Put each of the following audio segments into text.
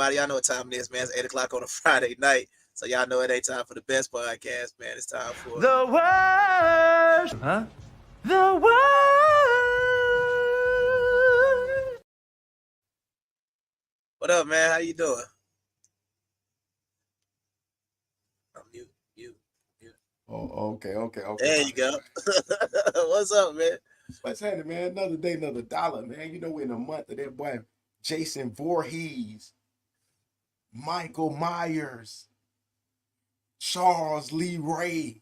everybody. Y'all know what time it is, man. It's 8 o'clock on a Friday night. So y'all know it ain't time for the best podcast, man. It's time for The worst. Huh? The worst. What up, man? How you doing? I'm mute. Oh, okay. There you go. What's up, man? What's happening, man? Another day, another dollar, man. You know, we're in a month of that boy Jason Voorhees, Michael Myers, Charles Lee Ray.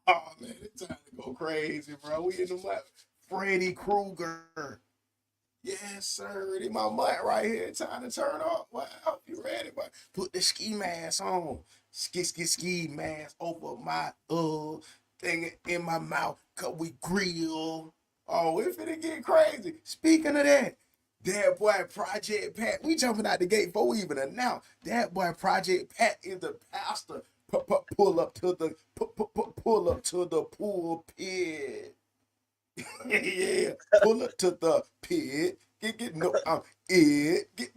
Oh, man, it's time to go crazy, bro. We in the month. Freddy Krueger. Yes, sir. It's my month right here. Time to turn up. Well, I hope you ready, but put the ski mask on. Ski mask over my thing in my mouth. Cause we grill. Oh, we finna get crazy. Speaking of that boy Project Pat, we jumping out the gate before we even announced. That boy Project Pat is the pastor. Pull up to the pulpit. Yeah, pull up to the pit. Get that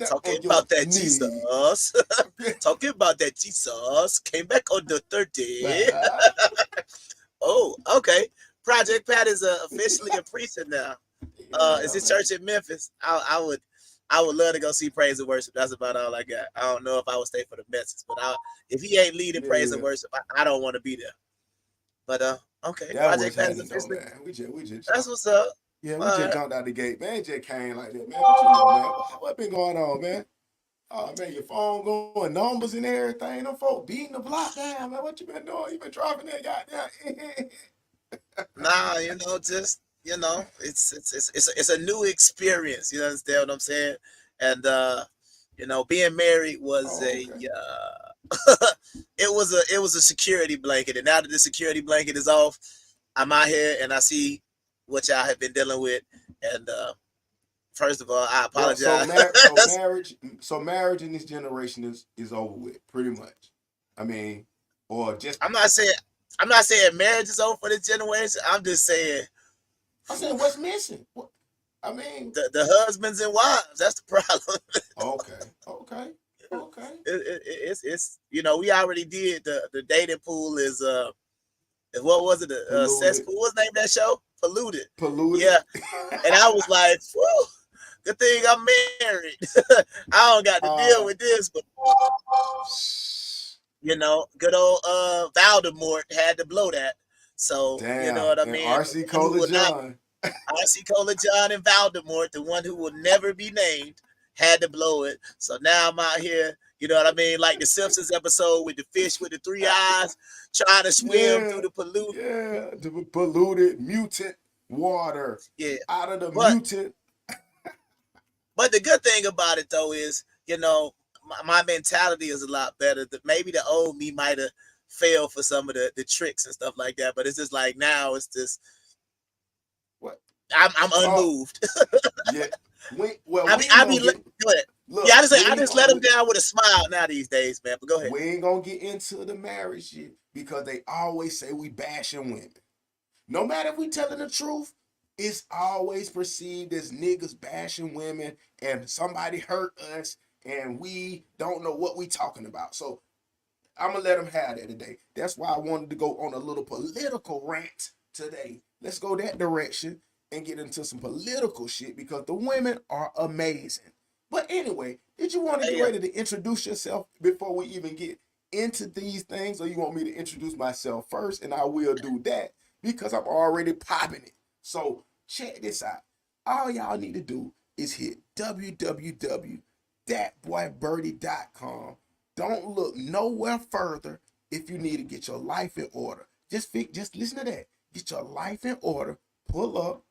Talking on about your that knee. Jesus. Talking about that Jesus. Came back on the third day. Oh, okay. Project Pat is officially a preacher now. Is his church in Memphis? I would love to go see praise and worship. That's about all I got. I don't know if I would stay for the message, but if he ain't leading praise and worship, I don't want to be there. But okay, that Project Pat is officially. Man. We just That's what's up. Yeah, we just jumped out the gate, man. It just came like that, man. What you know, man? What been going on, man? Oh, man, your phone going numbers and everything. Them folk beating the block down, man. What you been doing? You been dropping that goddamn. Nah, just it's a new experience. You understand what I'm saying? And being married was it was a security blanket. And now that the security blanket is off, I'm out here and I see what y'all have been dealing with. And first of all, I apologize. So marriage in this generation is over with, pretty much. I mean, or just I'm not saying marriage is over for this generation. I'm just saying what's missing. What? I mean, the husbands and wives. That's the problem. Okay. It's we already did the dating pool is what was it? Cesspool. What's the name of that show? Polluted. Yeah. And I was like, whew, good thing I'm married. I don't got to deal with this, but good old Voldemort had to blow that. So you know what I mean? R.C. Cola John and Voldemort, the one who will never be named, had to blow it. So now I'm out here, you know what I mean? Like the Simpsons episode with the fish with the 3 eyes trying to swim through the polluted. Yeah, the polluted mutant water. Yeah. Out of the mutant. But the good thing about it though is, my mentality is a lot better. Maybe the old me might have failed for some of the tricks and stuff like that. But it's just like now it's just what? I'm unmoved. Yeah. Go ahead. Look, I just let them down with a smile now these days, man. But go ahead. We ain't gonna get into the marriage shit because they always say we bashing women. No matter if we telling the truth, it's always perceived as niggas bashing women and somebody hurt us and we don't know what we talking about. So I'm gonna let them have that today. That's why I wanted to go on a little political rant today. Let's go that direction and get into some political shit because the women are amazing. But anyway, did you want to get ready to introduce yourself before we even get into these things, or you want me to introduce myself first? And I will do that because I'm already popping it. So check this out. All y'all need to do is hit www.thatboybirdie.com. Don't look nowhere further if you need to get your life in order. Just listen to that. Get your life in order. Pull up.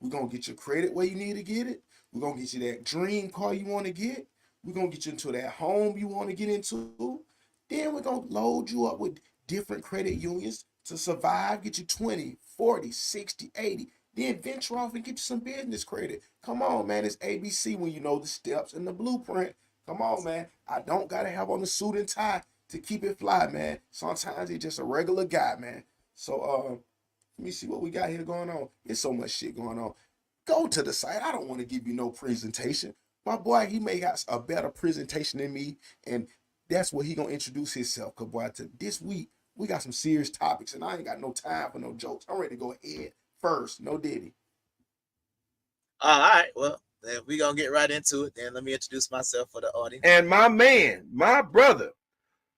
We're going to get your credit where you need to get it. We're going to get you that dream car you want to get. We're going to get you into that home you want to get into. Then we're going to load you up with different credit unions to survive, get you 20, 40, 60, 80. Then venture off and get you some business credit. Come on, man. It's ABC when you know the steps and the blueprint. Come on, man. I don't got to have on a suit and tie to keep it fly, man. Sometimes it's just a regular guy, man. So, let me see what we got here going on. There's so much shit going on. Go to the site. I don't want to give you no presentation. My boy, he may got a better presentation than me, and that's where he gonna introduce himself. Cause boy, to this week we got some serious topics, and I ain't got no time for no jokes. I'm ready to go ahead first. No Diddy. All right. Well, then we gonna get right into it. Then let me introduce myself for the audience. And my man, my brother,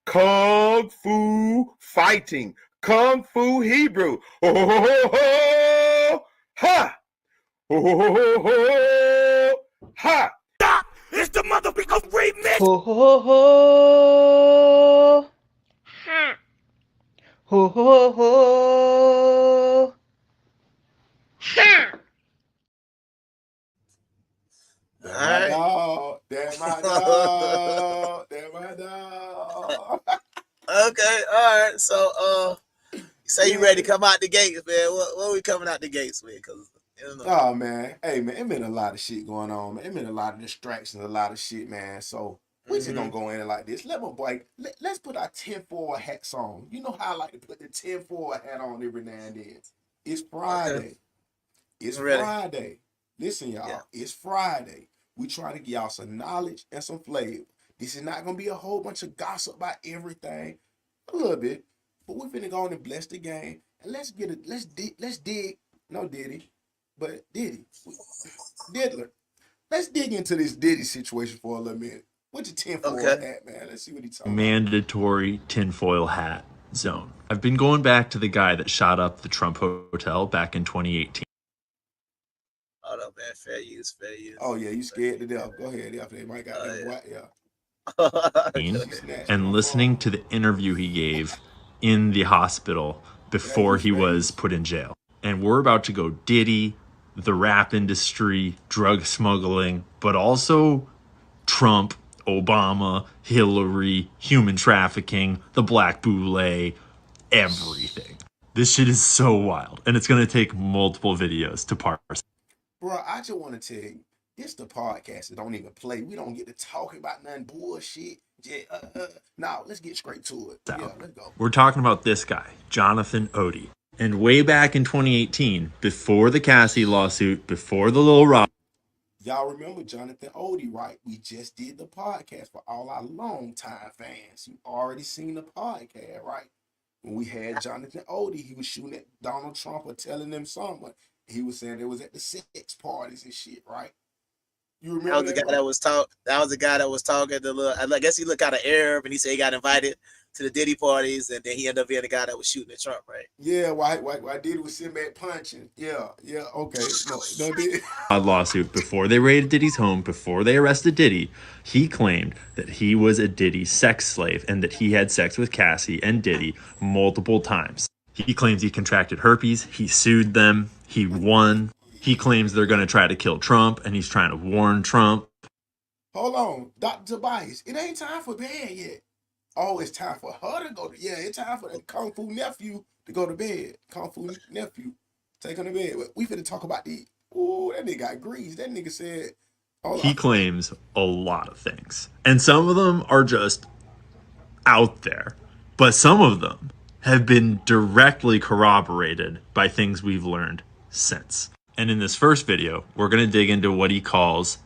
Kung Fu Fighting, Kung Fu Hebrew. Ho, ho, ho, ho, ho. Ha! Ho, ho, ho, ho, ho. Ha! It's the motherfucking remix. Ho ho ho. Ho ho ho. That All my right. dog. That my dog. That my dog. Okay. All right. So, you say you ready to come out the gates, man? What we coming out the gates with? Cause you know. Oh man, hey man, it been a lot of shit going on, man. It been a lot of distractions, a lot of shit, man. So we just gonna go in like this. Let my boy, let's put our tinfoil hats on. You know how I like to put the tinfoil hat on every now and then. It's Friday. Okay. It's I'm ready. Friday. Listen, y'all, Yeah. it's Friday. We try to give y'all some knowledge and some flavor. This is not gonna be a whole bunch of gossip about everything, a little bit, but we're finna go on and bless the game. And let's get it. Let's dig. No Diddy, but Diddy, Diddler. Let's dig into this Diddy situation for a little minute. What's your tinfoil Okay. hat, man? Let's see what he's talking about. Mandatory tinfoil hat zone. I've been going back to the guy that shot up the Trump Hotel back in 2018. Hold up, man. Fair use. Fair use. Oh yeah, you scared to death. Go ahead, yeah. They might got that yeah. white, yeah. And listening to the interview he gave in the hospital before he was put in jail. And we're about to go Diddy, the rap industry, drug smuggling, but also Trump, Obama, Hillary, human trafficking, the Black Boule, everything. This shit is so wild. And it's going to take multiple videos to parse. Bro, I just want to tell you, this the podcast that don't even play. We don't get to talk about nothing bullshit. Now, let's get straight to it. Yeah, let's go. We're talking about this guy, Jonathan Odie. And way back in 2018, before the Cassie lawsuit, before the Lil Rob. Y'all remember Jonathan Odie, right? We just did the podcast for all our long-time fans. You already seen the podcast, right? When we had Jonathan Odie, he was shooting at Donald Trump or telling them something. He was saying it was at the sex parties and shit, right? You remember That was the guy that was That was the guy that was talking to little. I guess he looked kind of Arab, and he said he got invited to the Diddy parties, and then he ended up being the guy that was shooting at Trump, right? Yeah, why Diddy was sitting back punching? Yeah, okay. No, Diddy. Lawsuit before they raided Diddy's home, before they arrested Diddy, he claimed that he was a Diddy sex slave and that he had sex with Cassie and Diddy multiple times. He claims he contracted herpes. He sued them. He won. He claims they're going to try to kill Trump, and he's trying to warn Trump. Hold on, Dr. Tobias. It ain't time for bed yet. Oh, it's time for her to go to. Yeah, it's time for the Kung Fu nephew to go to bed. Kung Fu nephew, take her to bed. We finna talk about the. Ooh, that nigga got greased. That nigga said. He claims a lot of things, and some of them are just out there, but some of them have been directly corroborated by things we've learned since. And in this first video, we're going to dig into what he calls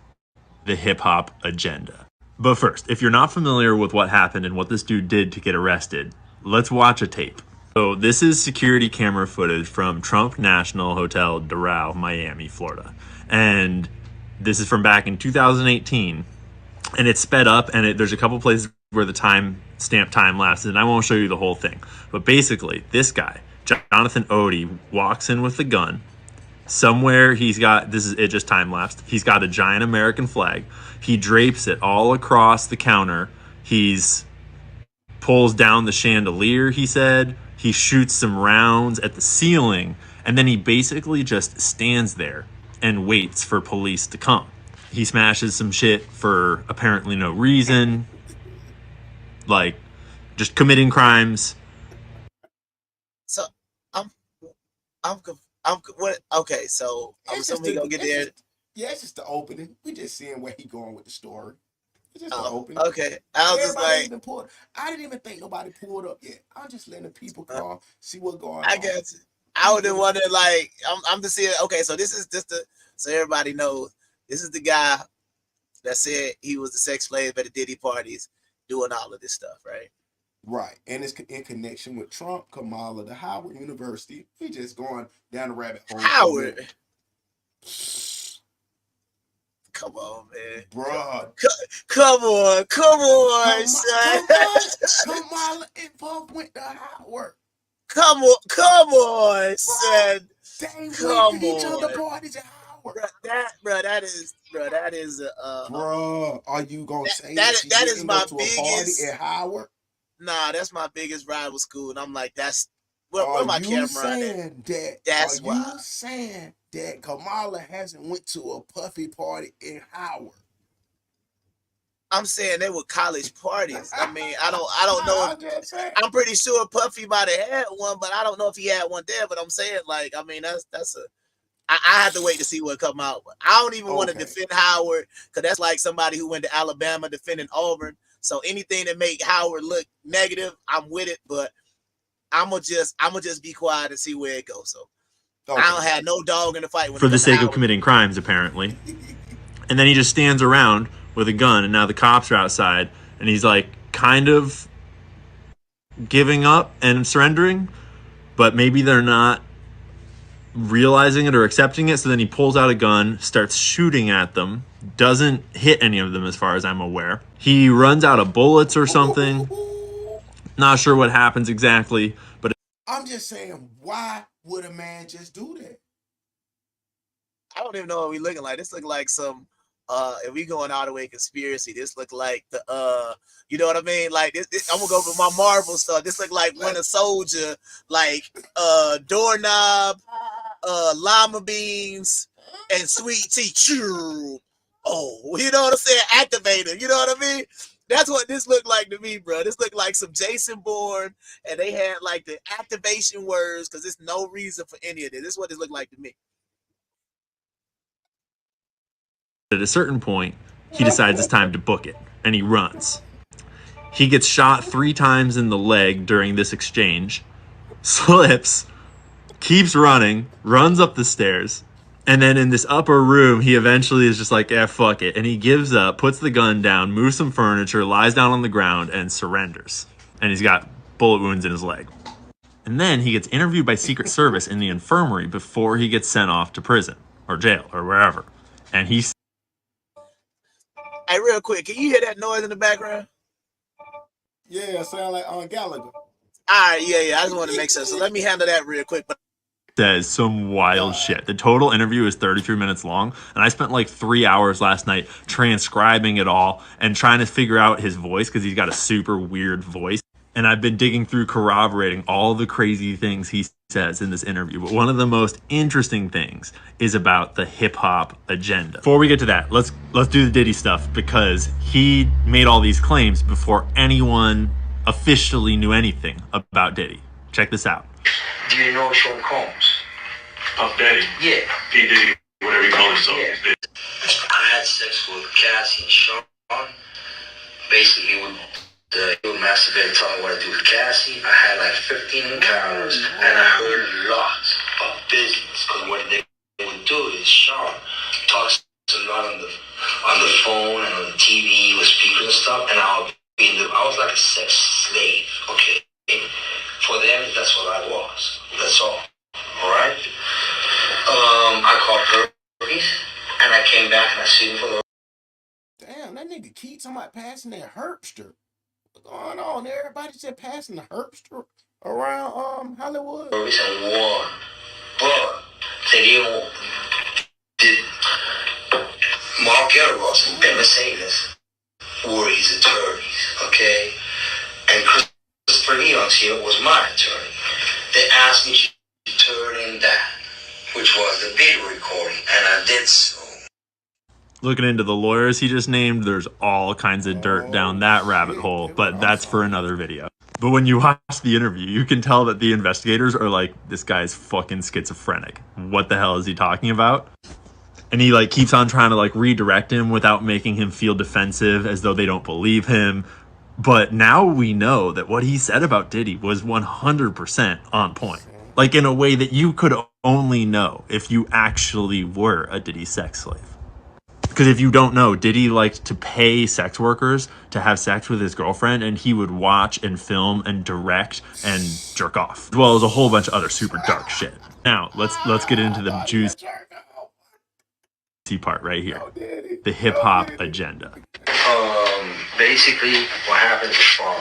the hip-hop agenda. But first, if you're not familiar with what happened and what this dude did to get arrested, let's watch a tape. So this is security camera footage from Trump National Hotel, Doral, Miami, Florida. And this is from back in 2018. And it's sped up, and there's a couple places where the time lapses, and I won't show you the whole thing. But basically, this guy, Jonathan Odie, walks in with a gun. Somewhere he's got, this is it, just time lapsed. He's got a giant American flag. He drapes it all across the counter. He's pulls down the chandelier, he said. He shoots some rounds at the ceiling. And then he basically just stands there and waits for police to come. He smashes some shit for apparently no reason. Like, just committing crimes. So, I'm what? Okay, so I'm assuming he gonna get there. Yeah, it's just the opening. We just seeing where he going with the story. It's just the opening. Okay, I was just like, I didn't even think nobody pulled up yet. I'm just letting the people call, see what's going on. I guess I would have wondered. Like, I'm just seeing. Okay, so this is just so everybody knows. This is the guy that said he was a sex slave at the Diddy parties doing all of this stuff, right? Right. And it's in connection with Trump, Kamala, the Howard University. We just going down the rabbit hole. Howard. Come on, man. Bruh. Come on, son. Kamala involved with the Howard. Come on, son. They Come went to each on. other parties at Howard. That is Bruh, are you gonna say that she is didn't my go to a party biggest- at Howard? Nah, that's my biggest rival school, and I'm like, that's where my camera at? Saying that? That's are why. you saying that Kamala hasn't went to a puffy party in Howard? I'm saying they were college parties. I mean, I don't know. I'm just saying. I'm pretty sure Puffy might have had one, but I don't know if he had one there. But I'm saying, like, I mean, I have to wait to see what come out. I don't even want to defend Howard because that's like somebody who went to Alabama defending Auburn. So anything that make Howard look negative, I'm with it. But I'm gonna just be quiet and see where it goes. So I don't have no dog in the fight. For the sake of committing crimes, apparently. And then he just stands around with a gun, and now the cops are outside, and he's like kind of giving up and surrendering, but maybe they're not realizing it or accepting it. So then he pulls out a gun, starts shooting at them, doesn't hit any of them as far as I'm aware. He runs out of bullets or something. Not sure what happens exactly, but I'm just saying, why would a man just do that? I don't even know what we looking like. This look like some if we going all the way conspiracy, this look like the you know what I mean? Like this I'm gonna go with my Marvel stuff. This look like Winter Soldier, like doorknob, lima beans, and sweet tea. Oh, you know what I'm saying? Activator, you know what I mean? That's what this looked like to me, bro. This looked like some Jason Bourne, and they had like the activation words because there's no reason for any of this. This is what this looked like to me. at a certain point, he decides it's time to book it, and he runs. He gets shot 3 times in the leg during this exchange, slips, keeps running, runs up the stairs, and then in this upper room, he eventually is just like, fuck it. And he gives up, puts the gun down, moves some furniture, lies down on the ground, and surrenders. And he's got bullet wounds in his leg. And then he gets interviewed by Secret Service in the infirmary before he gets sent off to prison or jail or wherever. And he's... Hey, real quick, can you hear that noise in the background? Yeah, sound like on Gallagher. All right, yeah. I just want to make sense. So let me handle that real quick. But says some wild shit. The total interview is 33 minutes long, and I spent like 3 hours last night transcribing it all and trying to figure out his voice because he's got a super weird voice. And I've been digging through corroborating all the crazy things he says in this interview. But one of the most interesting things is about the hip-hop agenda. Before we get to that, let's do the Diddy stuff, because he made all these claims before anyone officially knew anything about Diddy. Check this out. Do you know Sean Combs? Puff Daddy? Yeah. P. Diddy, whatever you call himself. Yeah. I had sex with Cassie and Sean. Basically, he would masturbate and tell me what to do with Cassie. I had like 15 encounters, and I heard lots of business. Because what they would do is Sean talks a lot on the phone and on the TV with speakers and stuff, and I was like a sex slave, okay? For them, that's what I was. That's all. Alright? I called Herpes, and I came back and I sued him for the... Damn, that nigga keep somebody passing that herpster. What's going on? Everybody just passing the herpster around Hollywood. Herpes and won. But they didn't... Mark Eros and Ben Mercedes were his attorneys, okay? And Christopher Leon's here was my attorney. They asked me to turn in that, which was the video recording, and I did so. Looking into the lawyers he just named, there's all kinds of dirt down that rabbit hole, but that's for another video. But when you watch the interview, you can tell that the investigators are like, this guy's fucking schizophrenic. What the hell is he talking about? And he like keeps on trying to like redirect him without making him feel defensive, as though they don't believe him. But now we know that what he said about Diddy was 100% on point. Like in a way that you could only know if you actually were a Diddy sex slave. Because if you don't know, Diddy liked to pay sex workers to have sex with his girlfriend, and he would watch and film and direct and jerk off, as well as a whole bunch of other super dark shit. Now let's get into the juicy part right here, the hip hop agenda. Basically, what happens is following.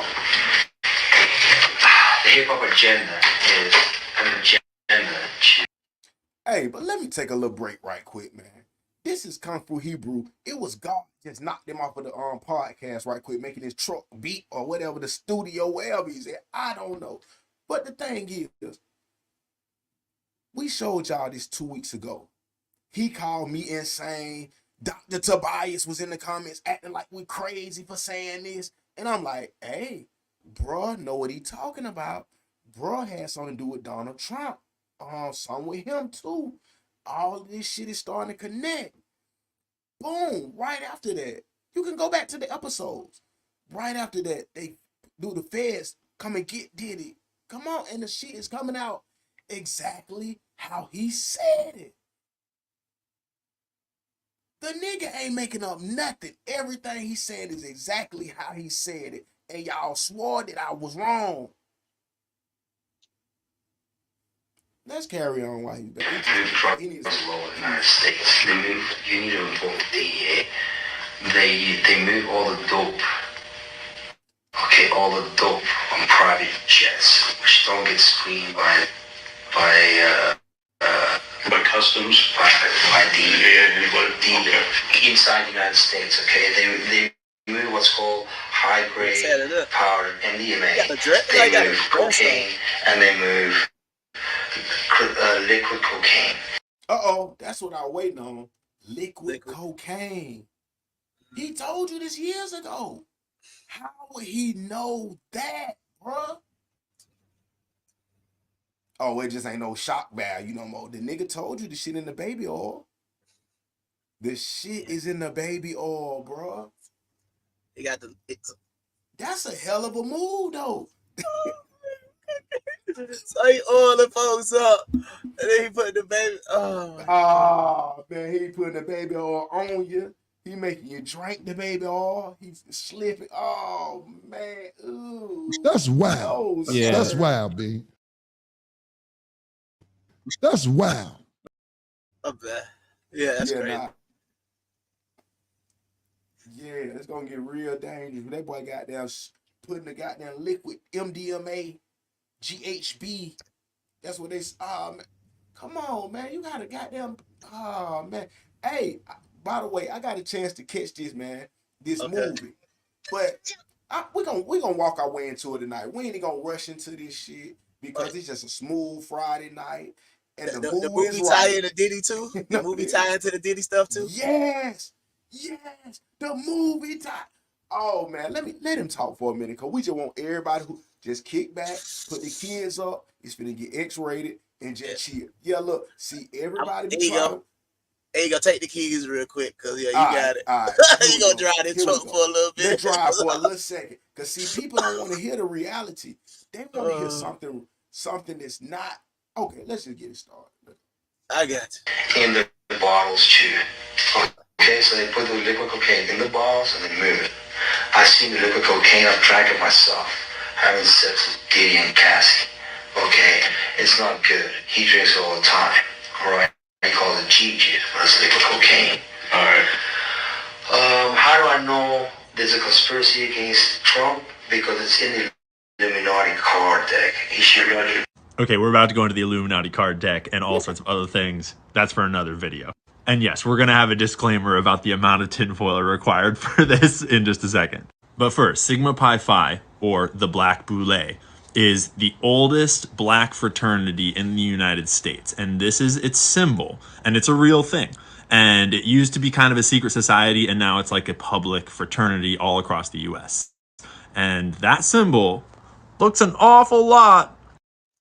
The hip hop agenda is an agenda. Hey, but let me take a little break right quick, man. This is Kung Fu Hebrew. It was God just knocked him off of the podcast right quick, making his truck beat or whatever, the studio, wherever he's at. I don't know. But the thing is, we showed y'all this 2 weeks ago. He called me insane. Dr. Tobias was in the comments acting like we crazy for saying this. And I'm like, hey, bruh, know what he talking about. Bruh had something to do with Donald Trump. Some with him too. All of this shit is starting to connect. Boom, right after that. You can go back to the episodes. Right after that, they do the feds come and get Diddy. Come on, and the shit is coming out exactly how he said it. The nigga ain't making up nothing. Everything he said is exactly how he said it. And y'all swore that I was wrong. Let's carry on while he's back. He needs to roll in the United States. They move. You need to involve DEA. They move all the dope. Okay, all the dope on private jets, which don't get screened by customs, by DEA inside the United States. Okay, they move what's called high grade powder MDMA. They move cocaine and they move liquid cocaine. That's what I was waiting on. Liquid cocaine. He told you this years ago. How would he know that, bruh? Oh, it just ain't no shock value no more. The nigga told you the shit in the baby oil. The shit is in the baby oil, bruh. He got That's a hell of a move, though. So he oiled the folks up, and then he put the baby. Oh man, he putting the baby oil on you. He making you drink the baby oil. He's slipping. Oh man, ooh. That's wild. Yeah, that's wild, B. That's wild. I bet. Yeah, that's crazy. Yeah, it's gonna get real dangerous. That boy goddamn putting the goddamn liquid MDMA, GHB. That's what they. Man. Come on, man. You got a goddamn. Oh man. Hey, by the way, I got a chance to catch this, man. This movie, but we're gonna walk our way into it tonight. We ain't gonna rush into this shit because it's just a smooth Friday night. And the movie tie into Diddy too. The movie tie into the Diddy stuff too. Yes. The movie tie. Oh man, let him talk for a minute, cause we just want everybody who just kick back, put the kids up. It's finna get X-rated and just chill. Yeah, look, see everybody. There you go. Hey, you gonna take the keys real quick, cause you got it. All right. You gonna drive this truck for a little bit. Let's drive for a little second, cause see, people don't want to hear the reality. They want to hear something that's not. Okay, let's just get it started. I got you. In the bottles too. Okay, so they put the liquid cocaine in the bottles and they move it. I seen the liquid cocaine. I've drank it myself, having sex with Diddy and Cassie. Okay, it's not good. He drinks it all the time. All right, he calls it G-Juice, but it's liquid cocaine. All right. How do I know there's a conspiracy against Trump? Because it's in the Illuminati card deck. He should run it. Okay, we're about to go into the Illuminati card deck and all sorts of other things. That's for another video. And yes, we're going to have a disclaimer about the amount of tinfoil required for this in just a second. But first, Sigma Pi Phi, or the Black Boule, is the oldest black fraternity in the United States. And this is its symbol. And it's a real thing. And it used to be kind of a secret society, and now it's like a public fraternity all across the US. And that symbol looks an awful lot.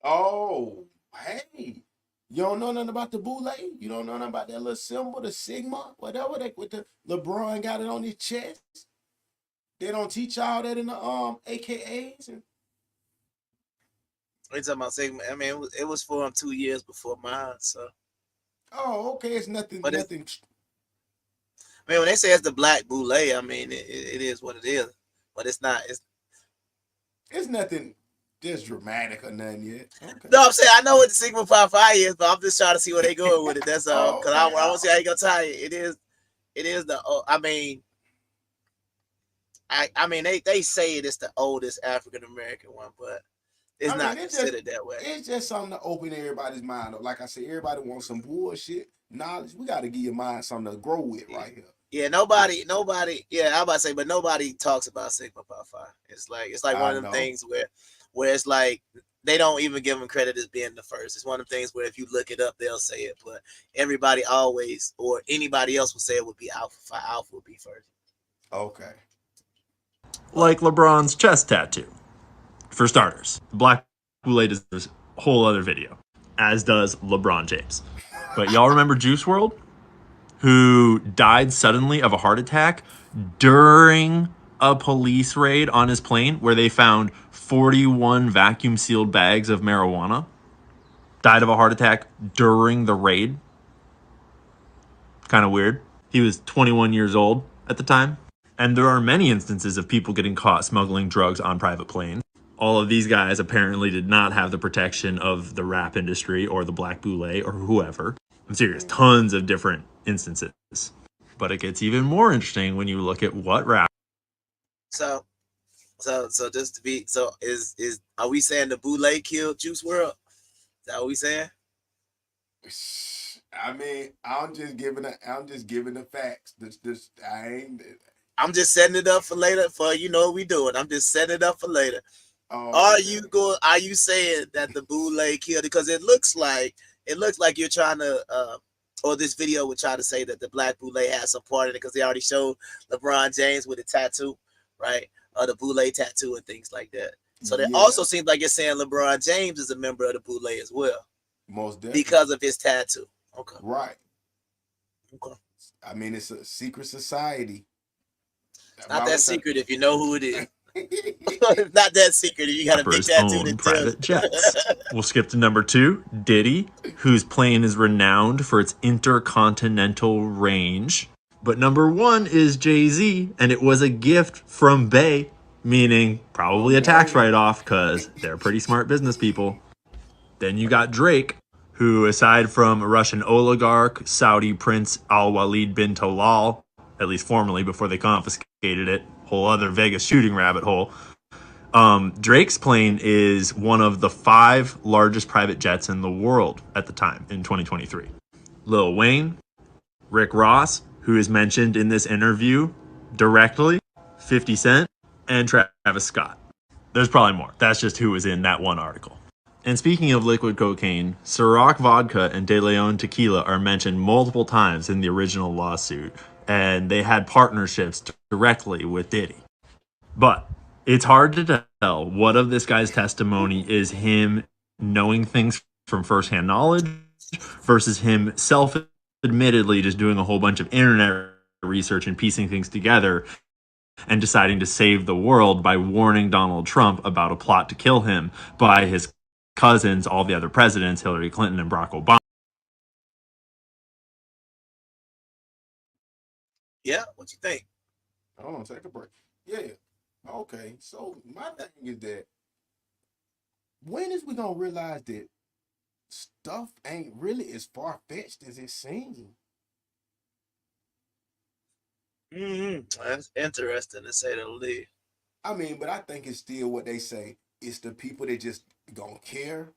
Oh, hey. You don't know nothing about the Boule? You don't know nothing about that little symbol, the Sigma, whatever, that with the LeBron got it on his chest? They don't teach y'all that in the AKAs? What you talking about Sigma? I mean, it was formed 2 years before mine, so. Oh, okay. It's nothing. I mean, when they say it's the Black Boule, I mean, it is what it is. But it's not. It's nothing just dramatic or nothing yet. Okay. No, I'm saying I know what the Sigma Pi Phi is, but I'm just trying to see where they going with it. That's all. Because I want to see how you gonna tie it. It is the. I mean, they say it's the oldest African American one, but it's not considered that way. It's just something to open everybody's mind up. Like I said, everybody wants some bullshit knowledge. We got to give your mind something to grow with right here. Yeah, nobody. Yeah, I'm about to say, but nobody talks about Sigma Pi Phi. It's like one of them things where it's like they don't even give them credit as being the first. It's one of the things where if you look it up, they'll say it, but everybody always or anybody else will say it would be Alpha Phi. Alpha would be first. Okay. Like LeBron's chest tattoo. For starters, the Black Boule deserves a whole other video, as does LeBron James. But y'all remember Juice WRLD, who died suddenly of a heart attack during a police raid on his plane where they found 41 vacuum sealed bags of marijuana? Died of a heart attack during the raid. Kind of weird. He was 21 years old at the time. And there are many instances of people getting caught smuggling drugs on private planes. All of these guys apparently did not have the protection of the rap industry or the Black Boule or whoever. I'm serious, tons of different instances. But it gets even more interesting when you look at what rap. So just to be is are we saying the Boule killed Juice WRLD? Is that what we saying? I mean, I'm just giving the facts. I'm just setting it up for later. For you know what we doing. I'm just setting it up for later. Are you saying that the Boule killed it? Because it looks like you're trying to or this video would try to say that the Black Boule has some part in it because they already showed LeBron James with a tattoo, right? Or the Boule tattoo and things like that. So that also seems like you're saying LeBron James is a member of the Boule as well. Most definitely. Because of his tattoo. Okay. Right. Okay. I mean, it's a secret society. It's not that secret if you know who it is. It's not that secret if you got a big tattoo to private jets. We'll skip to number 2, Diddy, whose plane is renowned for its intercontinental range. But number 1 is Jay-Z, and it was a gift from Bay, meaning probably a tax write-off because they're pretty smart business people. Then you got Drake, who aside from a Russian oligarch, Saudi Prince Al-Walid bin Talal, at least formerly before they confiscated it, whole other Vegas shooting rabbit hole. Drake's plane is one of the 5 largest private jets in the world at the time in 2023. Lil Wayne, Rick Ross, who is mentioned in this interview directly, 50 Cent, and Travis Scott. There's probably more. That's just who was in that one article. And speaking of liquid cocaine, Ciroc vodka and De Leon tequila are mentioned multiple times in the original lawsuit, and they had partnerships directly with Diddy. But it's hard to tell what of this guy's testimony is him knowing things from firsthand knowledge versus him self-admittedly just doing a whole bunch of internet research and piecing things together and deciding to save the world by warning Donald Trump about a plot to kill him by his cousins, all the other presidents, Hillary Clinton and Barack Obama. Yeah, what you think? Hold on, take a break. Yeah. Okay. So my thing is that when is we gonna realize that stuff ain't really as far fetched as it seems? That's interesting to say the least. I mean, but I think it's still what they say. It's the people that just gonna care,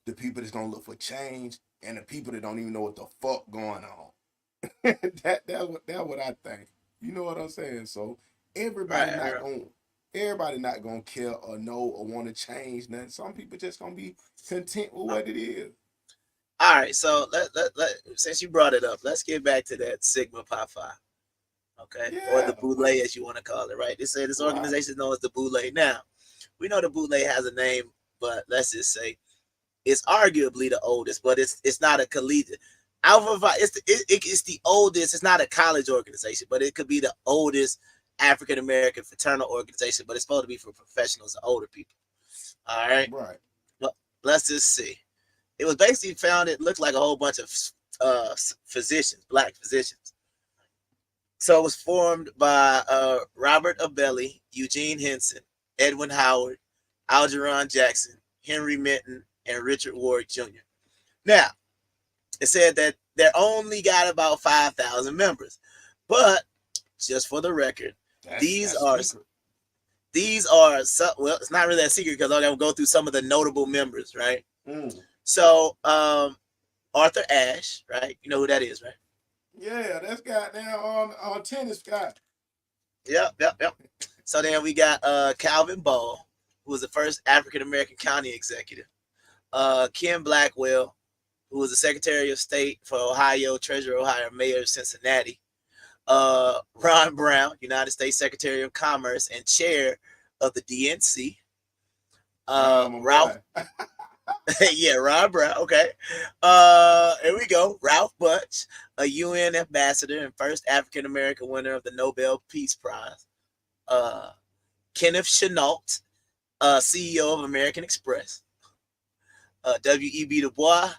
the people that's gonna look for change, and the people that don't even know what the fuck going on. That's what I think. You know what I'm saying? So everybody not gonna care or know or want to change nothing. Some people just gonna be content with what it is. All right, so let since you brought it up, let's get back to that Sigma Pi Phi. Okay, or the Boule as you want to call it, right? They say this organization is known as the Boule. Now, we know the Boule has a name, but let's just say it's arguably the oldest, but it's not a collegiate. Alpha Phi, it's the oldest. It's not a college organization, but it could be the oldest African American fraternal organization. But it's supposed to be for professionals and older people. All right, right. Well, let's just see. It was basically founded. Looked like a whole bunch of physicians, black physicians. So it was formed by Robert Abelli, Eugene Henson, Edwin Howard, Algernon Jackson, Henry Minton, and Richard Ward Jr. Now, it said that they only got about 5,000 members, but just for the record, these are well, it's not really a secret because I'm gonna go through some of the notable members, right? So, Arthur Ashe, right? You know who that is, right? Yeah, that's got now on tennis guy. Yep. So then we got Calvin Ball, who was the first African American county executive. Ken Blackwell, who was the Secretary of State for Ohio, Treasurer of Ohio, Mayor of Cincinnati. Ron Brown, United States Secretary of Commerce and Chair of the DNC. Ralph. Yeah, Ron Brown. Okay. Here we go. Ralph Bunche, a UN ambassador and first African American winner of the Nobel Peace Prize. Kenneth Chenault, CEO of American Express. W.E.B. Du Bois,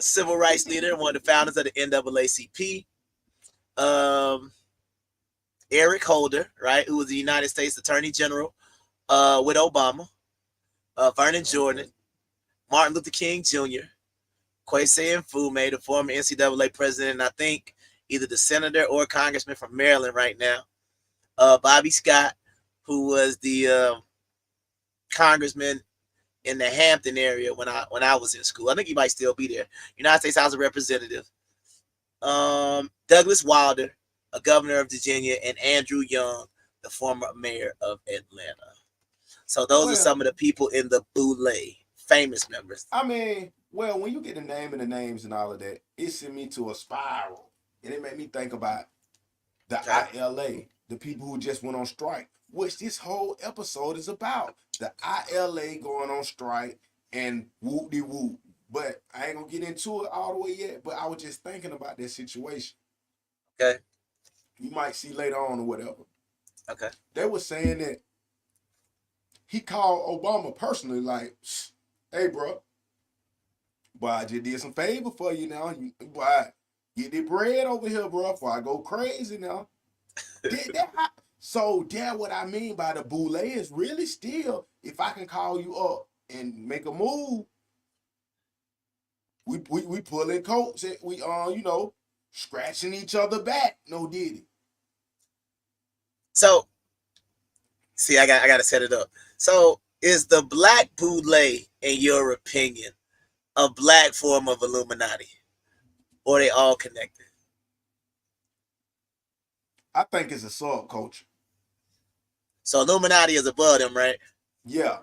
civil rights leader and one of the founders of the NAACP. Eric Holder, right, who was the United States Attorney General with Obama. Vernon Jordan, Martin Luther King Jr., Kwesi Mfume, the former NCAA president, and I think either the senator or congressman from Maryland right now. Bobby Scott, who was the congressman in the Hampton area when I was in school. I think he might still be there. United States House of Representatives. Douglas Wilder, a governor of Virginia, and Andrew Young, the former mayor of Atlanta. So those are some of the people in the Boule, famous members. I mean, well, when you get the name and the names and all of that, it sent me to a spiral. And it made me think about the ILA, the people who just went on strike, which this whole episode is about. The ILA going on strike and whoop-de-whoop. But I ain't going to get into it all the way yet, but I was just thinking about this situation. Okay. You might see later on or whatever. Okay. They were saying that he called Obama personally, like, hey, bro, boy, I just did some favor for you now. Boy, get the bread over here, bro, before I go crazy now. So that's what I mean by the boule is really still, if I can call you up and make a move, we pulling coats and we scratching each other back. No diddy. So, see, I got to set it up. So, is the black boule, in your opinion, a black form of Illuminati, or are they all connected? I think it's a subculture. So Illuminati is above them, right? Yeah.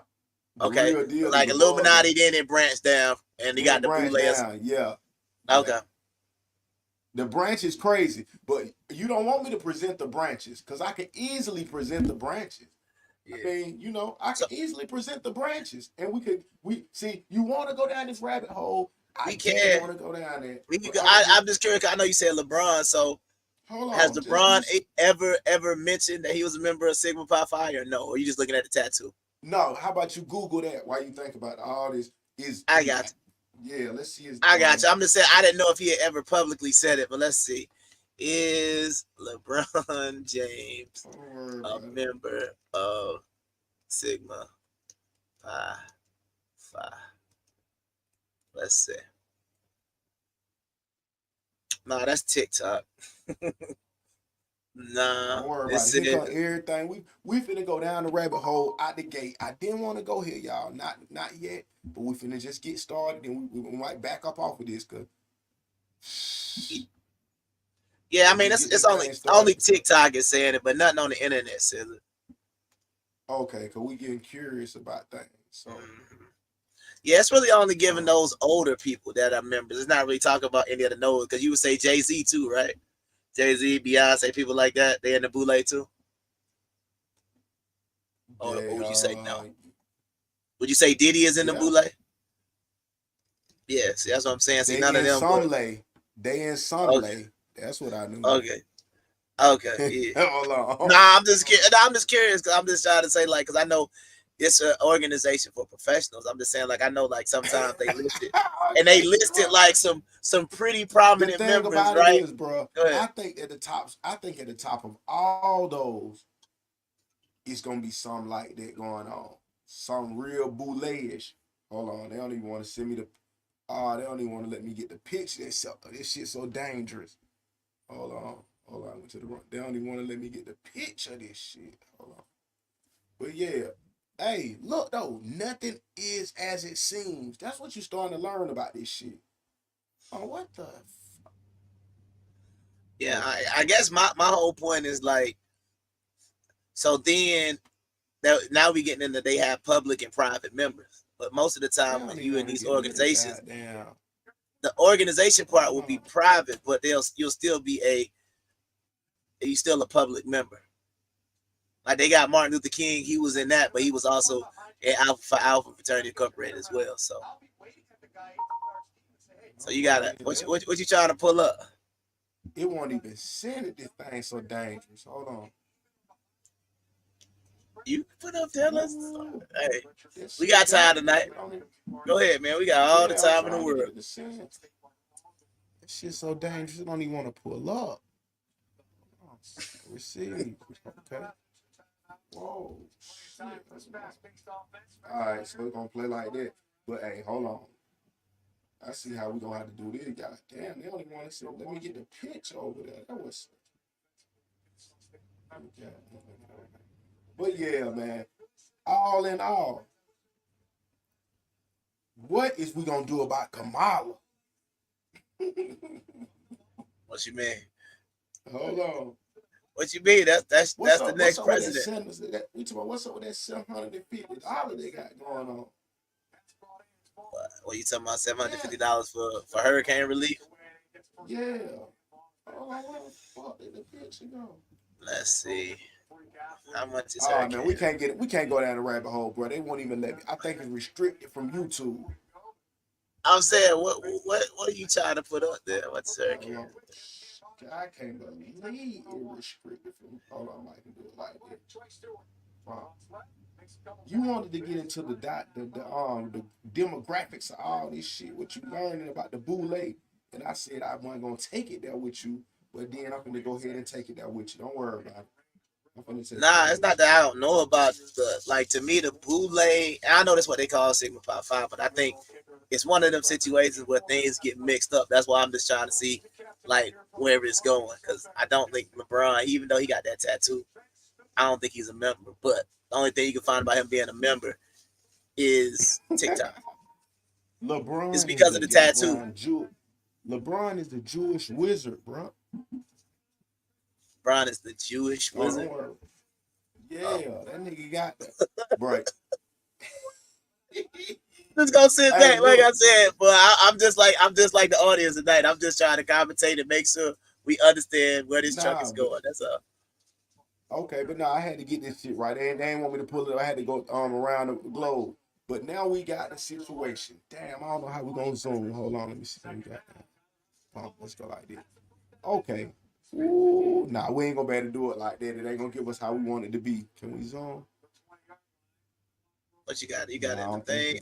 Okay. Like Illuminati, then it branched down, and you got the boule. Yeah. Okay. Yeah. The branch is crazy, but you don't want me to present the branches because I can easily present the branches. Yeah. I mean, I can easily present the branches, and we see. You want to go down this rabbit hole? I can't want to go down there. I'm just curious. I know you said LeBron, so has LeBron ever mentioned that he was a member of Sigma Pi Phi, or no? Or are you just looking at the tattoo? No. How about you Google that while you think about all this? I got you. Yeah, let's see. I got you. I'm just saying I didn't know if he had ever publicly said it, but let's see. Is LeBron James a member of Sigma Pi Phi? Let's see. Nah, that's TikTok. Nah, don't worry about it. Here comes everything. We finna go down the rabbit hole out the gate. I didn't want to go here, y'all. Not yet. But we finna just get started, and we might back up off of this, cause. Yeah, I mean it's only TikTok is saying it, but nothing on the internet says it. Okay, cause we getting curious about things. So. Yeah, it's really only giving those older people that are members. It's not really talking about any of the no's, because you would say Jay-Z too, right? Jay-Z, Beyonce, people like that, they in the boule too? Or would you say no? Would you say Diddy is in the boule? Yeah, see, that's what I'm saying. See, none of them. They in some lay. That's what I knew. Okay. Yeah. Hold on. Nah, I'm just curious because I'm just trying to say, like, because I know it's an organization for professionals. I'm just saying, like, I know, like, sometimes they list it, and they listed like some some pretty The prominent thing members, about right? it is, bro, Go ahead. I think at the top of all those, it's gonna be something like that going on. Some real boule-ish. Hold on, they don't even want to send me the. They don't even want to let me get the picture. This shit so dangerous. Hold on. I went to the wrong. They don't even want to let me get the picture of this shit. Hold on. But yeah, hey, look though, nothing is as it seems. That's what you're starting to learn about this shit. Oh, what the? Yeah, I guess my whole point is like, so then now we getting into they have public and private members, but most of the time when you in these organizations, the organization part will be private, but you'll still be you still a public member. Like they got Martin Luther King, he was in that, but he was also in Alpha Fraternity Incorporated as well. So you gotta what you trying to pull up? It won't even send it. This thing so dangerous. Hold on. You put up there. Hey, we got time tonight. Go ahead, man. We got all the time in the world. This shit's so dangerous. It don't even want to pull up. Receive. Okay. Whoa. Shit. All right, so we're gonna play like that. But hey, hold on. I see how we gonna have to do this. God damn, they don't even want to say, let me get the pitch over there. That was. Okay. But yeah, man. All in all, what is we gonna do about Kamala? What you mean? Hold on. What you mean? That's the next president. We talking about what's up with that $750 they got going on? What you talking about? $750 for hurricane relief? Yeah. Oh, where the fuck did the picture go? Let's see. How much is hurricane? Man, we can't go down the rabbit hole, bro. They won't even let me. I think it's restricted from YouTube. I'm saying, what are you trying to put up there? What's hurricane? I can't believe it restricted from. Hold on, I can do it like that. Wow. You wanted to get into the demographics of all this shit, what you learning about the boule, and I said I wasn't gonna take it there with you, but then I'm gonna go ahead and take it there with you. Don't worry about it. Nah, it's not that I don't know about to me the boule. I know that's what they call Sigma Pi Phi, but I think it's one of them situations where things get mixed up. That's why I'm just trying to see like where it's going, because I don't think LeBron, even though he got that tattoo, I don't think he's a member. But the only thing you can find about him being a member is TikTok. LeBron it's because of the tattoo. LeBron is the Jewish wizard, bro. LeBron is the Jewish wizard. That nigga got that, right? Just gonna sit back, like I said, but I'm just like the audience tonight. I'm just trying to commentate and make sure we understand where this truck is going. That's all. Okay, but I had to get this shit right. They ain't want me to pull it. I had to go around the globe. But now we got the situation. Damn, I don't know how we gonna zoom. Hold on, let me see. Let's go like this. Okay. Ooh, we ain't gonna be able to do it like that. It ain't gonna give us how we want it to be. Can we zoom? What you got? You got anything?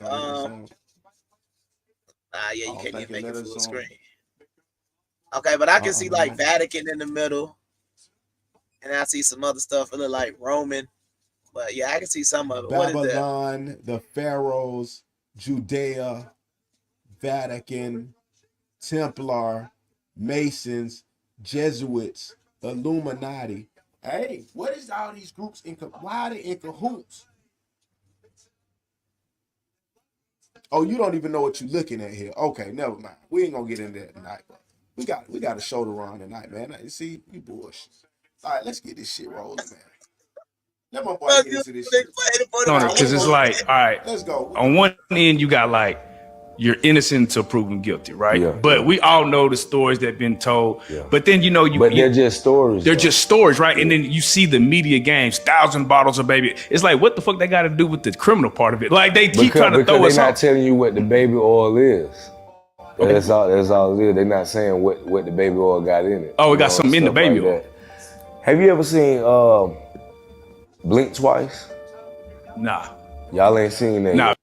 Yeah, you can't even make it full screen. Okay, but I can see like Vatican in the middle, and I see some other stuff. It look like Roman, but yeah, I can see some of it. Babylon, what is that? The Pharaohs, Judea, Vatican, Templar, Masons, Jesuits, Illuminati. Hey, what is all these groups why are they in cahoots? Oh, you don't even know what you're looking at here. Okay, never mind. We ain't gonna get into that tonight, bro. We got a show to run tonight, man. You see, you bullshit. All right, let's get this shit rolling, man. Let my boy get into this shit. Because it's like, all right, let's go. On one end, you got like, you're innocent until proven guilty, right? Yeah, but we all know the stories that have been told. Yeah. But then, but they're just stories. They're just stories, right? Yeah. And then you see the media games, 1,000 bottles of baby. It's like, what the fuck they got to do with the criminal part of it? Like they keep trying to throw us they're not telling you what the baby oil is. Okay. That's all it is. They're not saying what the baby oil got in it. Oh, it got something in the baby oil. Have you ever seen Blink Twice? Nah. Y'all ain't seen that. Nah. Yet.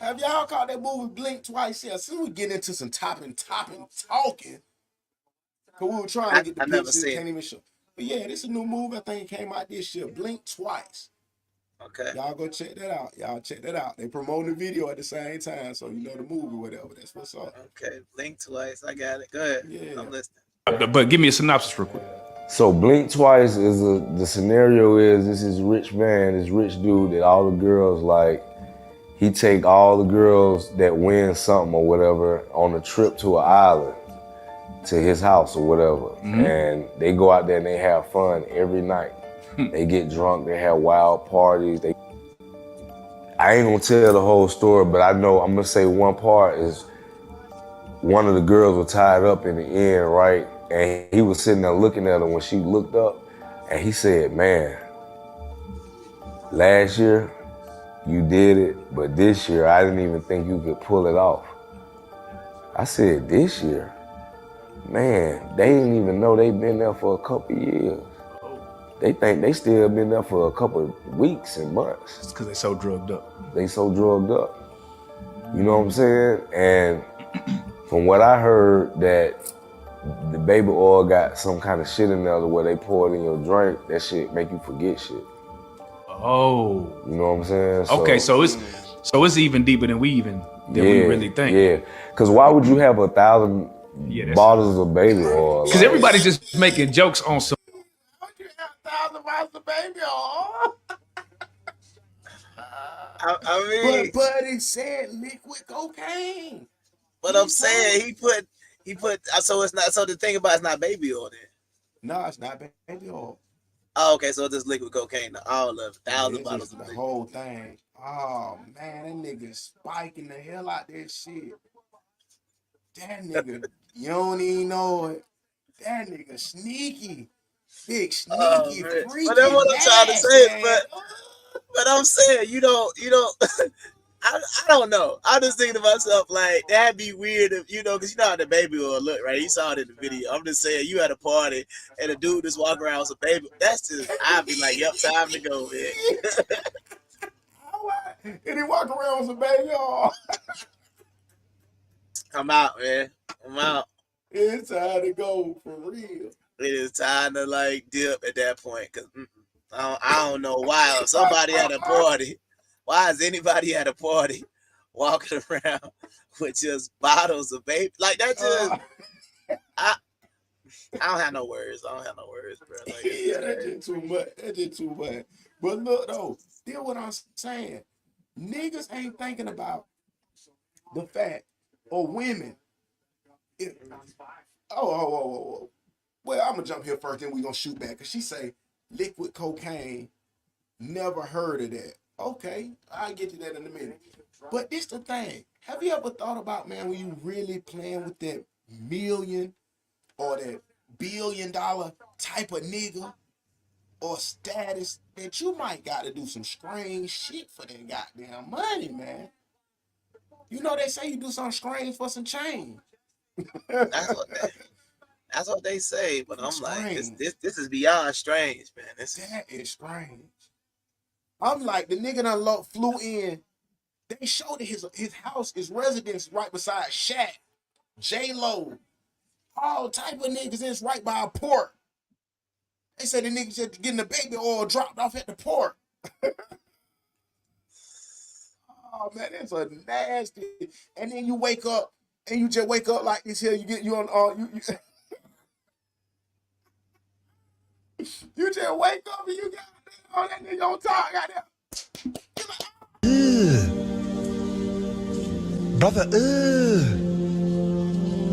Have y'all caught that movie Blink Twice? Yeah, since we get into some topping talking, cause we were trying to get the I never pictures, seen can't it. even show. But yeah, this is a new movie. I think it came out this year. Blink Twice. Okay. Y'all go check that out. Y'all check that out. They promoting the video at the same time, so you know the movie, whatever. That's what's up. Okay. Blink Twice. I got it. Go ahead. Yeah. I'm listening. But give me a synopsis real quick. So Blink Twice is the scenario is this is rich man, this rich dude that all the girls like. He take all the girls that win something or whatever on a trip to an island, to his house or whatever, and they go out there and they have fun every night. They get drunk, they have wild parties. I ain't gonna tell the whole story, but I know I'm gonna say one part is one of the girls was tied up in the end, right? And he was sitting there looking at her when she looked up, and he said, "Man, last year you did it, but this year I didn't even think you could pull it off." I said, "This year? Man, they didn't even know they been there for a couple years. They think they still been there for a couple of weeks and months." It's because they so drugged up. They so drugged up. You know what I'm saying? And from what I heard, that the baby oil got some kind of shit in there where they pour it in your drink. That shit make you forget shit. Oh. You know what I'm saying? Okay, so it's even deeper than we really think. Yeah, because why would you have 1,000 bottles of baby oil? Because everybody's just making jokes on some. 1,000 bottles of baby oil. I mean, but it said liquid cocaine. But I'm saying he put. So it's not. So the thing about it's not baby oil then. No, it's not baby oil. Oh, okay. So it's just liquid cocaine. All of 1,000 bottles of the liquid. whole thing. Oh man, that nigga spiking the hell out that shit. That nigga, you don't even know it. That nigga sneaky, big sneaky, freaky. But that's what I'm trying to say. But I'm saying you don't. I don't know. I'm just thinking to myself, like, that'd be weird if, because you know how the baby oil look, right? You saw it in the video. I'm just saying, you at a party and a dude just walk around with a baby. That's just, I'd be like, yep, time to go, man. And he walk around with some baby oil. I'm out, man. I'm out. It's time to go, for real. It is time to, like, dip at that point, because I don't know why. If somebody at a party, why is anybody at a party walking around with just bottles of baby? Like, that just, I don't have no words. I don't have no words, bro. Like, yeah, that's just too much. That's just too much. But look, though, still what I'm saying, niggas ain't thinking about the fact, or women. Well, I'm going to jump here first, then we going to shoot back. Because she say, liquid cocaine, never heard of that. Okay, I'll get to that in a minute. But this the thing. Have you ever thought about, man, when you really playing with that million or that $1 billion type of nigga or status, that you might got to do some strange shit for that goddamn money, man. You know they say you do something strange for some change. That's what they say, but I'm like, this is beyond strange, man. That is strange. I'm like, the nigga done flew in. They showed that his house, his residence right beside Shaq, J-Lo, all type of niggas is right by a port. They said the niggas just getting the baby oil dropped off at the port. Oh man, that's a nasty. And then you wake up and you just wake up like this here. You on you just wake up and you got all that nigga on top. Goddamn. Brother,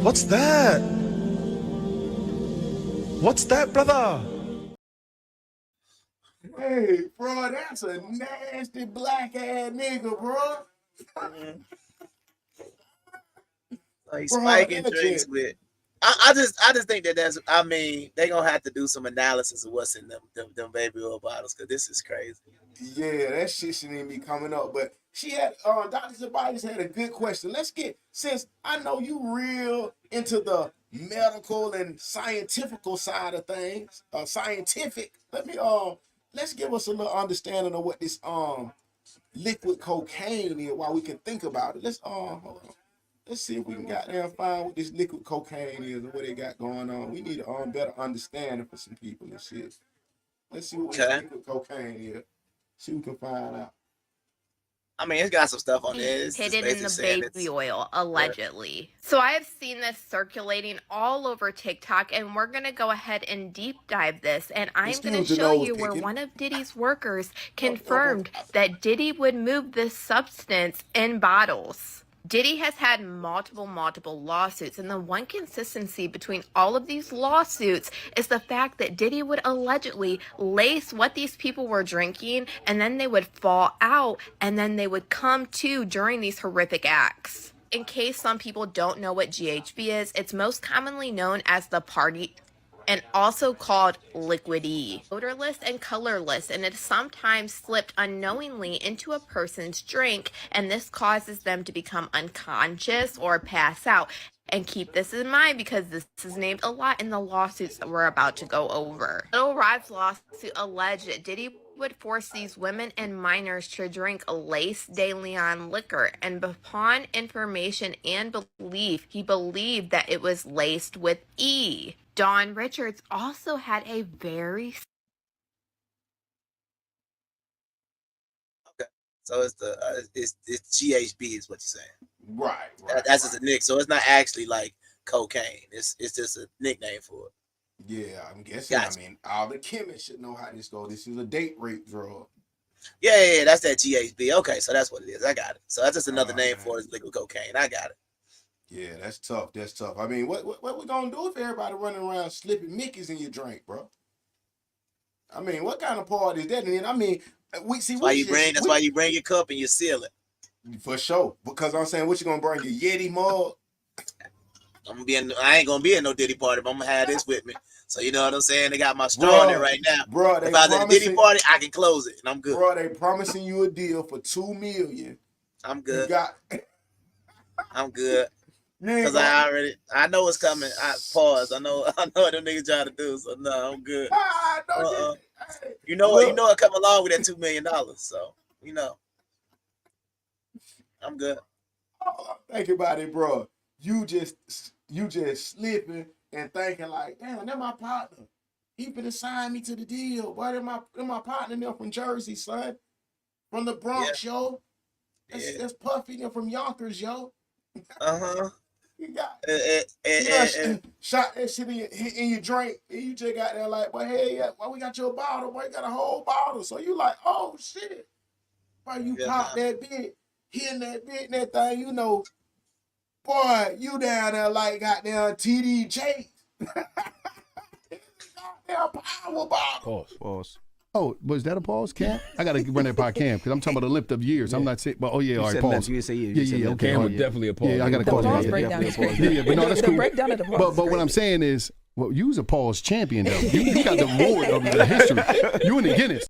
what's that? What's that, brother? Hey, bro, that's a nasty black ass nigga, bro. Like spiking drinks with. I just think that's. I mean, they gonna have to do some analysis of what's in them baby oil bottles, because this is crazy. Yeah, that shit shouldn't even be coming up. But she had Dr. Zabaitis had a good question. Since I know you real into the medical and scientifical side of things, let's give us a little understanding of what this liquid cocaine is while we can think about it. Let's hold on. Let's see if we can goddamn find what this liquid cocaine is and what they got going on. We need a better understanding for some people and shit. Let's see what this liquid cocaine is. See if we can find out. I mean, it's got some stuff on there. It's hidden in the baby oil, allegedly. So I have seen this circulating all over TikTok, and we're going to go ahead and deep dive this. And I'm going to show you where one of Diddy's workers confirmed that Diddy would move this substance in bottles. Diddy has had multiple lawsuits, and the one consistency between all of these lawsuits is the fact that Diddy would allegedly lace what these people were drinking, and then they would fall out, and then they would come to during these horrific acts. In case some people don't know what GHB is, it's most commonly known as the party and also called liquid E. Odorless and colorless, and it is sometimes slipped unknowingly into a person's drink, and this causes them to become unconscious or pass out. And keep this in mind because this is named a lot in the lawsuits that we're about to go over. W.O.R.S.E lawsuit alleged that Diddy would force these women and minors to drink laced de Leon liquor, and upon information and belief, he believed that it was laced with E. Dawn Richards also had a very... Okay, so it's the it's GHB is what you're saying. Right. That's just a nick. So it's not actually like cocaine. It's just a nickname for it. Yeah, I'm guessing. Gotcha. I mean, all the chemists should know how this goes. This is a date rape drug. Yeah, that's that GHB. Okay, so that's what it is. I got it. So that's just another name for it, is liquid cocaine. I got it. Yeah, that's tough. That's tough. I mean, what we gonna do if everybody running around slipping Mickeys in your drink, bro? I mean, what kind of party is that? And then, I mean, we see. That's why you bring your cup and you seal it. For sure. Because I'm saying, what you gonna bring, your Yeti mug? I ain't gonna be in no Diddy party, but I'm gonna have this with me. So you know what I'm saying? They got my straw in it right now. Bro, if I was at a Diddy party, I can close it and I'm good. Bro, they promising you a deal for $2 million. I'm good. I'm good. Because I know what's coming. Pause. I know what them niggas trying to do. So no, I'm good. You know what come along with that $2 million. So you know, I'm good. Think about it, bro. You just slipping and thinking like, damn, that's my partner. He finna sign me to the deal. Boy, they're my partner there from Jersey, son. From the Bronx, yo. That's Puffy there from Yonkers, yo. You got shot that shit in your drink, and you just got there like, well, hey, why we got your bottle? Boy, you got a whole bottle. So you like, oh shit. Why you pop that bit, hitting that bit and that thing, you know, boy, you down there like goddamn TDJ. Goddamn power bottle. Pause. Oh, was that a pause, Cam? I got to run that by Cam because I'm talking about the lift of years. I'm not saying, but all right, pause. You Yeah, okay. Cam was definitely a pause. Yeah, I got to call pause breakdown. Yeah, but no, that's cool. Breakdown of the pause. But what I'm saying is, well, you was a pause champion, though. You got the award of the history. You in the Guinness.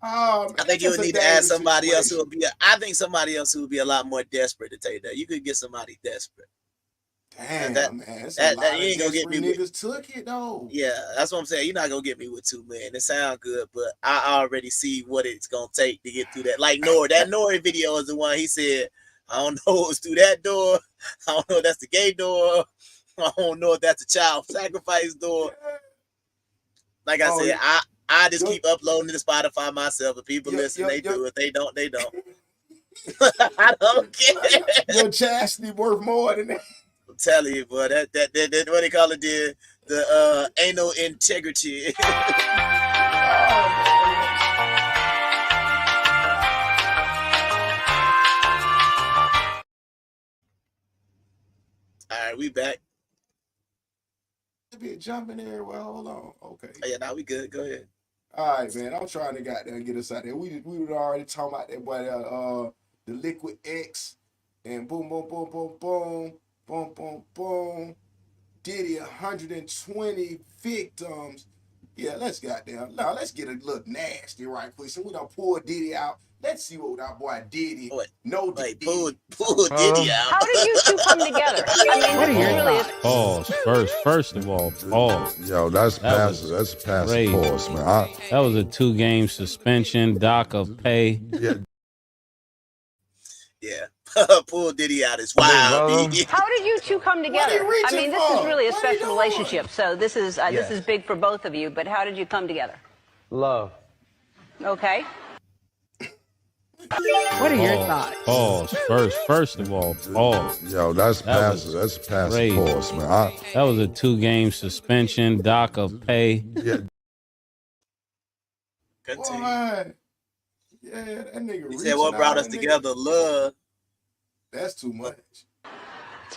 I think you would need to ask somebody else who would be. I think somebody else who would be a lot more desperate to take that. You could get somebody desperate. Damn, man. That you ain't gonna get me niggas took it though. Yeah, that's what I'm saying. You're not gonna get me with $2 million. It sounds good, but I already see what it's gonna take to get through that. Like that Nori video is the one he said, I don't know what's through that door. I don't know if that's the gay door. I don't know if that's the child sacrifice door. Like I said, I just keep uploading to Spotify myself. If people listen, they do. If they don't, they don't. I don't care. Your chastity worth more than that. I'm telling you, boy, that what they call it, the anal integrity. All right, we back. Be jumping there. Well, hold on. Okay. Oh, yeah, now we good. Go ahead. All right, man. I'm trying to get us out there. We were already talking about that boy, the Liquid X, and boom, boom, boom, boom, boom, boom, boom, boom. Diddy 120 victims. Yeah, let's get a little nasty right quick. So we done pull Diddy out Let's see what our boy Diddy. Wait, No wait, Diddy. pull Diddy out. How did you two come together? I mean, this is really Pause. First of all, pause. Yo, that's past pause, man. That was a 2-game suspension, dock of pay. Yeah. Pull Diddy out is wild. How did you two come together? I mean, this is really a special relationship. So this is big for both of you. But how did you come together? Love. Okay. What are your thoughts? Pause. First of all, pause. Yo, that's past pause, man. That was a 2-game suspension, dock of pay. Boy. Yeah, that nigga. He said what brought us together? Love. That's too much.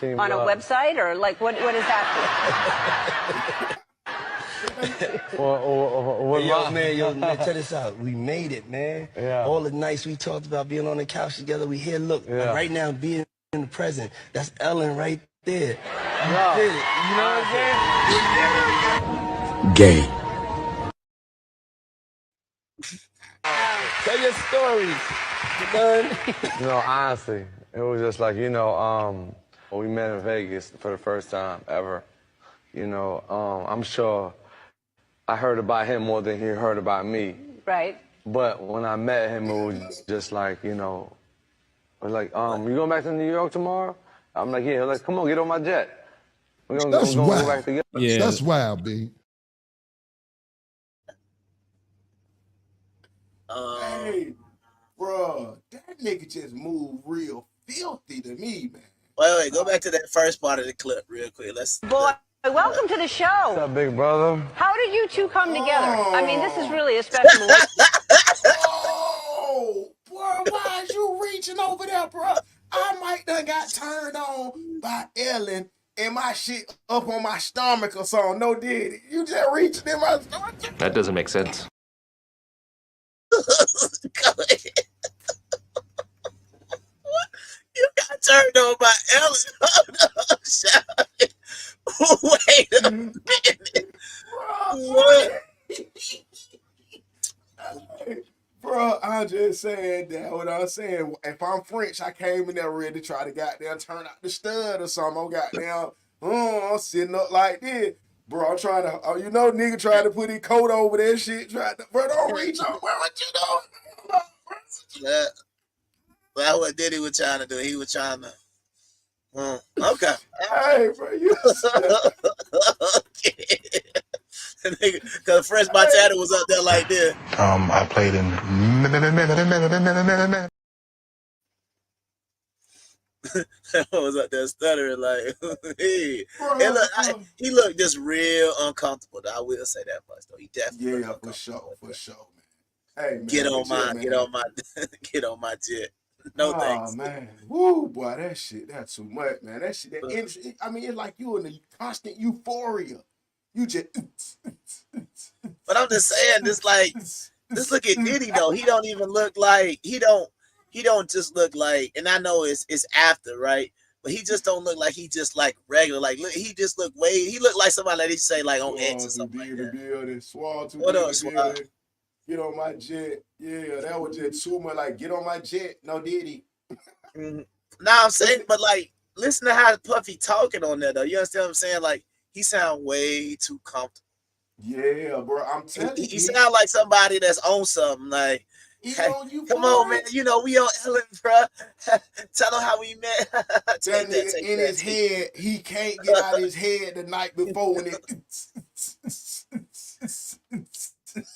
On a website or like what is that for? Yo, man, check this out. We made it, man. Yeah. All the nights we talked about being on the couch together, we here. Look, right now, being in the present. That's Ellen right there. You did it. You know what I'm saying? Gay. Tell your stories. You done? Honestly, it was just like, we met in Vegas for the first time ever. I'm sure I heard about him more than he heard about me. Right. But when I met him, it was just like, you going back to New York tomorrow? I'm like, yeah. Like, come on, get on my jet. We're gonna go back together. Yeah. That's wild, B. Hey, bro, that nigga just moved real filthy to me, man. Wait, go back to that first part of the clip real quick. Boy, welcome to the show. What's up, big brother? How did you two come together? I mean, this is really a special Oh, boy, why is you reaching over there, bro? I might done got turned on by Ellen and my shit up on my stomach or something. No, did it? You just reaching in my stomach? That doesn't make sense. You got turned on by Ellen. Wait a minute. What? Bro, I'm just saying that what I'm saying. If I'm French, I came in there ready to try to goddamn turn out the stud or something. I'm goddamn, I'm sitting up like this. Bro, I'm trying to, nigga trying to put his coat over that shit. Bro, don't reach on. Bro, what you doing? That's what Diddy was trying to do. He was trying to. Okay. Hey, bro, you. Okay. Because Fresh Montana was up there like this. I played in. Was up there stuttering like, hey. Bro, he looked just real uncomfortable. Though. I will say that much though. He definitely. Yeah, for sure, man. Hey, man, get on my jet. No thanks. Oh man, woo, boy, that's too much, man. That shit, that industry. I mean, it's like you in the constant euphoria. You just. But I'm just saying, just look at Diddy though. He don't even look like he don't just look like. And I know it's after, right? But he just don't look like he just like regular. Like look, he just look he look like somebody that he say like on X or something like that. What up, Swab? Get on my jet. Yeah, that was just too much. Like, get on my jet. No, Diddy. Nah, I'm saying, but like, listen to how Puffy talking on there, though. You understand what I'm saying? Like, he sound way too comfortable. Yeah, bro. I'm telling you. He sound like somebody that's on something. Like, hey, come on, man. We on Ellen, bro. Tell him how we met. That nigga in his head, he can't get out of his head the night before when it.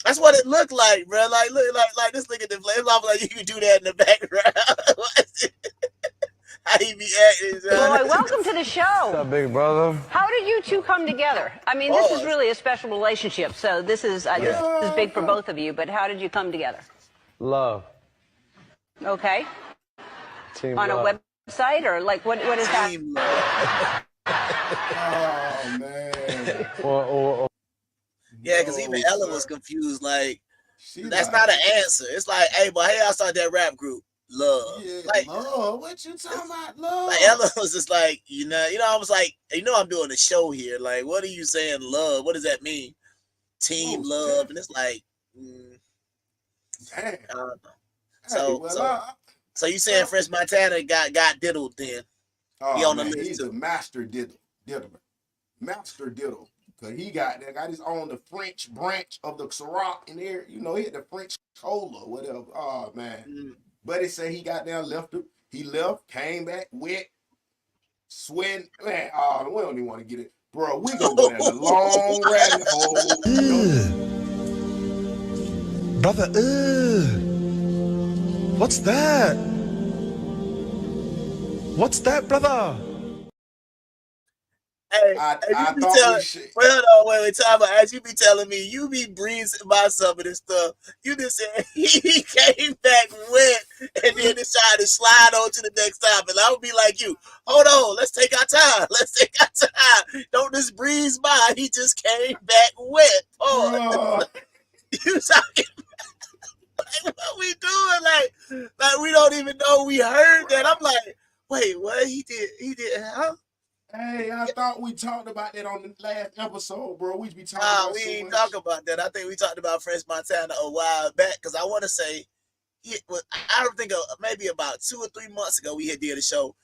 That's what it looked like, bro. Like, look, like this nigga the flame off like you can do that in the background. How he be acting? Boy, welcome to the show. What's up, big brother? How did you two come together? I mean, this is really a special relationship. So this is big for both of you. But how did you come together? Love. Okay. Team on love. A website or like what is that? Oh man. Yeah, because even Ellen was confused. Like, that's not an answer. It's like, hey, but hey, I started that rap group, Love. Yeah, like, love. What you talking about, love? Like Ellen was just like, I was like, I'm doing a show here. Like, what are you saying, love? What does that mean? Team love, and it's like, Damn. I don't know. So you saying Fresh Montana got diddled then? He on the list he's too. a master diddler. Master diddle. Cause he got his own the French branch of the Ciroc in there. You know, he had the French cola, whatever. Oh man. Buddy said he got down, left him. He left, came back, wet, sweating. Man, we don't even want to get it. Bro, we gonna go down the long rabbit hole. Brother, what's that? What's that, brother? Hey, I you be thought telling, we should. well, no, wait, time out. As you be telling me, you be breezing by some of this stuff. You just said he came back wet and then decided to slide on to the next topic. I would be like you. Hold on, let's take our time. Don't just breeze by. He just came back wet. You talking like what we doing? Like we don't even know we heard that. I'm like, wait, what? He did, huh? Hey, I thought we talked about that on the last episode, bro. We be talking about we ain't talk about that. I think we talked about Fresh Montana a while back because I want to say, I don't think maybe about 2 or 3 months ago we had did a show,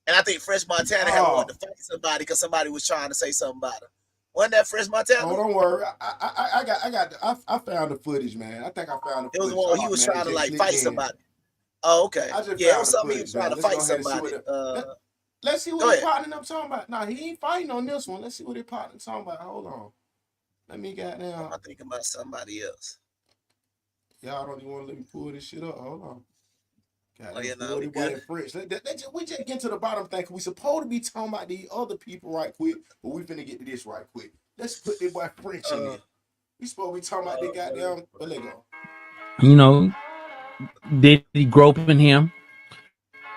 and I think Fresh Montana had wanted to fight somebody because somebody was trying to say something about him. Wasn't that Fresh Montana? Oh, don't worry. I found the footage, man. I think I found the footage. It was one he was trying to fight somebody. Oh, okay. Yeah, it was something he was trying to fight somebody. Let's see what his partner I'm talking about. Nah, he ain't fighting on this one. Let's see what his partner talking about. Hold on. Let me get down. I'm thinking about somebody else. Y'all don't even want to let me pull this shit up. Hold on. We good. French. We just get to the bottom thing. We supposed to be talking about the other people right quick, but we finna get to this right quick. Let's put this boy French in there. We supposed to be talking about the goddamn. Let it go. You know, did he grope in him?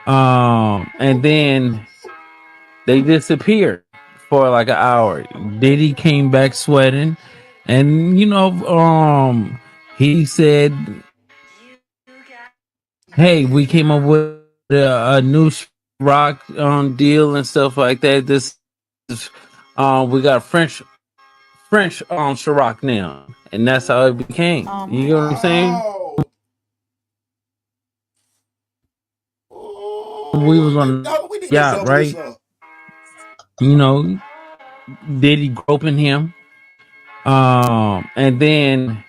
And then they disappeared for like an hour. Diddy came back sweating, and he said, "Hey, we came up with a new rock deal and stuff like that. This is we got French Ciroc now, and that's how it became. You know what I'm saying?" We was on the yacht, right? You know, did he groping him? And then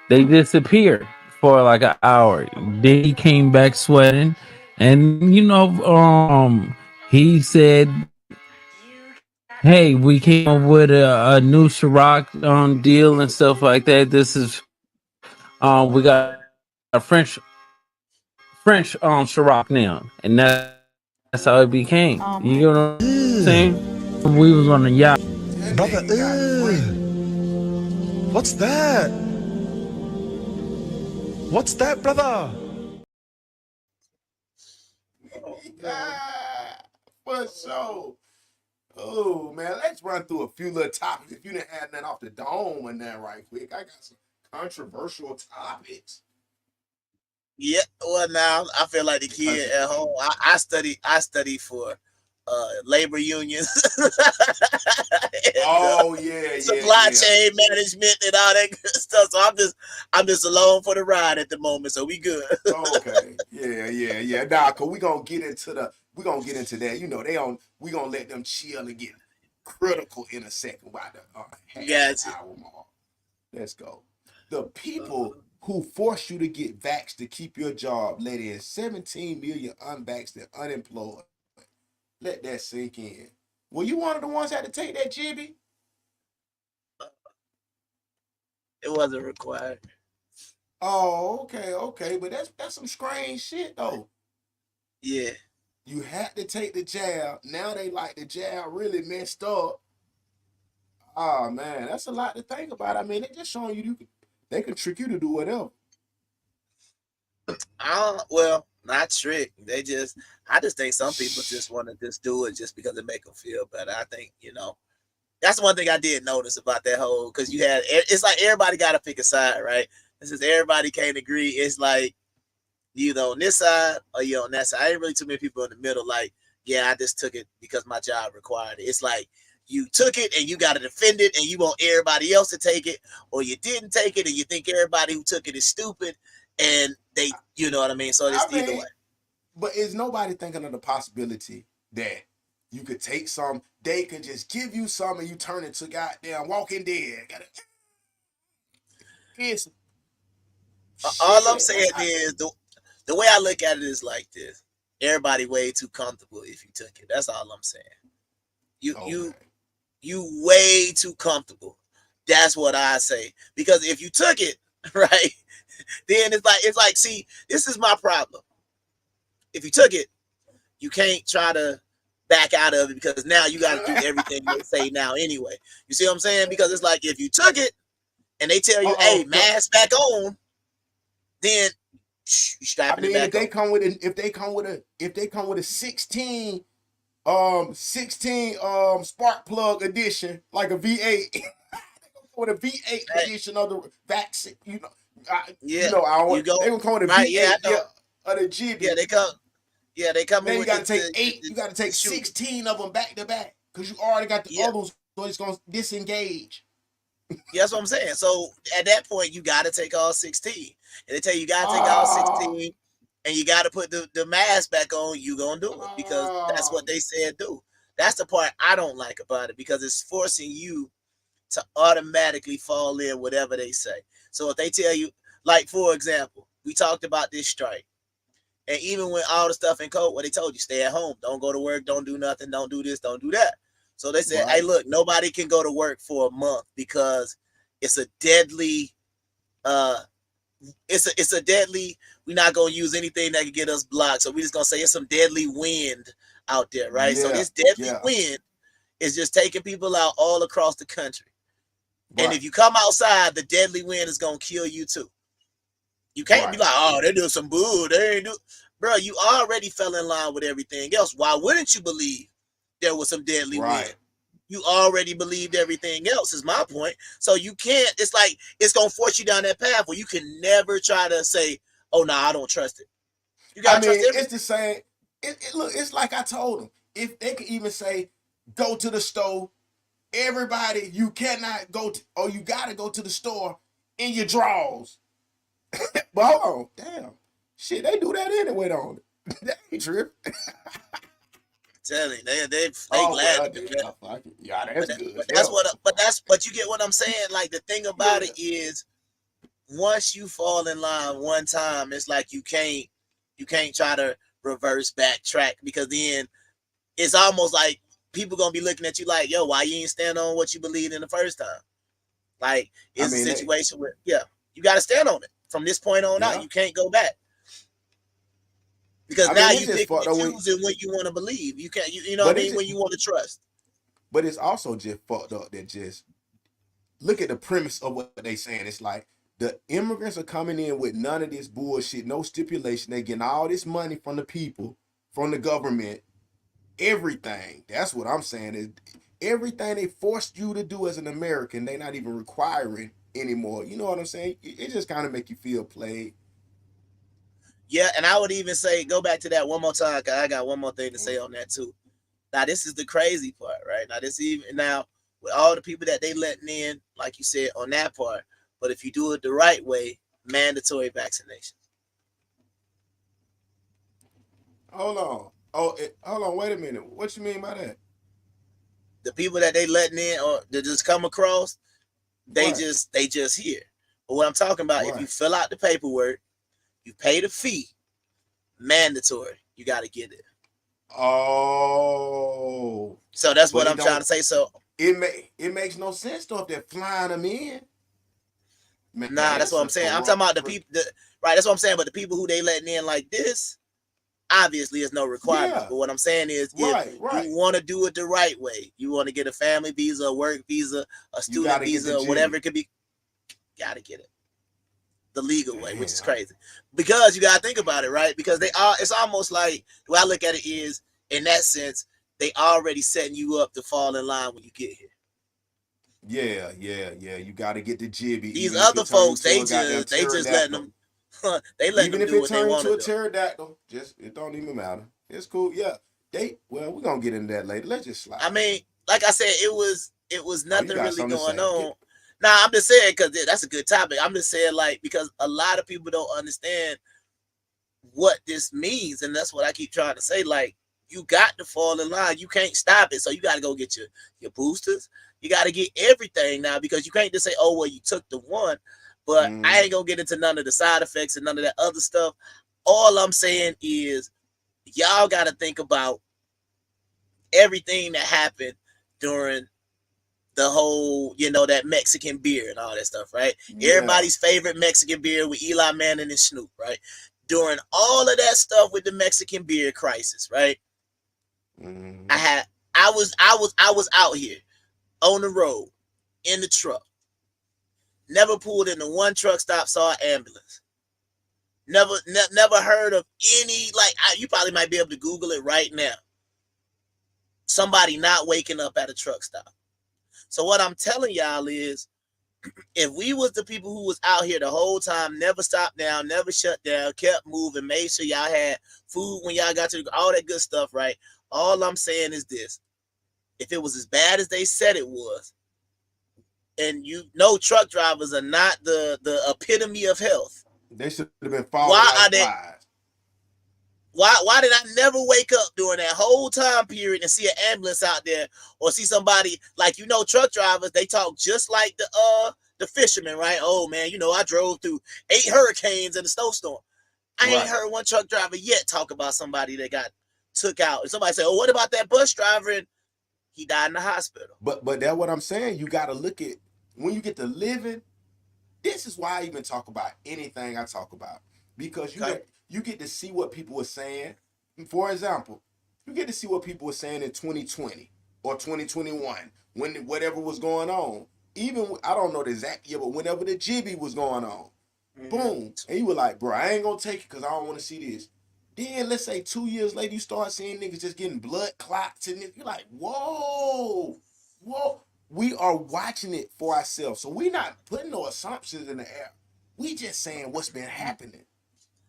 they disappeared for like an hour. Then he came back sweating, and he said, "Hey, we came up with a new Ciroc deal and stuff like that. This is we got a French Ciroc now, and that's how it became. You know what I'm saying? We was on the yacht." Brother, what's that? What's that, brother? For sure. Oh man, let's run through a few little topics. If you didn't add that off the dome and that right quick, I got some controversial topics. Yeah, well now I feel like the kid at home. I study for labor unions. Supply chain management and all that good stuff. So I'm just along for the ride at the moment. So we good. Okay. Yeah. Nah, cause we gonna get into that. You know, we gonna let them chill and get critical in a second while the hour mark. Let's go. The people who force you to get vaxxed to keep your job let in 17 million unvaxxed and unemployed. Let that sink in. Were you one of the ones that had to take that, Jibby? It wasn't required. Oh, okay. But that's some strange shit though. Yeah. You had to take the jab. Now they like the jab really messed up. Oh man, that's a lot to think about. I mean, they just showing you they can trick you to do whatever. Well, not trick. I just think some people just want to just do it just because it make them feel better. I think, that's one thing I did notice about that whole, because it's like everybody got to pick a side, right? Since everybody can't agree, it's like you on this side or you on that side. I ain't really too many people in the middle. Like, yeah, I just took it because my job required it. It's like you took it and you got to defend it and you want everybody else to take it, or you didn't take it and you think everybody who took it is stupid and they, you know what I mean. So it's either way. But is nobody thinking of the possibility that you could take some, they could just give you some and you turn it to goddamn Walking Dead? It's all I'm saying is the way I look at it is like this. Everybody way too comfortable if you took it. That's all I'm saying. You way too comfortable. That's what I say. Because if you took it, right, then it's like, see, this is my problem. If you took it, you can't try to back out of it because now you got to do everything they say now anyway. You see what I'm saying? Because it's like if you took it and they tell you, hey, mask back on, then you strap it back if they come with a 16 spark plug edition, like a V8 with a V8 edition of the vaccine, you know, they gonna come with a V8 of the jibby. Yeah, they come. Yeah, they come. Then you gotta take 8. You gotta take 16 of them back to back because you already got the others, so it's gonna disengage. Yeah, that's what I'm saying. So at that point, you gotta take all 16, and they tell you gotta take all 16, and you gotta put the mask back on. You gonna do it because that's what they said do. That's the part I don't like about it because it's forcing you to automatically fall in whatever they say. So if they tell you, like for example, we talked about this strike. And even when all the stuff in code, what they told you, stay at home, don't go to work, don't do nothing, don't do this, don't do that. So they said, hey, look, nobody can go to work for a month because it's a deadly, it's a deadly, we're not going to use anything that can get us blocked. So we're just going to say it's some deadly wind out there, right? So this deadly wind is just taking people out all across the country. And if you come outside, the deadly wind is going to kill you too. You can't be like, oh, they do some boo. They ain't do. Bro, you already fell in line with everything else. Why wouldn't you believe there was some deadly wind? You already believed everything else is my point. So you can't, it's like, it's going to force you down that path where you can never try to say, oh, no, I don't trust it. You got to trust everything. It's the same. Look, it's like I told them. If they could even say, go to the store, everybody, you cannot go to, or you got to go to the store in your drawers. But hold on, damn. Shit, they do that anyway, don't they? That ain't true. Telling they glad to do that. Yeah, that's good. But you get what I'm saying? Like the thing about it is once you fall in line one time, it's like you can't try to reverse backtrack because then it's almost like people gonna be looking at you like, yo, why you ain't stand on what you believed in the first time? Like it's a situation where you gotta stand on it. From this point on out, you can't go back. Because now you pick and choosing what you want to believe. You can't, you know what I mean? When you want to trust. But it's also just fucked up that just look at the premise of what they saying. It's like the immigrants are coming in with none of this bullshit, no stipulation. They getting all this money from the people, from the government, everything. That's what I'm saying is everything they forced you to do as an American, they not even requiring anymore. You know what I'm saying? It just kind of make you feel played. Yeah, and I would even say, go back to that one more time, because I got one more thing to say on that too. Now, this is the crazy part, right? Now, with all the people that they letting in, like you said, on that part, but if you do it the right way, mandatory vaccination. Hold on, wait a minute. What you mean by that? The people that they letting in or that just come across, they just here. But what I'm talking about, if you fill out the paperwork, you pay the fee, mandatory, you got to get it. Oh, so that's what I'm trying to say. So it makes no sense though if they're flying them in. Man, that's what I'm saying. I'm talking about the people, right? That's what I'm saying. But the people who they letting in like this, obviously, is no requirement. But what I'm saying is, if you want to do it the right way, you want to get a family visa, a work visa, a student visa, whatever it could be, got to get it the legal way, which is crazy. Because you got to think about it, right? Because it's almost like, the way I look at it is, in that sense, they already setting you up to fall in line when you get here. Yeah. You got to get the jibby. These other folks, they just letting them. They let them do what they want to do. Even if it turns into a pterodactyl, it don't even matter. It's cool. Yeah. We're gonna get into that later. Let's just slide. I mean, like I said, it was nothing really going on. Nah, I'm just saying because that's a good topic. I'm just saying like because a lot of people don't understand what this means, and that's what I keep trying to say. Like you got to fall in line. You can't stop it. So you got to go get your boosters. You got to get everything now because you can't just say, oh well, you took the one, but I ain't gonna get into none of the side effects and none of that other stuff. All I'm saying is y'all got to think about everything that happened during the whole, that Mexican beer and all that stuff, right? Yeah. Everybody's favorite Mexican beer with Eli Manning and Snoop, right? During all of that stuff with the Mexican beer crisis, right? I was out here on the road in the truck. Never pulled into one truck stop, saw an ambulance. Never heard of any, you probably might be able to Google it right now. Somebody not waking up at a truck stop. So what I'm telling y'all is, if we was the people who was out here the whole time, never stopped down, never shut down, kept moving, made sure y'all had food when y'all got to all that good stuff, right? All I'm saying is this. If it was as bad as they said it was, and truck drivers are not the epitome of health. They should have been falling like flies. Why did I never wake up during that whole time period and see an ambulance out there or see somebody truck drivers, they talk just like the fishermen, right? Oh man, I drove through 8 hurricanes and a snowstorm. I ain't heard one truck driver yet talk about somebody that got took out. And somebody say, oh, what about that bus driver? And he died in the hospital. But that's what I'm saying. You got to look at when you get to living. This is why I even talk about anything I talk about, because you get to see what people were saying. For example, you get to see what people were saying in 2020 or 2021 when whatever was going on. Even, I don't know the exact year, but whenever the jibby was going on, boom. And you were like, bro, I ain't going to take it because I don't want to see this. Then let's say 2 years later, you start seeing niggas just getting blood clots and you're like, whoa. We are watching it for ourselves. So we're not putting no assumptions in the air. We just saying what's been happening.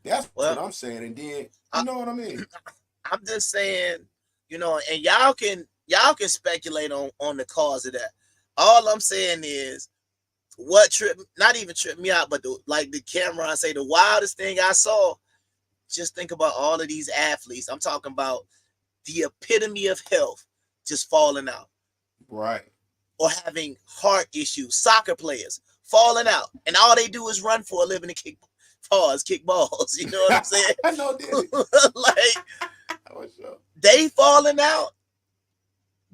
That's what I'm saying. And then, you know what I mean? I'm just saying, and y'all can speculate on the cause of that. All I'm saying is not even tripped me out, but the camera, I say the wildest thing I saw, just think about all of these athletes. I'm talking about the epitome of health just falling out. Right. Or having heart issues, soccer players falling out. And all they do is run for a living and kick balls. You know what I'm saying? I know this. They falling out.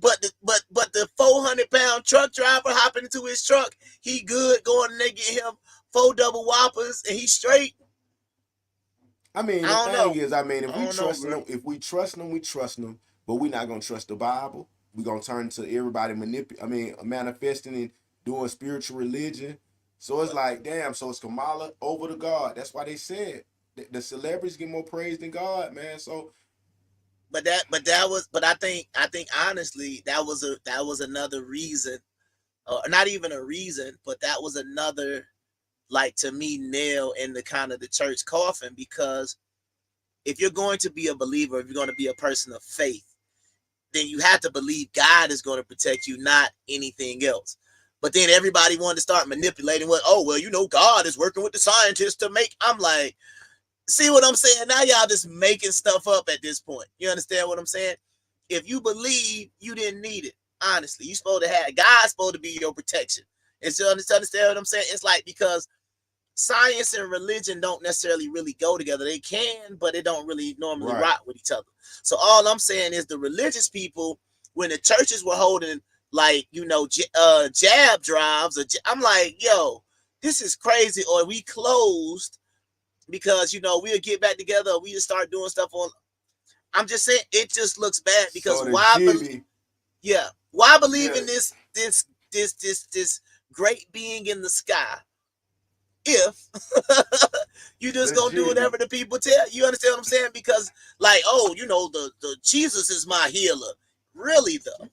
But the 400-pound truck driver hopping into his truck, he good, going and they get him 4 double whoppers and he's straight. I mean, the thing is, if we trust them, we trust them, but we're not gonna trust the Bible. We're gonna turn to everybody manifesting and doing spiritual religion. So it's like, damn, so it's Kamala over to God. That's why they said the celebrities get more praise than God, man. So I think honestly that was another reason, not even a reason, but that was another, to me, nail in the kind of the church coffin, because if you're going to be a believer, if you're going to be a person of faith, then you have to believe God is going to protect you, not anything else. But then everybody wanted to start manipulating God is working with the scientists to make. I'm like, see what I'm saying? Now y'all just making stuff up at this point. You understand what I'm saying? If you believe, you didn't need it. Honestly, you supposed to have God's supposed to be your protection. And so understand what I'm saying? It's like, because science and religion don't necessarily really go together. They can, but they don't really normally rock with each other. So all I'm saying is the religious people, when the churches were holding jab drives, I'm like, yo, this is crazy. Or we closed because we'll get back together. Or we just start doing stuff on. I'm just saying it just looks bad because why believe in this great being in the sky if you just gonna do whatever the people tell you? Understand what I'm saying? Because the Jesus is my healer. Really though?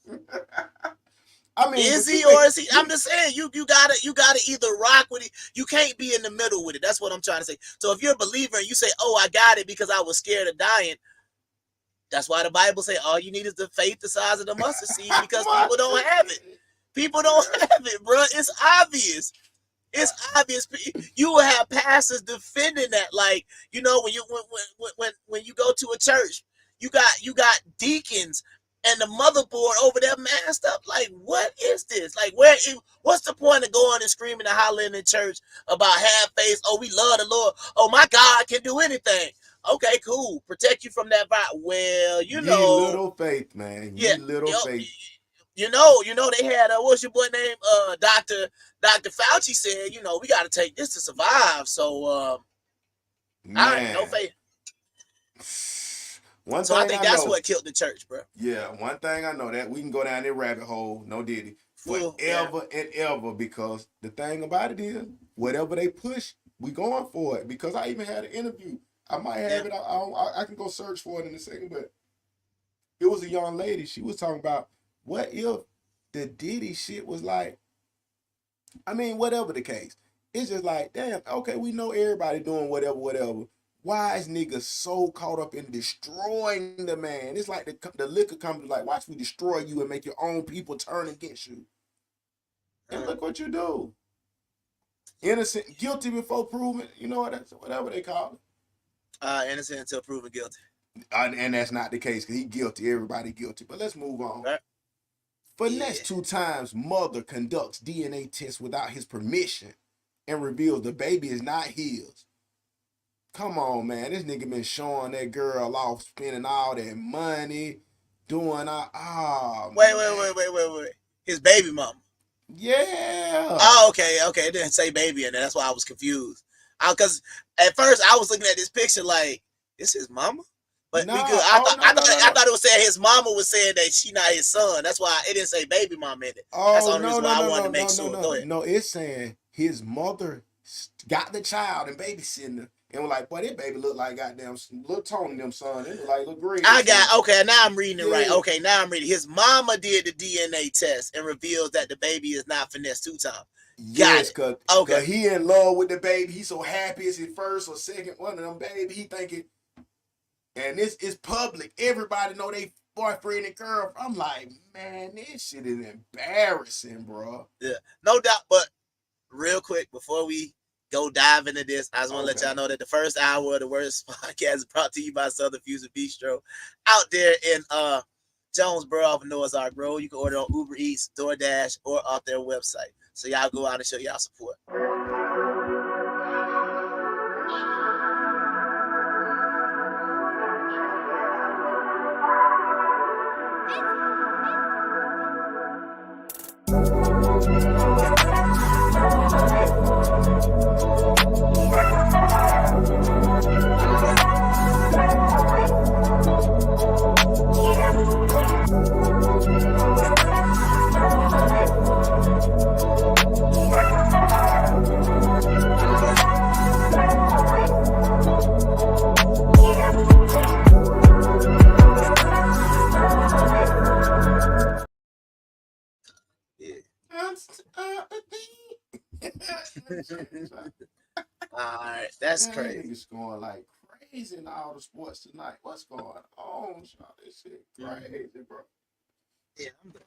I mean, is he or is he? I'm just saying you gotta either rock with it. You can't be in the middle with it. That's what I'm trying to say. So if you're a believer and you say, "Oh, I got it because I was scared of dying," that's why the Bible say all you need is the faith the size of the mustard seed, because people don't have it. People don't have it, bro. It's obvious. It's obvious. You will have pastors defending that, like, you know, when you go to a church, you got deacons and the motherboard over there masked up. Like, what is this? Like, what's the point of going and screaming and hollering in church about half faith? Oh, we love the Lord. Oh, my God can do anything. Okay, cool. Protect you from that vibe. Well, you know, little faith, man. yeah, Little faith. You know, they had what's your boy name? Dr. Fauci said, you know, we got to take this to survive. So, all right, no faith. So I think that's what killed the church, bro. Yeah, one thing I know that we can go down that rabbit hole, no diddy, forever and ever, because the thing about it is, whatever they push, we going for it. Because I even had an interview. I might have it. I can go search for it in a second, but it was a young lady. She was talking about what if the Diddy shit was like, I mean, whatever the case. It's just like, damn, okay, we know everybody doing whatever. Why is niggas so caught up in destroying the man? It's like the liquor company, like, watch me destroy you and make your own people turn against you. And look what you do. Innocent, guilty before proven, you know what? Whatever they call it. Innocent until proven guilty. And that's not the case, because he guilty. Everybody guilty. But let's move on. Right. Finesse 2 times mother conducts DNA test without his permission and reveals the baby is not his. Come on, man. This nigga been showing that girl off, spending all that money, doing all. Wait. His baby mama. Yeah. Oh, okay. It didn't say baby in there. That's why I was confused. Because at first I was looking at this picture like, this his mama? But no, we good. I thought it was saying his mama was saying that she not his son. That's why it didn't say baby mama in it. That's the only reason why I wanted to make sure. Go ahead. No, it's saying his mother got the child and babysitting her. And we're like, boy, that baby look like goddamn little Tony them son. It look great. Now I'm reading it right. Okay, now I'm reading. His mama did the DNA test and reveals that the baby is not Finesse 2 times. Yes, cause he in love with the baby. He's so happy it's his first or second one of them baby. He thinking, and this is public. Everybody know they boyfriend and girl. I'm like, man, this shit is embarrassing, bro. Yeah, no doubt. But real quick, before we go dive into this, I just want to let y'all know that the first hour of the W.O.R.S.E Podcast is brought to you by Southern Fusion Bistro out there in Jonesboro off of Noah's Ark Road. You can order on Uber Eats, DoorDash, or off their website. So y'all go out and show y'all support. Alright, that's crazy. Niggas going like crazy in all the sports tonight. What's going on? This shit crazy, bro. Yeah, I'm done.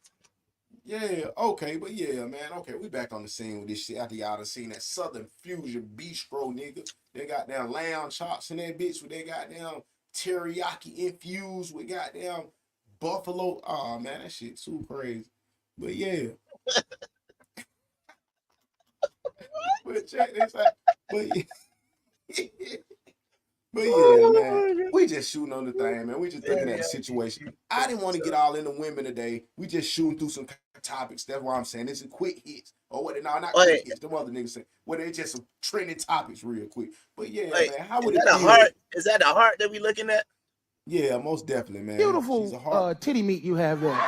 Yeah, okay, but yeah, man. Okay, we back on the scene with this shit after y'all done seen that Southern Fusion Bistro, nigga. They got down lamb chops in that bitch with they goddamn teriyaki infused with goddamn buffalo. Oh man, that shit too crazy. But yeah. But check this out. But yeah, man, we just shooting on the thing, man. We just looking at the situation. I didn't want to get all into women today. We just shooting through some topics. That's why I'm saying this is quick hits. Or what? No, not quick hits. The other niggas say, well, it's just some trending topics real quick. But yeah, man, how would it feel? Is that the heart that we looking at? Yeah, most definitely, man. Beautiful titty meat you have there.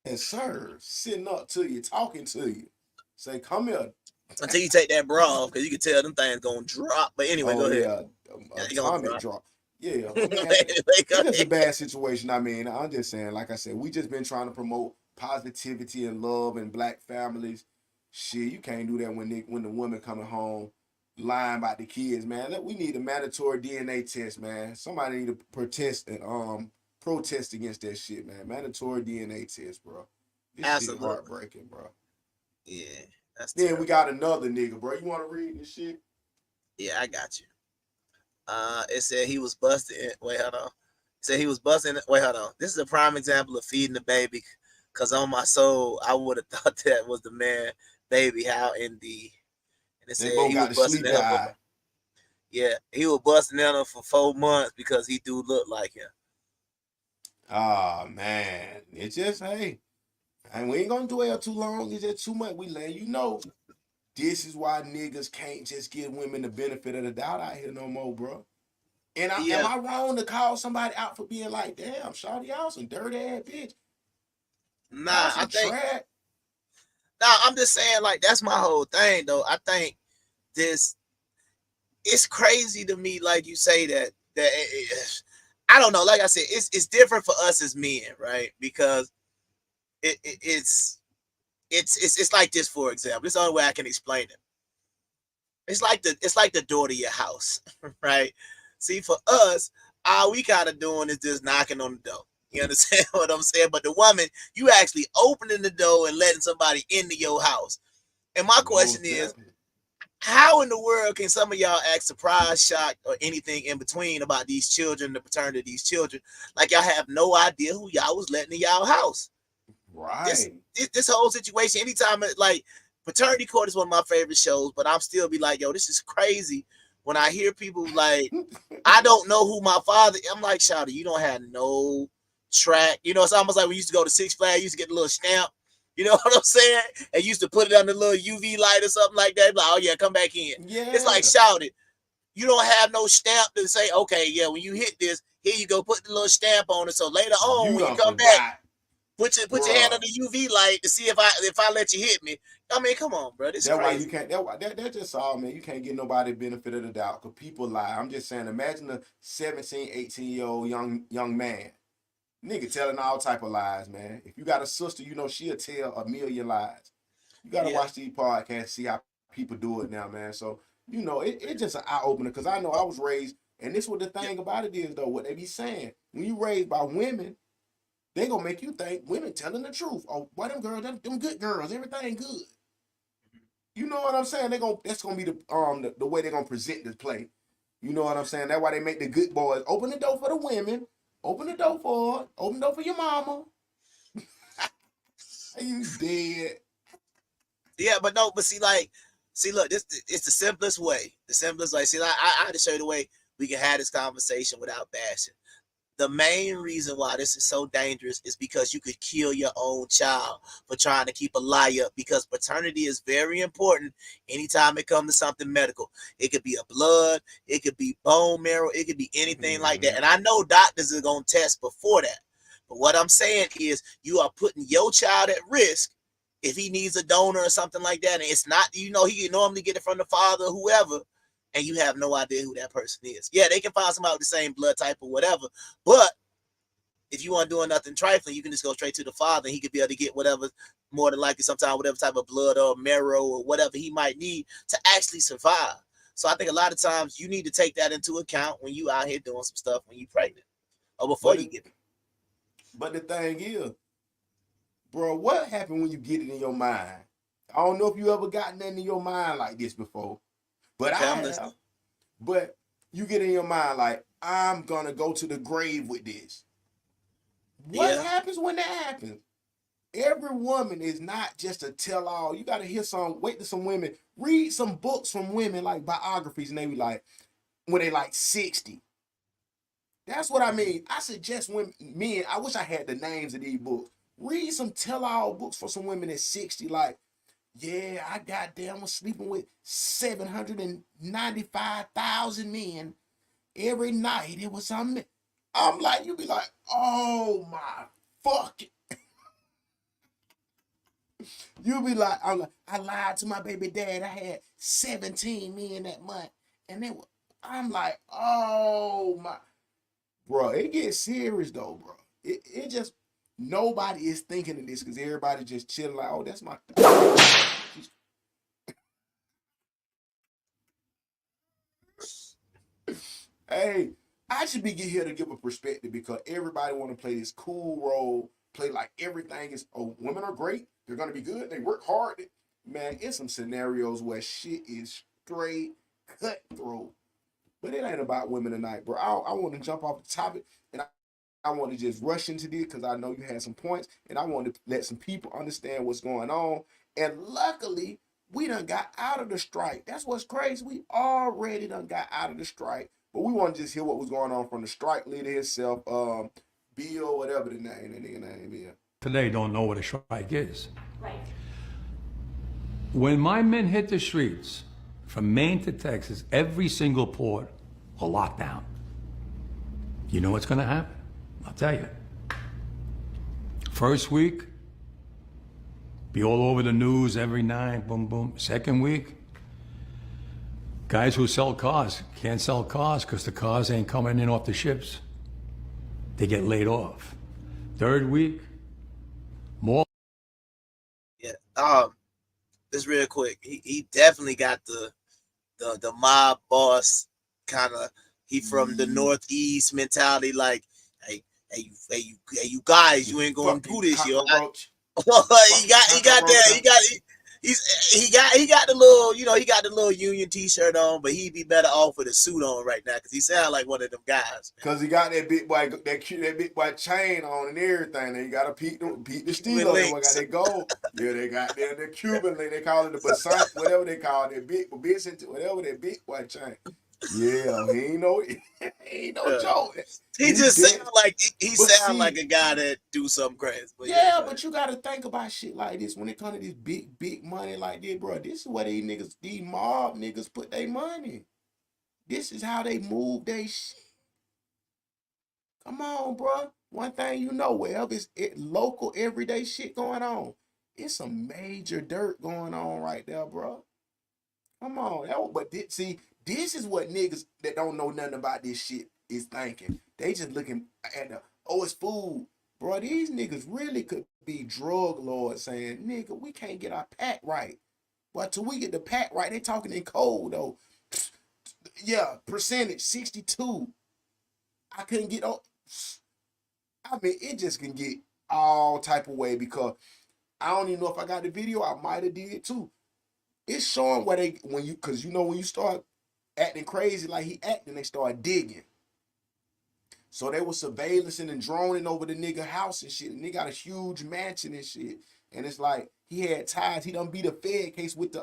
And sir, sitting up to you, talking to you. Say, come here. Until you take that bra off, because you can tell them things gonna drop. But anyway, go ahead. Atomic drop. Yeah. It's a bad situation. I mean, I'm just saying, like I said, we just been trying to promote positivity and love and black families. Shit, you can't do that when the woman coming home lying about the kids, man. Look, we need a mandatory DNA test, man. Somebody need to protest against that shit, man. Mandatory DNA test, bro. This shit heartbreaking, bro. Yeah, that's then terrible. we got another nigga, bro. You want to read this shit? Yeah, I got you. It said he was busted. Wait, hold on. It said he was busting. Wait, hold on. This is a prime example of feeding the baby. Cause on my soul, I would have thought that was the man, baby. How in the and it They said both he got was the busting sleepy in her. eye. Yeah, he was busting in her for 4 months because he do look like him. Ah, man. It's just, hey, and we ain't gonna dwell too long. It's just too much. We let you know. This is why niggas can't just give women the benefit of the doubt out here no more, bro. And am I wrong to call somebody out for being like, damn, shawty, y'all some dirty ass bitch? Nah, I think. Nah, I'm just saying, like, that's my whole thing, though. I think it's crazy to me, like you say that I don't know. Like I said, it's different for us as men, right? Because it's like this. For example, it's the only way I can explain it. It's like the door to your house, right? See, for us, all we kind of doing is just knocking on the door. You understand what I'm saying? But the woman, you actually opening the door and letting somebody into your house. And my question is, how in the world can some of y'all act surprised, shocked, or anything in between about these children, the paternity of these children? Like y'all have no idea who y'all was letting in y'all house. Right. This whole situation, anytime like Paternity Court is one of my favorite shows, but I'm still be like, yo, this is crazy. When I hear people like, I don't know who my father. I'm like, Shawty, you don't have no track. You know, it's almost like we used to go to Six Flags, used to get a little stamp. You know what I'm saying? And used to put it on the little UV light or something like that. Like, oh yeah, come back in. Yeah. It's like, Shawty, you don't have no stamp to say, okay, yeah, when you hit this, here you go, put the little stamp on it. So later on, when you come back, put your hand on the UV light to see if I let you hit me. I mean, come on, bro. This is crazy. Why you can't. That's just all, man. You can't get nobody benefit of the doubt because people lie. I'm just saying. Imagine a 17, 18-year-old young man, nigga, telling all type of lies, man. If you got a sister, you know she'll tell a million lies. You gotta watch these podcasts, see how people do it now, man. So you know, it's just an eye opener because I know I was raised, and this what the thing about it is though. What they be saying when you raised by women. They gonna make you think women telling the truth. Oh, boy, them girls, them good girls, everything good. You know what I'm saying? That's gonna be the way they're gonna present this play. You know what I'm saying? That's why they make the good boys open the door for the women, open the door for her, open the door for your mama. Are you dead? Yeah, but see, look, this it's the simplest way. The simplest way. See, I had to show you the way we can have this conversation without bashing. The main reason why this is so dangerous is because you could kill your own child for trying to keep a lie up, because paternity is very important anytime it comes to something medical. It could be a blood, it could be bone marrow, it could be anything like that. And I know doctors are going to test before that. But what I'm saying is you are putting your child at risk if he needs a donor or something like that. And it's not, he can normally get it from the father or whoever, and you have no idea who that person is. Yeah, they can find somebody with the same blood type or whatever, but if you aren't doing nothing trifling, you can just go straight to the father, and he could be able to get whatever, more than likely sometimes whatever type of blood or marrow or whatever he might need to actually survive. So I think a lot of times you need to take that into account when you out here doing some stuff when you pregnant or before you get it. But the thing is, bro, what happened when you get it in your mind? I don't know if you ever gotten that in your mind like this before, but I have. But you get in your mind like, I'm gonna go to the grave with this. What happens when that happens? Every woman is not just a tell-all. You gotta hear wait till some women, read some books from women like biographies, and they be like, when they like 60. That's what I mean. I suggest men, I wish I had the names of these books. Read some tell-all books for some women at 60, like, yeah, I goddamn was sleeping with 795,000 men every night. It was something. I'm like, you be like, oh my fuck. You be like, I lied to my baby dad. I had 17 men that month. And I'm like, oh my. Bro, it gets serious though, bro. It just, nobody is thinking of this because everybody just chilling like, oh, that's my. Hey, I should be here to give a perspective because everybody want to play this cool role play like everything is, oh, women are great. They're going to be good. They work hard. Man, it's some scenarios where shit is straight cutthroat. But it ain't about women tonight, bro. I want to jump off the topic, and I want to just rush into this because I know you had some points, and I want to let some people understand what's going on. And luckily, we done got out of the strike. That's what's crazy. We already done got out of the strike. But we want to just hear what was going on from the strike leader himself, Bill, whatever the nigga name is. Today don't know what a strike is. Right. When my men hit the streets, from Maine to Texas, every single port will lock down. You know what's gonna happen? I'll tell you. First week, be all over the news every night, boom, boom. Second week, guys who sell cars can't sell cars because the cars ain't coming in off the ships. They get laid off. Third week, more. Yeah. Just real quick, he definitely got the mob boss kind of. He from the Northeast mentality, like, hey, you guys, you ain't gonna do this, yo. He got the little, he got the little Union T-shirt on, but he'd be better off with a suit on right now because he sound like one of them guys. Because he got that big boy, that big boy chain on and everything. Then you got to peep the steel. They got that gold. Yeah, they got the Cuban link. They call it the Basant, whatever they call it, that big whatever that big boy chain. Yeah, he ain't no joke. He just sound like a guy that do something crazy. But but you gotta think about shit like this when it comes to this big money like this, bro. This is where these mob niggas put their money. This is how they move their shit. Come on, bro. One thing you know, wherever it's local everyday shit going on, it's some major dirt going on right there, bro. Come on, but see. This is what niggas that don't know nothing about this shit is thinking. They just looking at it's food. Bro, these niggas really could be drug lords saying, nigga, we can't get our pack right. But till we get the pack right, they talking in code, though. Yeah, percentage, 62. I couldn't get on. I mean, it just can get all type of way because I don't even know if I got the video. I might have did too. It's showing where when you start acting crazy like he acting, they start digging. So they were surveillancing and droning over the nigga house and shit. And they got a huge mansion and shit. And it's like he had ties. He done beat a Fed case with the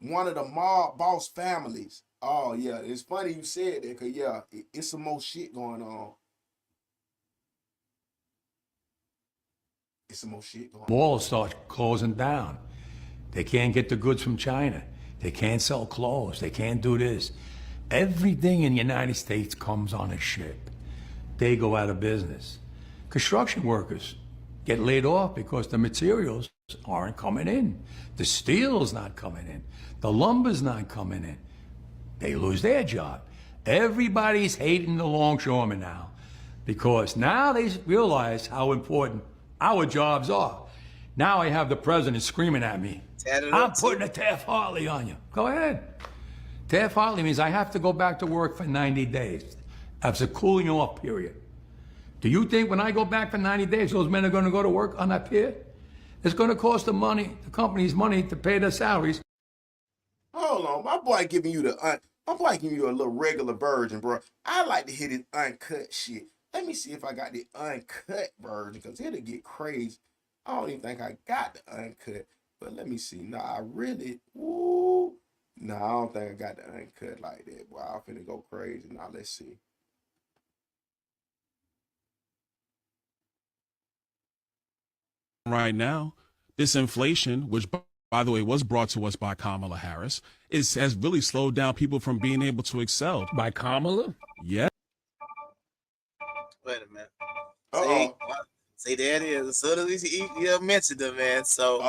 one of the mob boss families. Oh yeah, it's funny you said that because it's some more shit going on. It's some more shit going on. Malls start closing down. They can't get the goods from China. They can't sell clothes. They can't do this. Everything in the United States comes on a ship. They go out of business. Construction workers get laid off because the materials aren't coming in. The steel's not coming in. The lumber's not coming in. They lose their job. Everybody's hating the longshoremen now because now they realize how important our jobs are. Now I have the president screaming at me. I'm putting a Taft-Hartley on you. Go ahead. Taft-Hartley means I have to go back to work for 90 days. That's a cooling off period. Do you think when I go back for 90 days, those men are going to go to work on that pier? It's going to cost the company's money to pay their salaries. Hold on, my boy giving you a little regular version, bro. I like to hear this uncut shit. Let me see if I got the uncut version, because it'll get crazy. I don't even think I got the uncut. But let me see. Nah, I don't think I got the uncut like that. Boy, I'm finna go crazy. Now, let's see. Right now, this inflation, which, by the way, was brought to us by Kamala Harris, has really slowed down people from being able to excel. By Kamala? Yeah. Wait a minute. See, there it is. As soon as you mentioned them, man. So,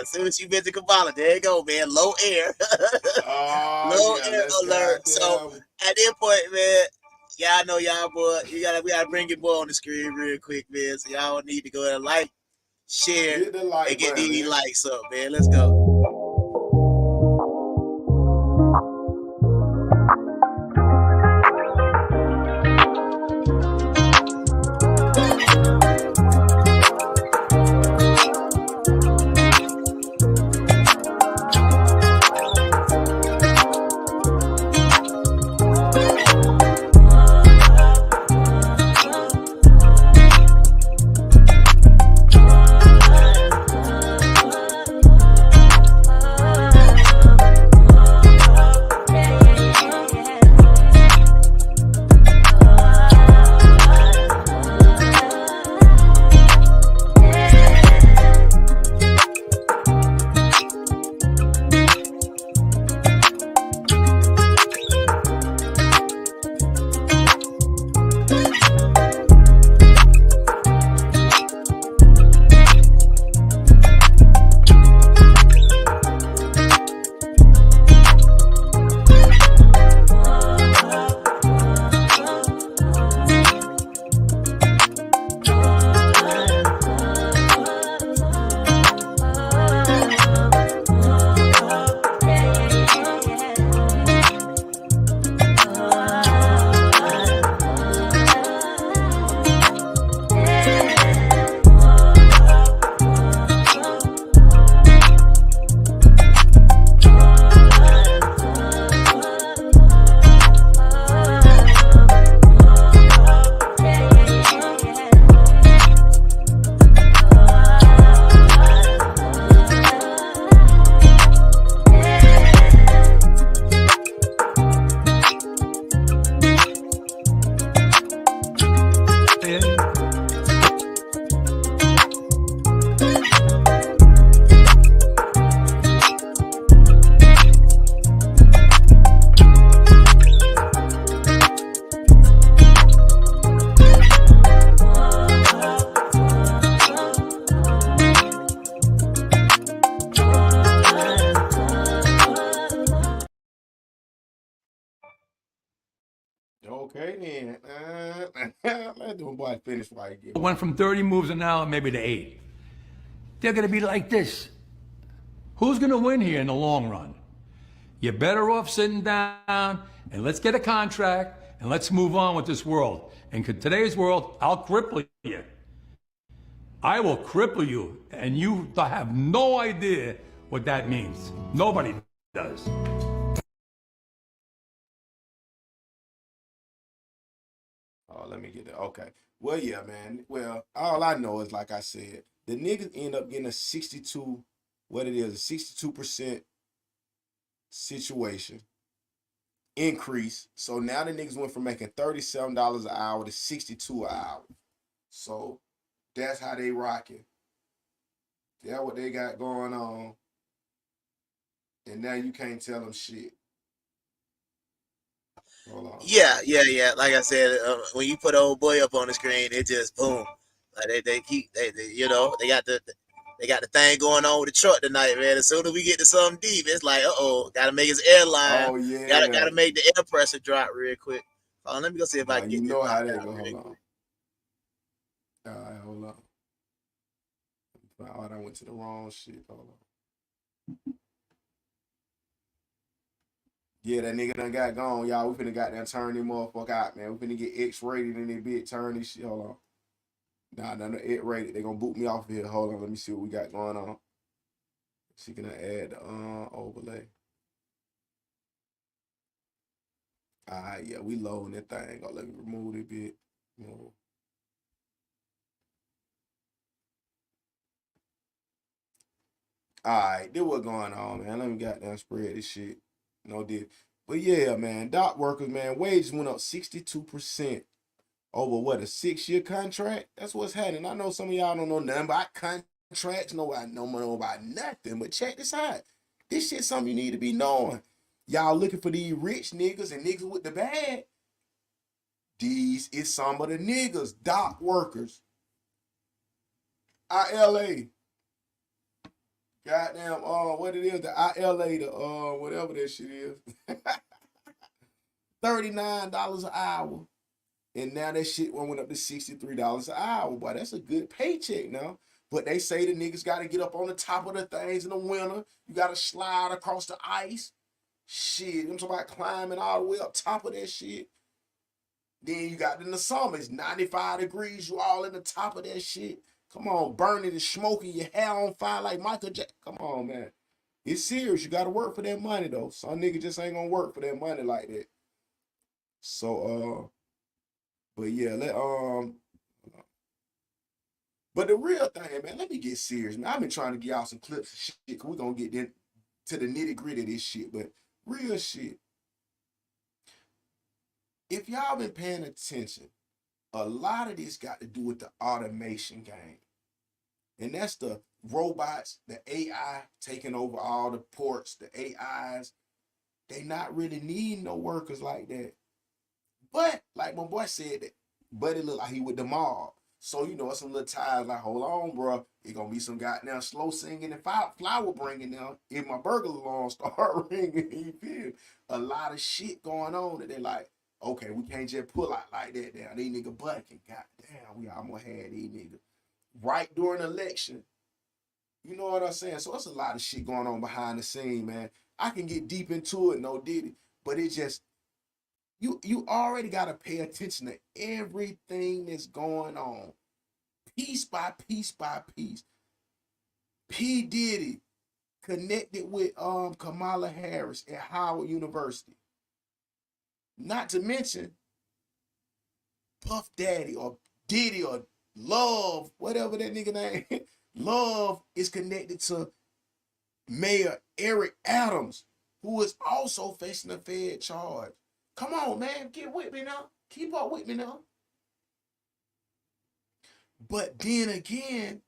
as soon as you mentioned Kamala, there you go, man. Low air. Low air alert. So, at that point, man, y'all know y'all, boy. We gotta bring your boy on the screen real quick, man. So, y'all need to go ahead and like, share, and get these likes up, man. Let's go. Let the boy finish while he get Went from 30 moves an hour maybe to 8. They're going to be like this. Who's going to win here in the long run? You're better off sitting down and let's get a contract and let's move on with this world. And in today's world, I'll cripple you. I will cripple you, and you have no idea what that means. Nobody does. Oh, let me get that. Okay. Well, yeah, man. Well, all I know is, like I said, the niggas end up getting a 62, what it is, a 62% situation increase. So now the niggas went from making $37 an hour to $62 an hour. So that's how they rocking. That's what they got going on. And now you can't tell them shit. Hold on. Yeah. Like I said, when you put old boy up on the screen, it just boom. Like they keep you know, they got the thing going on with the truck tonight, man. As soon as we get to something deep, it's like, gotta make his airline. Oh yeah. Gotta make the air pressure drop real quick. Let me go see if I can get you know this how that down go. real Hold quick. on. All right, hold on. Oh, I went to the wrong shit. Hold on. Yeah, that nigga done got gone, y'all. We finna goddamn turn this motherfucker out, man. We finna get X-rated in this bitch. Turn this shit. Hold on. Nah, no X-rated. They gonna boot me off of here. Hold on. Let me see what we got going on. She gonna add the overlay. All right, yeah, we loading that thing. Let me remove this bit. Move. All right, this what going on, man. Let me goddamn spread this shit. No did. But yeah, man, dock workers, man, wages went up 62% over what, a 6-year contract? That's what's happening. I know some of y'all don't know nothing about contracts, nobody know about nothing. But check this out. This shit something you need to be knowing. Y'all looking for these rich niggas and niggas with the bag. These is some of the niggas, dock workers. ILA. Goddamn, what it is, the ILA, the whatever that shit is. $39 an hour. And now that shit went up to $63 an hour. Boy, that's a good paycheck now. But they say the niggas got to get up on the top of the things in the winter. You got to slide across the ice. Shit, I'm talking about climbing all the way up top of that shit. Then you got in the summer, it's 95 degrees. You all in the top of that shit. Come on, burning and smoking, your hair on fire like Michael Jackson. Come on, man. It's serious. You got to work for that money, though. Some niggas just ain't going to work for that money like that. So, but yeah, but the real thing, man, let me get serious, man. I've been trying to get y'all some clips of shit, because we're going to get to the nitty-gritty of this shit, but real shit. If y'all been paying attention, a lot of this got to do with the automation game. And that's the robots, the AI taking over all the ports, the AIs. They not really need no workers like that. But, like my boy said, that Buddy look like he with the mob. So, you know, some little ties like, hold on, bro. It gonna be some goddamn slow singing and flower bringing now. If my burglar alarm start ringing, you feel? A lot of shit going on that they like, okay, we can't just pull out like that down. These niggas bucking. Goddamn, we almost had these niggas. Right during the election. You know what I'm saying? So it's a lot of shit going on behind the scene, man. I can get deep into it, no diddy. But it just, you already got to pay attention to everything that's going on. Piece by piece by piece. P. Diddy connected with Kamala Harris at Howard University. Not to mention Puff Daddy or Diddy or Love, whatever that nigga name. Love is connected to Mayor Eric Adams, who is also facing a Fed charge. Come on, man. Get with me now. Keep up with me now. But then again,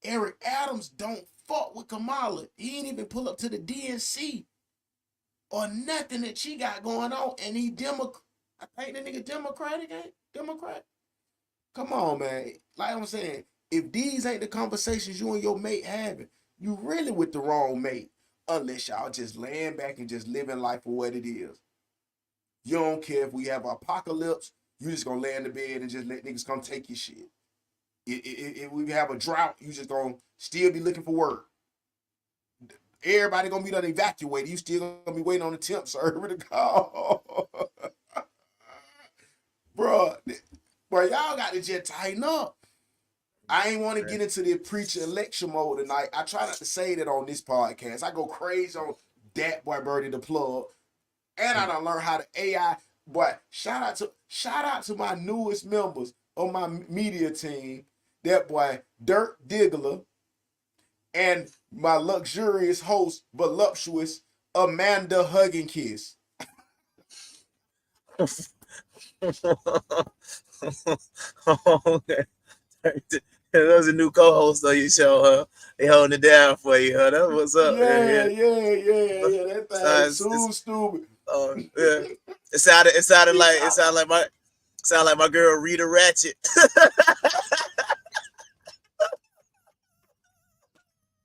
Eric Adams, don't fuck with Kamala. He ain't even pull up to the DNC or nothing that she got going on. And he I think the nigga Democratic, ain't Democrat. Come on, man. Like I'm saying, if these ain't the conversations you and your mate having, you really with the wrong mate. Unless y'all just laying back and just living life for what it is. You don't care if we have an apocalypse. You just gonna lay in the bed and just let niggas come take your shit. If we have a drought, you just gonna still be looking for work. Everybody gonna be done evacuated. You still gonna be waiting on the temp server to call. Bro, y'all got to just tighten up. I ain't want to get into the preacher lecture mode tonight. I try not to say that on this podcast. I go crazy on that boy Birdie the plug. And I done learned how to AI. Boy, shout out to my newest members on my media team. That boy Dirk Diggler and my luxurious host, voluptuous Amanda Hugginkiss. Okay. Those are new co-hosts on your show, huh? They holding it down for you, huh? That's what's up. Yeah. That thing is so stupid. Yeah. It sounded like my girl Rita Ratchet.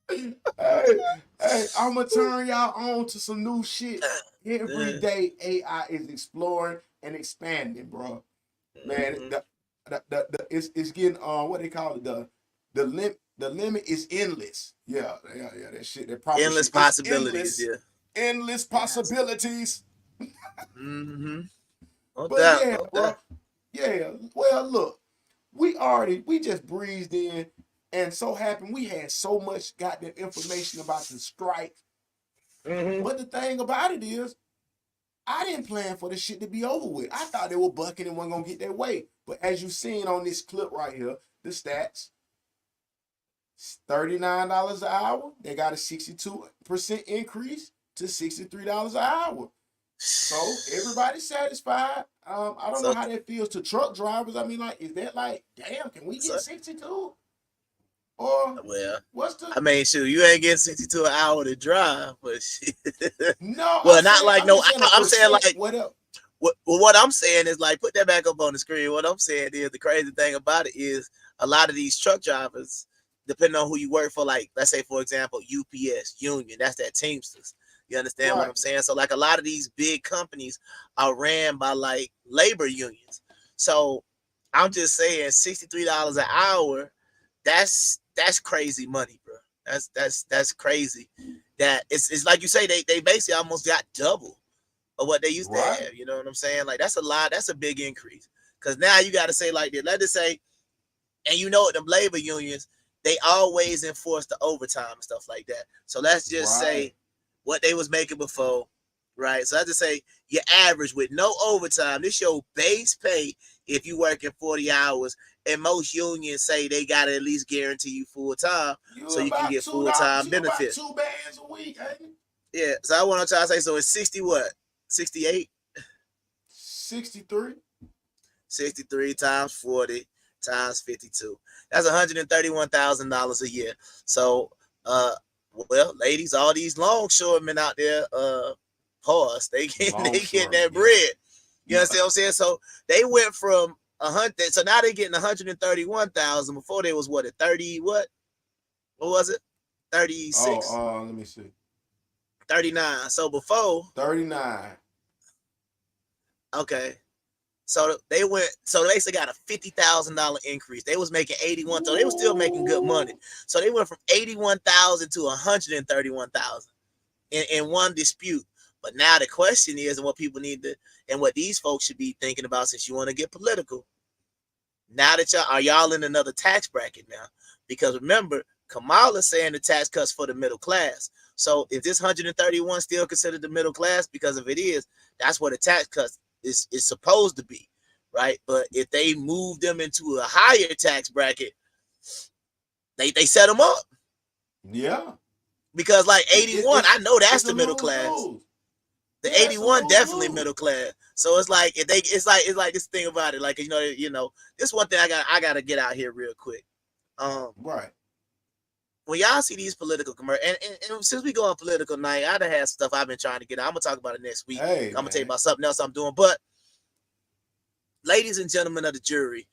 Hey, I'm gonna turn y'all on to some new shit. Every day AI is exploring and expanding, bro. Man, it's getting what they call it, the limit is endless. Yeah, that shit. That proper endless shit. Possibilities. Endless possibilities. Mm-hmm. Bro. Yeah. Well, look, we just breezed in, and so happened we had so much goddamn information about the strike. Mm-hmm. But the thing about it is, I didn't plan for this shit to be over with. I thought they were bucking and wasn't gonna get their way. But as you seen on this clip right here, the stats, $39 an hour. They got a 62% increase to $63 an hour. So everybody's satisfied. I don't know how that feels to truck drivers. I mean, like, is that like, damn, can we get 62? Or what's the? I mean, shoot, you ain't getting 62 an hour to drive, but shit. No, well, I'm not saying, like I'm no. just I'm saying like what up? What I'm saying is like put that back up on the screen. What I'm saying is the crazy thing about it is a lot of these truck drivers, depending on who you work for, like let's say for example UPS Union, that's that Teamsters. You understand what I'm saying? So like a lot of these big companies are ran by like labor unions. So I'm just saying $63 an hour. That's crazy money, bro. That's crazy. That it's like you say they basically almost got double of what they used to have. You know what I'm saying? Like that's a lot. That's a big increase. Because now you got to say like this. Let us say, and you know what, them labor unions, they always enforce the overtime and stuff like that. So let's just say what they was making before, right? So let's just say your average with no overtime. This your base pay if you working 40 hours. And most unions say they got to at least guarantee you full time so you can get full time benefits. About $2 a week, ain't it? Yeah. So I want to try to say, so it's 60 what? 68? 63. 63 times 40 times 52. That's $131,000 a year. So, well, ladies, all these longshoremen out there, pause. They get that bread. You understand what I'm saying? So they went from 100. So now they're getting 131,000. Before they was what, at 30? What was it? 36. Let me see. 39. So before 39. Okay. So they basically got a $50,000 increase. They was making 81, so they was still making good money. So they went from 81,000 to 131,000 in one dispute. But now the question is, and what people need to, and what these folks should be thinking about, since you want to get political. Now that y'all in another tax bracket now, because remember, Kamala's saying the tax cuts for the middle class. So is this 131 still considered the middle class? Because if it is, that's what the tax cuts is supposed to be, right? But if they move them into a higher tax bracket, they set them up. Yeah. Because like 81, I know that's the middle class. The 81 definitely middle class. So it's like if it's like this thing about it. Like you know, this one thing I gotta get out here real quick. Right. When y'all see these political commercials, and since we go on political night, I done had stuff I've been trying to get out. I'm gonna talk about it next week. I'm gonna tell you about something else I'm doing. But ladies and gentlemen of the jury,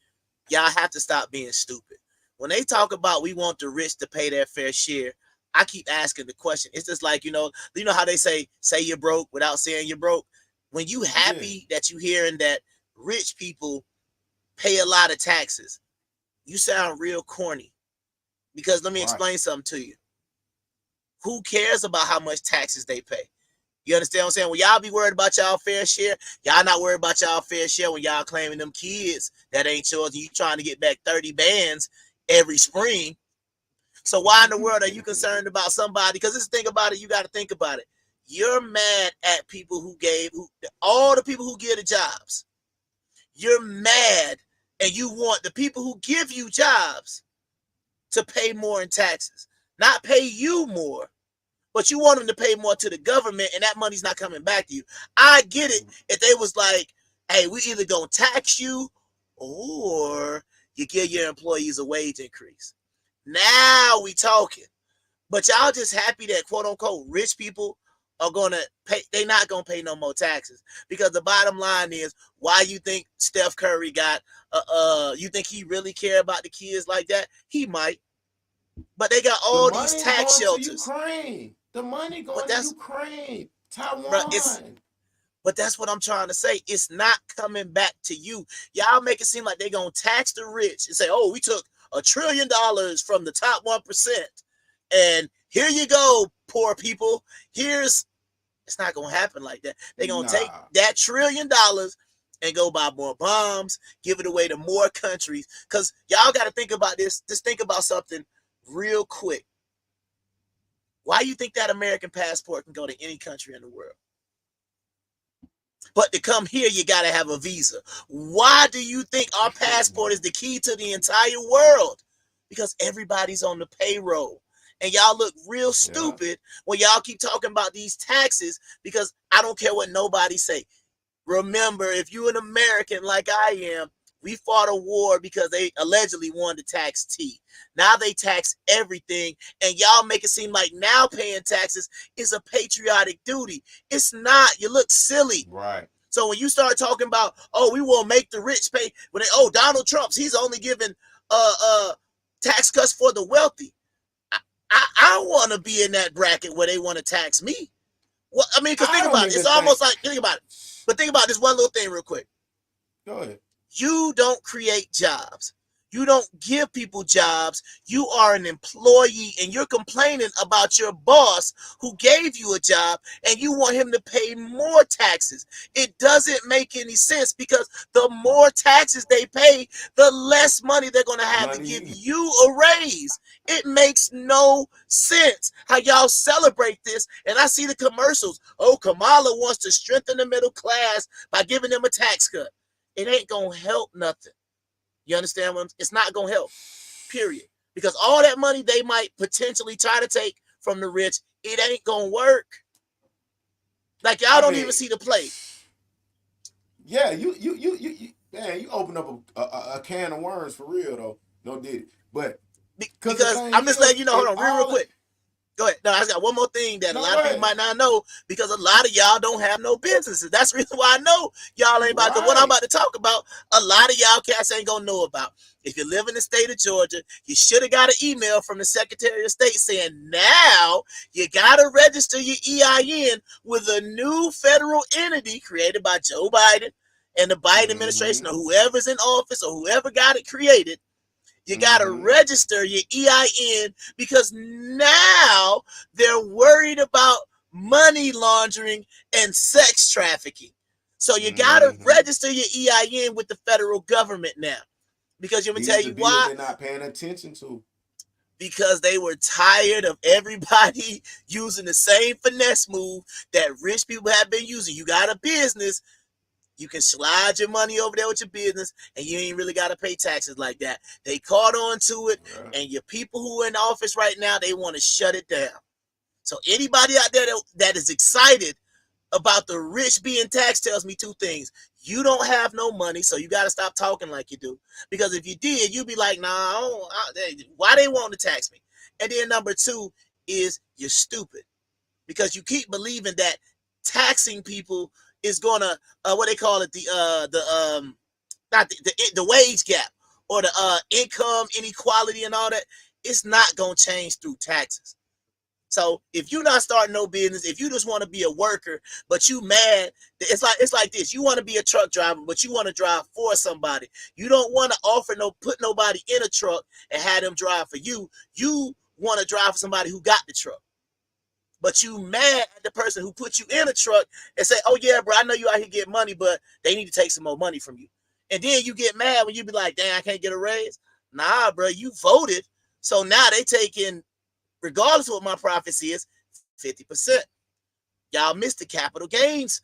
y'all have to stop being stupid. When they talk about we want the rich to pay their fair share, I keep asking the question. It's just like, you know how they say you're broke without saying you're broke. when you happy that you hearing that rich people pay a lot of taxes, you sound real corny. Because let me explain something to you. Who cares about how much taxes they pay? You understand what I'm saying? When y'all be worried about y'all fair share, y'all not worried about y'all fair share when y'all claiming them kids that ain't yours and you trying to get back 30 bands every spring. So why in the world are you concerned about somebody? Because this thing about it, you got to think about it. You're mad at people all the people who give the jobs. You're mad and you want the people who give you jobs to pay more in taxes. Not pay you more, but you want them to pay more to the government and that money's not coming back to you. I get it if they was like, hey, we either gonna tax you or you give your employees a wage increase. Now we talking. But y'all just happy that quote unquote rich people are gonna pay, they not gonna pay no more taxes. Because the bottom line is, why you think Steph Curry got you think he really care about the kids like that? He might. But they got all these tax shelters. The money going to Ukraine, Taiwan. Bro, but that's what I'm trying to say. It's not coming back to you. Y'all make it seem like they're going to tax the rich and say, oh, we took $1 trillion from the top 1%. And here you go, poor people. It's not going to happen like that. They're going to take that $1 trillion and go buy more bombs, give it away to more countries. Because y'all got to think about this. Just think about something real quick. Why do you think that American passport can go to any country in the world? But to come here, you got to have a visa. Why do you think our passport is the key to the entire world? Because everybody's on the payroll. And y'all look real stupid when y'all keep talking about these taxes, because I don't care what nobody say. Remember, if you're an American like I am, we fought a war because they allegedly wanted to tax tea. Now they tax everything, and y'all make it seem like now paying taxes is a patriotic duty. It's not. You look silly. Right. So when you start talking about, oh, we will make the rich pay, Donald Trump's, he's only giving tax cuts for the wealthy. I want to be in that bracket where they want to tax me. Well, I mean, because think about it. It's almost like, think about it. But think about this one little thing real quick. Go ahead. You don't create jobs. You don't give people jobs. You are an employee and you're complaining about your boss who gave you a job and you want him to pay more taxes. It doesn't make any sense, because the more taxes they pay, the less money they're going to have to give you a raise. It makes no sense how y'all celebrate this. And I see the commercials. Oh, Kamala wants to strengthen the middle class by giving them a tax cut. It ain't going to help nothing. You understand what it's not going to help, period. Because all that money they might potentially try to take from the rich, it ain't going to work. Like, y'all don't even see the play. Yeah, you man, you open up a can of worms for real, though. No did it. But because I'm just letting you know, hold on, real quick. Go ahead. No, I just got one more thing that a lot of people might not know, because a lot of y'all don't have no businesses. That's the reason why I know y'all ain't about to, what I'm about to talk about, a lot of y'all cats ain't gonna know about. If you live in the state of Georgia, you should have got an email from the Secretary of State saying now you gotta register your EIN with a new federal entity created by Joe Biden and the Biden administration, or whoever's in office or whoever got it created. You got to register your EIN, because now they're worried about money laundering and sex trafficking. So you got to register your EIN with the federal government now. Because let me tell you why. They're not paying attention to. Because they were tired of everybody using the same finesse move that rich people have been using. You got a business, you can slide your money over there with your business, and you ain't really got to pay taxes like that. They caught on to it, and your people who are in office right now, they want to shut it down. So anybody out there that is excited about the rich being taxed tells me two things. You don't have no money, so you got to stop talking like you do. Because if you did, you'd be like, nah, why they want to tax me? And then number two is you're stupid, because you keep believing that taxing people is gonna what they call it, the wage gap or the income inequality and all that. It's not gonna change through taxes. So if you're not starting no business, if you just want to be a worker, but you mad, it's like this. You want to be a truck driver, but you want to drive for somebody. You don't want to put nobody in a truck and have them drive for you. You want to drive for somebody who got the truck. But you mad at the person who put you in a truck and say, oh yeah, bro, I know you out here get money, but they need to take some more money from you. And then you get mad when you be like, dang, I can't get a raise. Nah, bro, you voted. So now they taking, regardless of what my prophecy is, 50%. Y'all missed the capital gains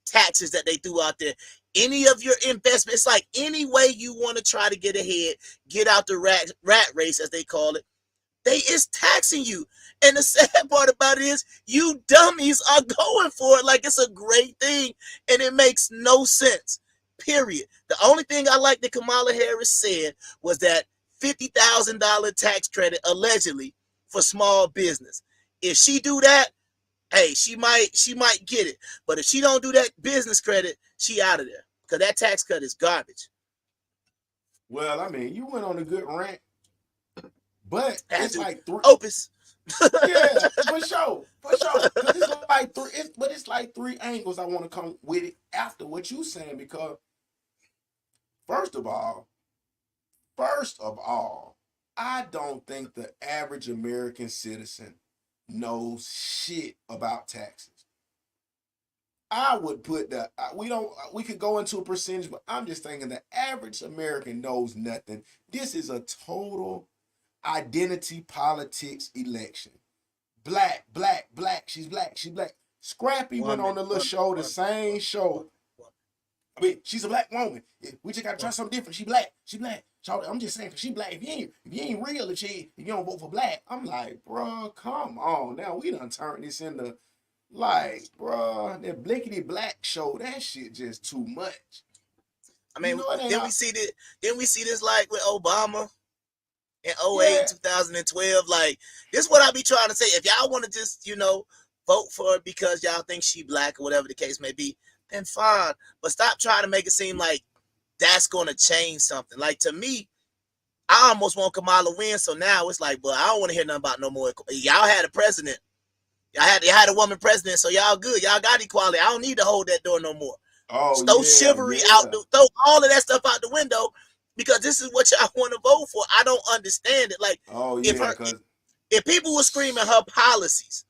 taxes that they threw out there. Any of your investments, like any way you want to try to get ahead, get out the rat race, as they call it, they is taxing you. And the sad part about it is you dummies are going for it like it's a great thing, and it makes no sense, period. The only thing I like that Kamala Harris said was that $50,000 tax credit, allegedly, for small business. If she do that, hey, she might get it. But if she don't do that business credit, she out of there, because that tax cut is garbage. Well, I mean, you went on a good rant, but it's like three opus. Yeah, for sure. Because it's like three angles I want to come with it after what you saying, because first of all, I don't think the average American citizen knows shit about taxes. I would put we could go into a percentage, but I'm just thinking the average American knows nothing. This is a total identity politics election. Black, she's black. Scrappy went on the little show, the same show. I mean, she's a black woman. We just gotta try something different. She black. I'm just saying, cause she black. If you ain't real, if you don't vote for black, I'm like, bro, come on. Now we done turned this into like, bro, that blickety black show. That shit just too much. I mean, we see this like with Obama in 08, 2012. Like, this is what I be trying to say. If y'all want to just, vote for it because y'all think she black or whatever the case may be, then fine. But stop trying to make it seem like that's going to change something. Like, to me, I almost want Kamala win. So now it's like, but I don't want to hear nothing about no more. Y'all had a president. Y'all had a woman president, so y'all good. Y'all got equality. I don't need to hold that door no more. Throw chivalry out, throw all of that stuff out the window, because this is what y'all want to vote for. I don't understand it. Like, if people were screaming her policies,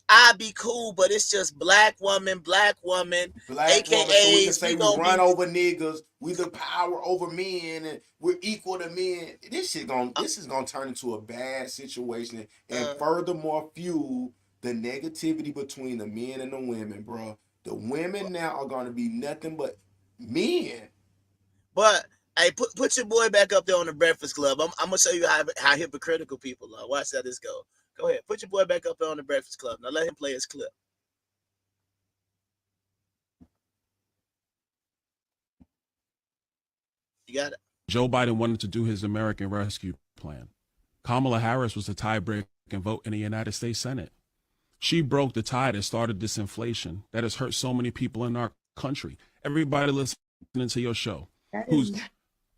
I'd be cool, but it's just black woman, AKA woman, so we can say we run over niggas, we the power over men, and we're equal to men. This is gonna turn into a bad situation, and furthermore fuel the negativity between the men and the women, bro. The women now are gonna be nothing but men. But hey, put your boy back up there on the Breakfast Club. I'm gonna show you how hypocritical people are. Watch how this go. Go ahead, put your boy back up there on the Breakfast Club. Now let him play his clip. You got it. Joe Biden wanted to do his American Rescue Plan. Kamala Harris was the tie-breaking vote in the United States Senate. She broke the tie that started this inflation that has hurt so many people in our country. Everybody listening to your show,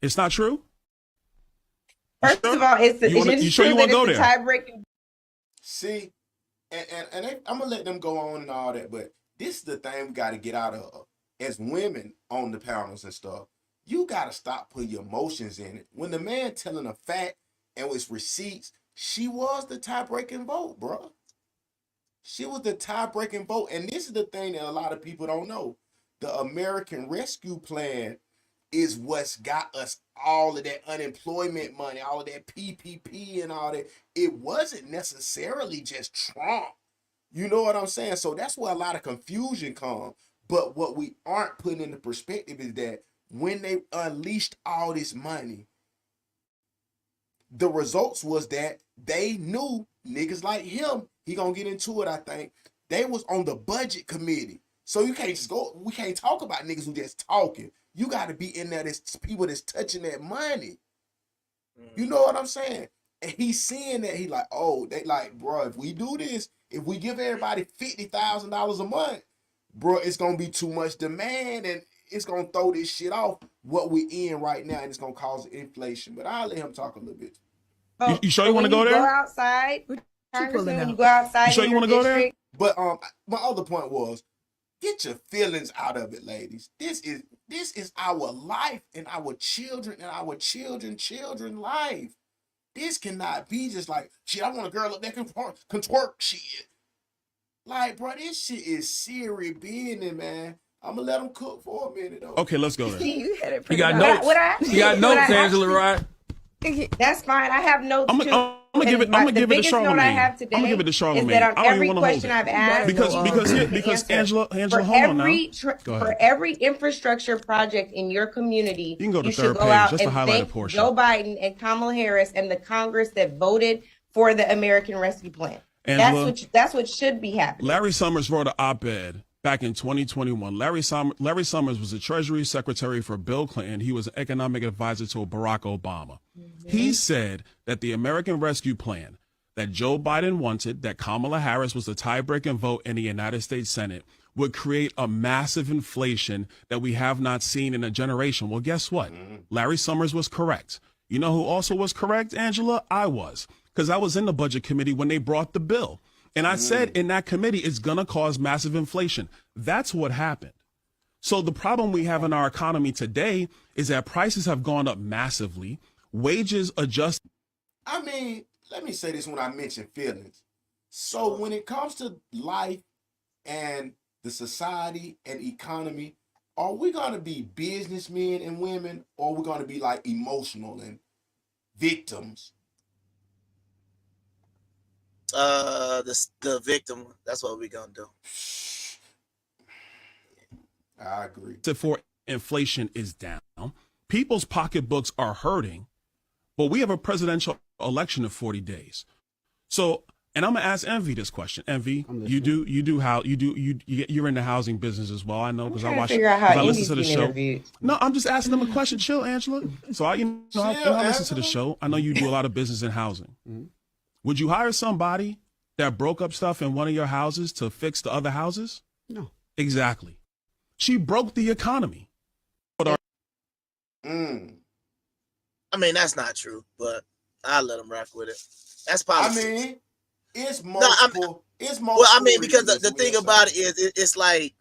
it's not true? First of all, you sure you want to go there? Tie-breaking. See, and I'm gonna let them go on and all that, but this is the thing we got to get out of as women on the panels and stuff. You got to stop putting your emotions in it. When the man telling a fact and with receipts, she was the tie-breaking vote, bro. She was the tie-breaking vote, and this is the thing that a lot of people don't know. The American Rescue Plan is what's got us all of that unemployment money, all of that PPP and all that. It wasn't necessarily just Trump. You know what I'm saying? So that's where a lot of confusion comes. But what we aren't putting into perspective is that when they unleashed all this money, the results was that they knew niggas like him, he gonna get into it, I think, they was on the budget committee. So you can't just go, we can't talk about niggas who just talking. You got to be in there, there's people that's touching that money. You know what I'm saying? And he's seeing that, he like, oh, they like, bro, if we do this, if we give everybody $50,000 a month, bro, it's going to be too much demand, and it's going to throw this shit off what we in right now, and it's going to cause inflation. But I'll let him talk a little bit. You sure you want to go there? Go outside, Congressman, when you go outside. You sure in you your want to go there? district, But my other point was, get your feelings out of it, ladies. This is our life and our children and our children life. This cannot be just like, shit, I want a girl up there can twerk shit. Like, bro, this shit is serious business, man. I'm gonna let them cook for a minute, though. Okay, let's go there. you had it You pretty got well. notes. You got notes, Angela, right? That's fine. I have notes I'm too. gonna give it. I'm gonna The give it to biggest note Charlamagne. I have today I'm gonna give it to is Charlamagne. that on I don't every even want to hold question it I've asked, because Angela, for hold on every now. Go ahead. for every infrastructure project in your community, You can go to should third go page, out just the and highlighted thank portion. Joe Biden and Kamala Harris and the Congress that voted for the American Rescue Plan. Angela, That's what should be happening. Larry Summers wrote an op-ed back in 2021. Larry Summers was the Treasury Secretary for Bill Clinton. He was an economic advisor to Barack Obama. He said that the American Rescue Plan that Joe Biden wanted, that Kamala Harris was the tie-breaking vote in the United States Senate, would create a massive inflation that we have not seen in a generation. Well, guess what? Larry Summers was correct. You know who also was correct, Angela? I was, because I was in the budget committee when they brought the bill. And I said in that committee, it's going to cause massive inflation. That's what happened. So the problem we have in our economy today is that prices have gone up massively. Wages adjust. I mean, let me say this when I mention feelings. So when it comes to life and the society and economy, are we going to be businessmen and women, or are we going to be like emotional and victims? The victim. That's what we're gonna do. I agree. For inflation is down. People's pocketbooks are hurting, but we have a presidential election in 40 days. So, and I'm gonna ask Envy this question. Envy, you're in the housing business as well. I know because I listen to the show. Interviewed. No, I'm just asking them a question. Chill, Angela. So I listen to the show. I know you do a lot of business in housing. Would you hire somebody that broke up stuff in one of your houses to fix the other houses? No. Exactly. She broke the economy. I mean, that's not true, but I'll let them rock with it. That's politics. I mean, it's multiple. Well, I mean, because the thing about it is, it's like,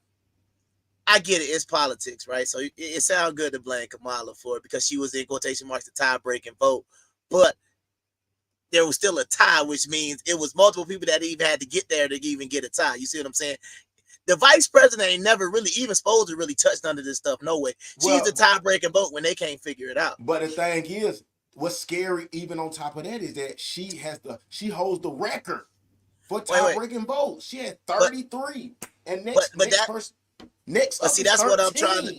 I get it. It's politics, right? So it sounds good to blame Kamala for it because she was in quotation marks the tie-breaking vote, but there was still a tie, which means it was multiple people that even had to get there to even get a tie. You see what I'm saying? The vice president ain't never really even supposed to really touch none of this stuff. No way. She's the tie-breaking vote when they can't figure it out. But the thing is, what's scary even on top of that is that she holds the record for tie-breaking votes. She had 33, and next see, that's what I'm trying to.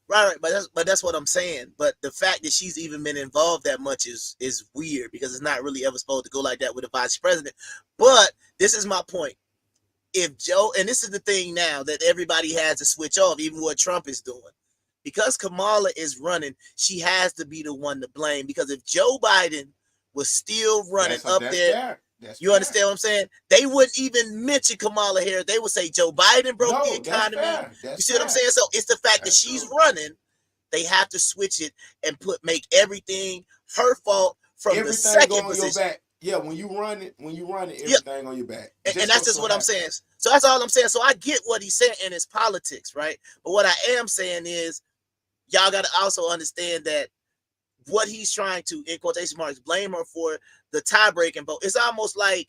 Right, but that's what I'm saying. But the fact that she's even been involved that much is weird because it's not really ever supposed to go like that with a vice president. But this is my point. If Joe, and this is the thing now that everybody has to switch off, even what Trump is doing, because Kamala is running, she has to be the one to blame. Because if Joe Biden was still running you understand what I'm saying? They wouldn't even mention Kamala Harris. They would say Joe Biden broke the economy. You see what I'm saying? So it's the fact that she's running. They have to switch it and make everything her fault from the second position. Yeah, when you run it, everything on your back. And that's just what I'm saying. So that's all I'm saying. So I get what he's saying, and it's politics, right? But what I am saying is, y'all got to also understand that what he's trying to, in quotation marks, blame her for the tie-breaking vote. It's almost like,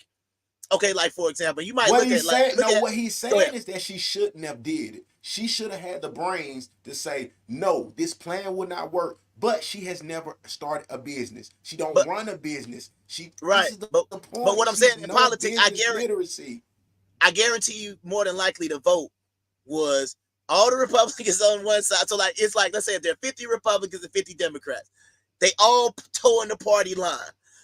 okay, like for example, you might what he's saying is that she shouldn't have did it. She should have had the brains to say, no, this plan would not work. But she has never started a business. She don't run a business. But what I'm saying in politics, I guarantee you more than likely the vote was all the Republicans on one side. So like it's like, let's say if there are 50 Republicans and 50 Democrats, they all towing the party line.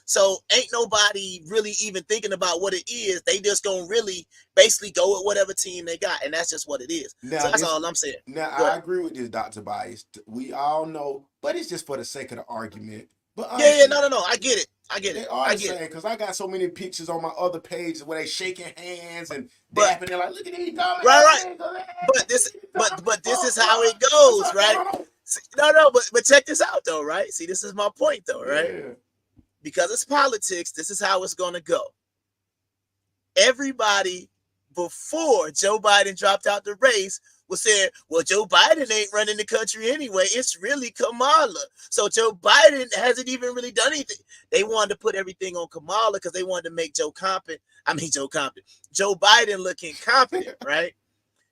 So ain't nobody really even thinking about what it is. They just gonna really basically go with whatever team they got, and that's just what it is. Now, so that's all I'm saying. Now I agree with this, Dr. Bias. We all know, but it's just for the sake of the argument. But honestly, no, I get it. They are saying because I got so many pictures on my other pages where they shaking hands and dapping. They're like, look at these comments. Right. But this is how it goes, right? See, but check this out though, right? See, this is my point though, right? Yeah. Because it's politics, this is how it's gonna go. everybody before Joe Biden dropped out the race was saying, well, Joe Biden ain't running the country anyway. It's really Kamala. So Joe Biden hasn't even really done anything. They wanted to put everything on Kamala because they wanted to make Joe Biden look incompetent, right?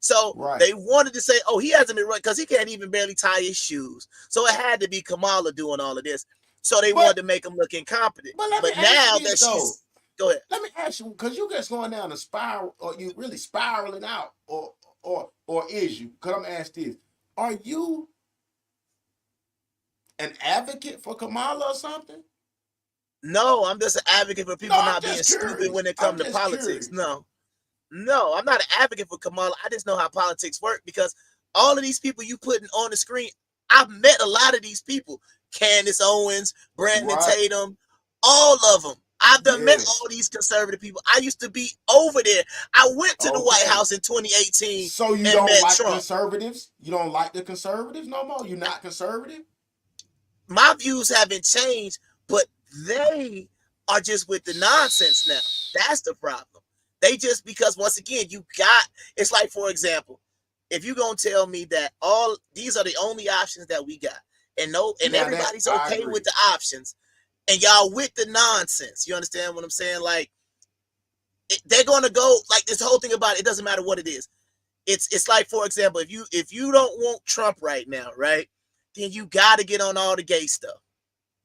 So they wanted to say, oh, he hasn't been running because he can't even barely tie his shoes. So it had to be Kamala doing all of this. So they wanted to make him look incompetent. But now that she's, go ahead. Let me ask you, because you just going down a spiral, or you really spiraling out, or is you? Because I'm asked this: are you an advocate for Kamala or something? No, I'm just an advocate for people not being stupid when it comes to politics. Curious. No, I'm not an advocate for Kamala. I just know how politics work because all of these people you putting on the screen, I've met a lot of these people. Candace Owens, Brandon Tatum, all of them. I've met all these conservative people. I used to be over there. I went to the White House in 2018. So you don't like conservatives? You don't like the conservatives no more? You're not conservative? My views haven't changed, but they are just with the nonsense now. That's the problem. They just, because once again, it's like, for example, if you're going to tell me that these are the only options that we got, and everybody's okay with the options, and y'all with the nonsense, you understand what I'm saying? Like, they're going to go, like, this whole thing about it doesn't matter what it is. It's like, for example, if you don't want Trump right now, right, then you got to get on all the gay stuff.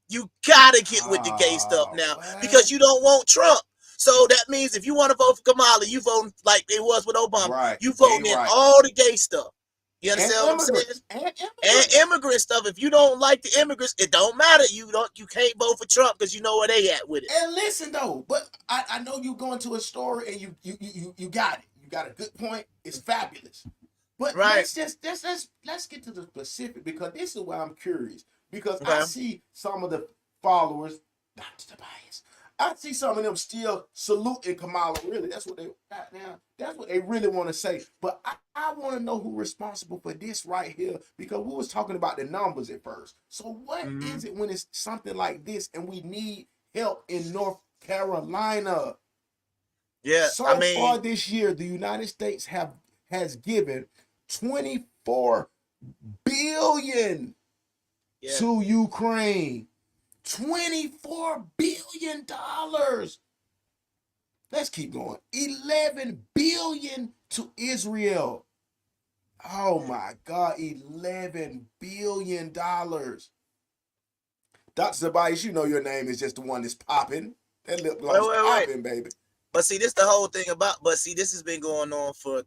You got to get with the gay stuff now because you don't want Trump. So that means if you want to vote for Kamala, you vote like it was with Obama. You voting in all the gay stuff. You understand what I'm saying? And immigrant stuff. If you don't like the immigrants, it don't matter. You can't vote for Trump because you know where they at with it. And listen though, but I know you going to a story and you got it. You got a good point. It's fabulous. But let's get to the specific because this is why I'm curious. Because I see some of the followers, Dr. Tobias, I see some of them still saluting Kamala. Really, that's what they got now. That's what they really want to say. But I want to know who's responsible for this right here because we was talking about the numbers at first. So what is it when it's something like this and we need help in North Carolina? Yeah, so far this year, the United States has given $24 billion to Ukraine. $24 billion. Let's keep going. $11 billion to Israel. Oh my God, $11 billion. Dr. Tobias, you know your name is just the one that's popping. That lip gloss popping, baby. But see, this the whole thing about. But see, this has been going on for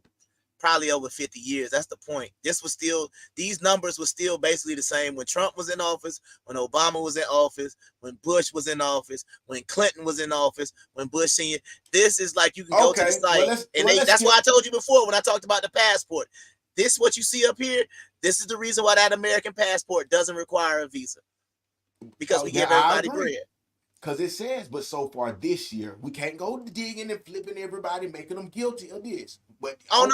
probably over 50 years. That's the point. These numbers were still basically the same when Trump was in office, when Obama was in office, when Bush was in office, when Clinton was in office, when Bush Sr. This is like you can go to the site. That's why I told you before when I talked about the passport. This what you see up here. This is the reason why that American passport doesn't require a visa. Because we give everybody bread. Because it says, but so far this year, we can't go digging and flipping everybody, making them guilty of this. But no.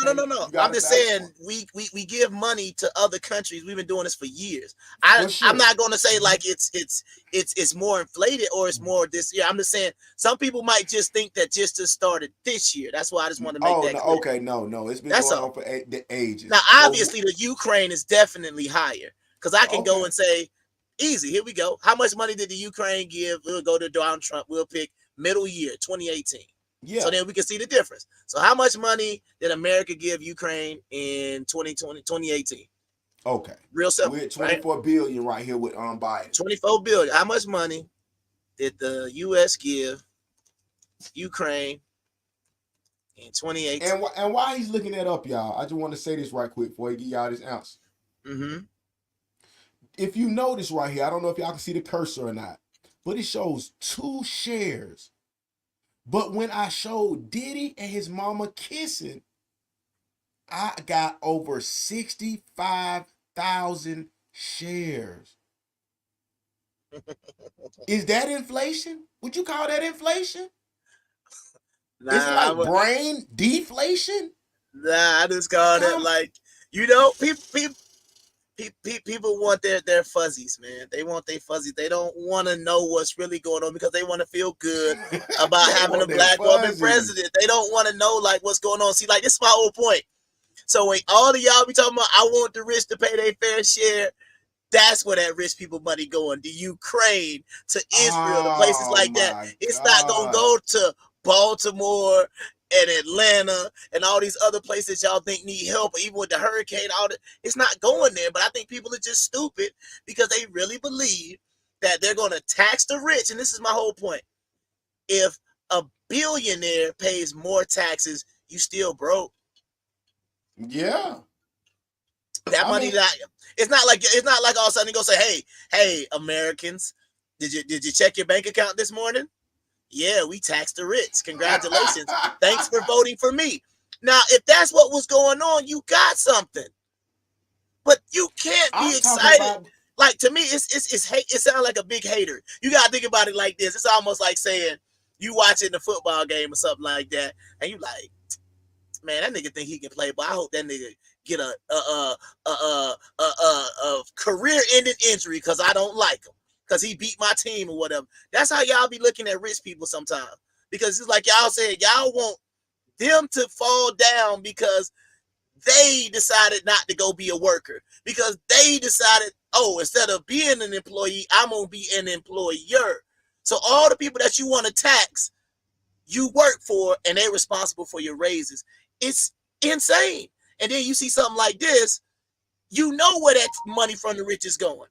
I'm just saying we give money to other countries. We've been doing this for years. I'm not going to say like it's more inflated or it's more this year. I'm just saying some people might just think that just started this year. That's why I just want to make that clear. Okay, no, it's been going on for ages. Now, obviously, the Ukraine is definitely higher because I can go and say, easy, here we go. How much money did the Ukraine give? We'll go to Donald Trump. We'll pick middle year, 2018. Yeah. So then we can see the difference. So how much money did America give Ukraine in 2018? Okay. Real simple. We're at $24 billion right here with Biden. $24 billion. How much money did the U.S. give Ukraine in 2018? And while he's looking that up, y'all, I just want to say this right quick before he give y'all this answer. If you notice right here, I don't know if y'all can see the cursor or not, but it shows 2 shares. But when I showed Diddy and his mama kissing, I got over 65,000 shares. Is that inflation? Would you call that inflation? Is it like brain deflation? Nah, I just call it like, people People want their fuzzies, man. They want their fuzzies. They don't want to know what's really going on because they want to feel good about having a black woman president. They don't want to know like what's going on. See, like this is my whole point. So when all of y'all be talking about, I want the rich to pay their fair share. That's where that rich people money going. The Ukraine, to Israel, to places like that. It's not gonna go to Baltimore and Atlanta and all these other places y'all think need help, even with the hurricane, all that. It's not going there. But I think people are just stupid because they really believe that they're gonna tax the rich. And this is my whole point. If a billionaire pays more taxes, you still broke. Yeah. That money it's not like all of a sudden you go say, hey, Americans, did you check your bank account this morning? Yeah, we taxed the rich. Congratulations. Thanks for voting for me. Now, if that's what was going on, you got something. But you can't be excited. Like, to me, it's hate. It sounds like a big hater. You gotta think about it like this. It's almost like saying you watching the football game or something like that, and you like, man, that nigga think he can play, but I hope that nigga get a career-ending injury because I don't like him because he beat my team or whatever. That's how y'all be looking at rich people sometimes, because it's like y'all said, y'all want them to fall down because they decided not to go be a worker, because they decided, oh, instead of being an employee, I'm gonna be an employer. So all the people that you want to tax, you work for, and they're responsible for your raises. It's insane. And then you see something like this, you know where that money from the rich is going.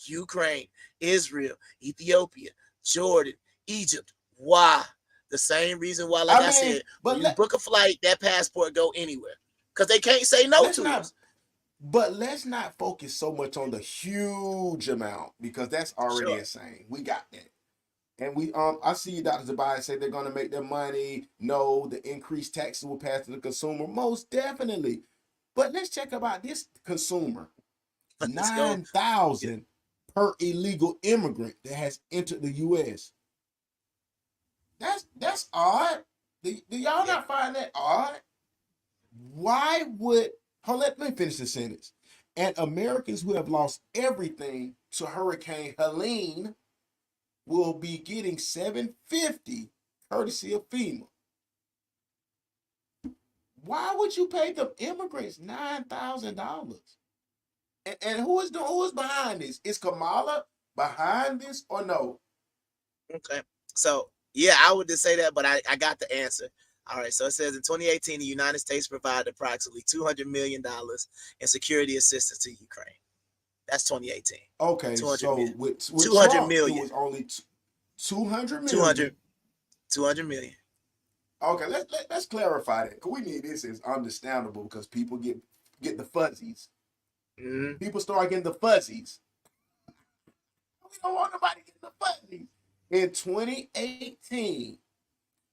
Ukraine, Israel, Ethiopia, Jordan, Egypt. Why? The same reason why, like I said, when you book a flight, that passport go anywhere. Because they can't say no to us. But let's not focus so much on the huge amount, because that's already insane. We got that. And I see Dr. Tobias say they're going to make their money. No, the increased taxes will pass to the consumer. Most definitely. But let's check about this consumer. 9,000 per illegal immigrant that has entered the U.S. That's odd. Do y'all not find that odd? Why would, let me finish the sentence. And Americans who have lost everything to Hurricane Helene will be getting $750 courtesy of FEMA. Why would you pay the immigrants $9,000? And who is behind this? Is Kamala behind this or no? Okay, so yeah, I would just say that, but I got the answer. All right, so it says in 2018, the United States provided approximately $200 million in security assistance to Ukraine. That's 2018. Okay, 200 so million. with 200 Trump, million. it was only 200 million. 200 million. Okay, let's clarify that, because we need this is understandable, because people get the fuzzies. Mm-hmm. People start getting the fuzzies. We don't want nobody getting the fuzzies. In 2018,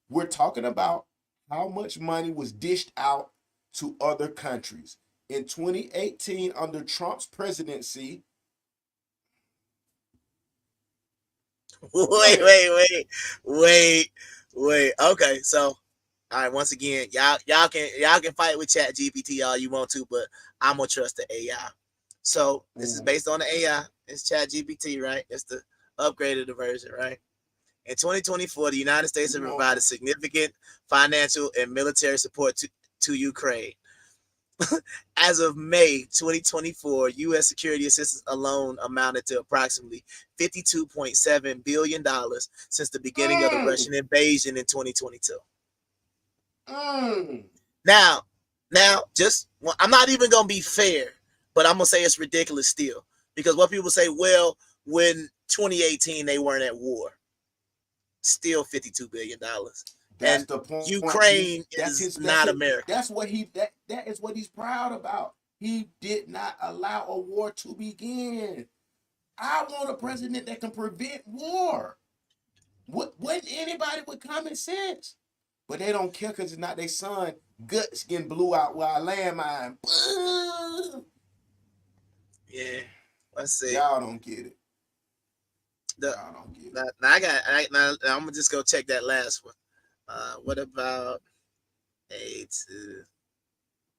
we're talking about how much money was dished out to other countries. In 2018, under Trump's presidency. Wait. Okay, so all right, once again, y'all can fight with Chat GPT all you want to, but I'm gonna trust the AI. So this is based on the AI. It's Chat GPT, right? It's the upgraded version, right? In 2024, the United States has provided significant financial and military support to Ukraine. As of May 2024, U.S. security assistance alone amounted to approximately $52.7 billion since the beginning of the Russian invasion in 2022. Now, I'm not even going to be fair, but I'm going to say it's ridiculous still. Because what people say, well, when 2018, they weren't at war. Still $52 billion. That's and the point. Ukraine is not America. That's what that is what he's proud about. He did not allow a war to begin. I want a president that can prevent war. Wouldn't anybody with common sense? But they don't care because it's not their son guts getting blew out while a landmine. Yeah. Let's see. Y'all don't get it. Y'all don't get it. Now I'm gonna just go check that last one. What about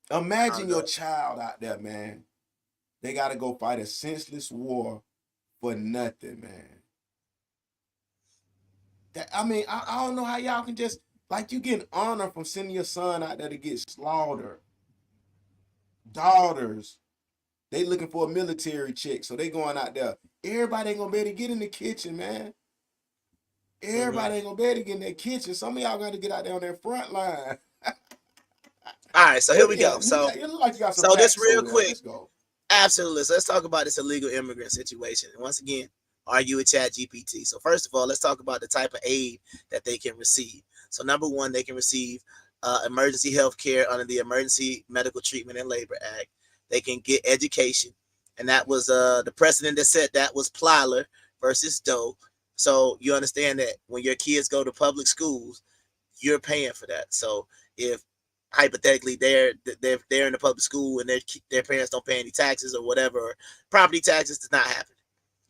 Imagine your child out there, man. They got to go fight a senseless war for nothing, man. I don't know how y'all can just, like, you getting honor from sending your son out there to get slaughtered. Daughters, they looking for a military chick, so they going out there. Everybody ain't gonna be able to get in the kitchen, man. Everybody ain't gonna be able to get in that kitchen. Some of y'all got to get out there on that front line. All right, so here we go. So, it look like you got some so this facts real over there. quick. Let's go. Absolutely. So let's talk about this illegal immigrant situation. And once again, argue with ChatGPT. So first of all, let's talk about the type of aid that they can receive. So number one, they can receive emergency health care under the Emergency Medical Treatment and Labor Act. They can get education. And that was the precedent that said that was Plyler versus Doe. So you understand that when your kids go to public schools, you're paying for that. So if hypothetically they're in the public school and their parents don't pay any taxes or whatever, or property taxes, does not happen.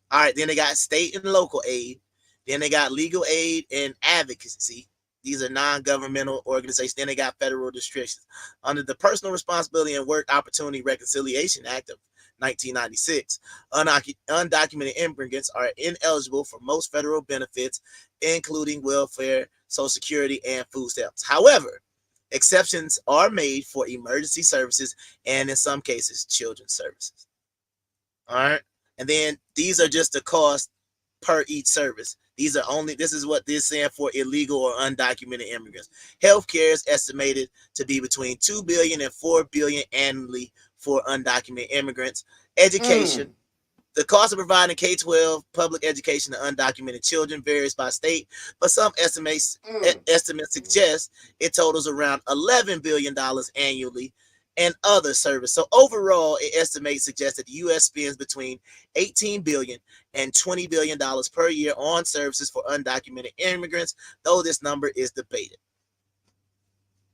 All right, then they got state and local aid. Then they got legal aid and advocacy. These are non-governmental organizations. Then they got federal restrictions. Under the Personal Responsibility and Work Opportunity Reconciliation Act of 1996, undocumented immigrants are ineligible for most federal benefits, including welfare, Social Security, and food stamps. However, exceptions are made for emergency services and in some cases, children's services. All right. And then these are just the cost per each service. This is what this is saying for illegal or undocumented immigrants. Healthcare is estimated to be between $2 billion and $4 billion annually for undocumented immigrants. Education. The cost of providing K-12 public education to undocumented children varies by state, but some estimates suggest it totals around $11 billion annually and other service. So overall, it estimates suggest that the U.S. spends between $18 billion and $20 billion per year on services for undocumented immigrants, though this number is debated.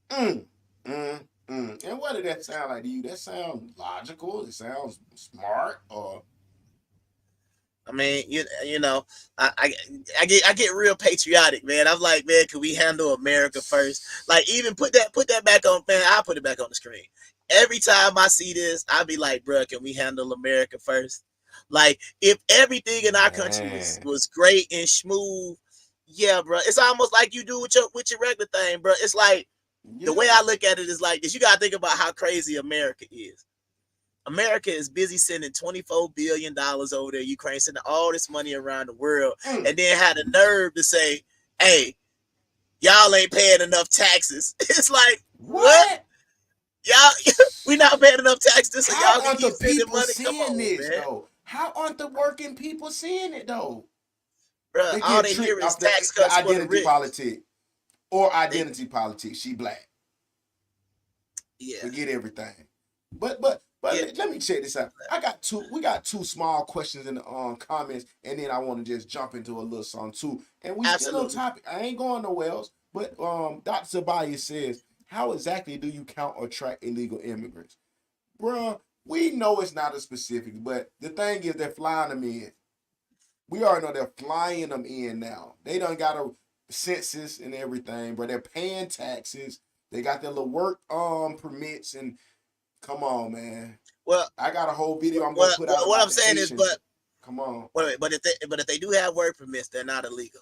And what did that sound like to you? That sounds logical? It sounds smart? Or I mean, you know, I get real patriotic, man. I'm like, man, can we handle America first? Like, even put that back on, man. I'll put it back on the screen. Every time I see this, I'll be like, bro, can we handle America first? Like, if everything in our country was great and smooth, yeah, bro. It's almost like you do with your regular thing, bro. It's like the way I look at it is like this. You gotta think about how crazy America is. America is busy sending $24 billion over there. Ukraine sending all this money around the world, and then had the nerve to say, "Hey, y'all ain't paying enough taxes." It's like, what? Y'all, we not paying enough taxes, so y'all can keep sending money. Come on, this, man. though? How aren't the working people seeing it though? Bro, all they hear is tax cuts for the rich. Identity politics. She black. Yeah. Forget everything. But let me check this out. We got two small questions in the comments, and then I want to just jump into a little song too. And we still on topic. I ain't going nowhere else. But Dr. Sabaya says, how exactly do you count or track illegal immigrants? Bruh, we know it's not a specific, but the thing is they're flying them in. We already know they're flying them in now. They done got a census and everything, but they're paying taxes. They got their little work permits, and come on, man. Well, I got a whole video I'm gonna put out. What I'm saying is, but come on. Wait, but if they do have work permits, they're not illegal.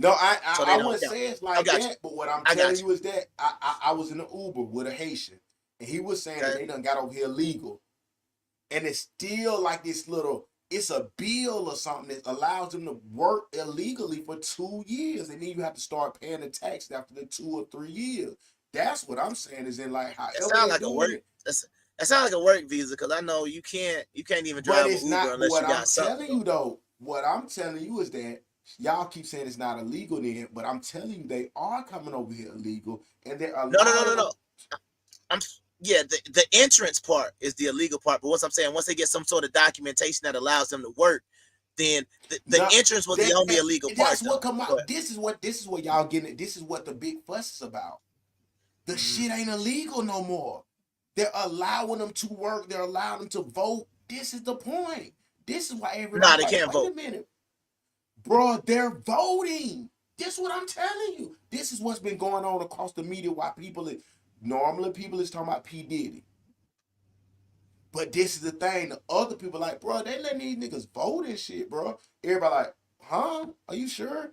No, I wouldn't say it's like that, but what I'm telling you is that I was in an Uber with a Haitian, and he was saying that they done got over here legal. And it's still like it's a bill or something that allows them to work illegally for 2 years, and then you have to start paying the tax after the 2 or 3 years. That's what I'm saying is in like however it sounds like a work. That sounds like a work visa, because I know you can't even drive an Uber unless you got something. What I'm telling you though, what I'm telling you is that y'all keep saying it's not illegal then, but I'm telling you they are coming over here illegal, and they're no. The entrance part is the illegal part, but what I'm saying, once they get some sort of documentation that allows them to work, then the entrance was the only illegal part. That's what come out. This is what y'all getting. This is what the big fuss is about. The shit ain't illegal no more. They're allowing them to work. They're allowing them to vote. This is the point. This is why everybody. They can't vote. Wait a minute, bro. They're voting. This is what I'm telling you. This is what's been going on across the media. Why normally people is talking about P. Diddy. But this is the thing. The other people like, bro, they letting these niggas vote and shit, bro. Everybody like, huh? Are you sure?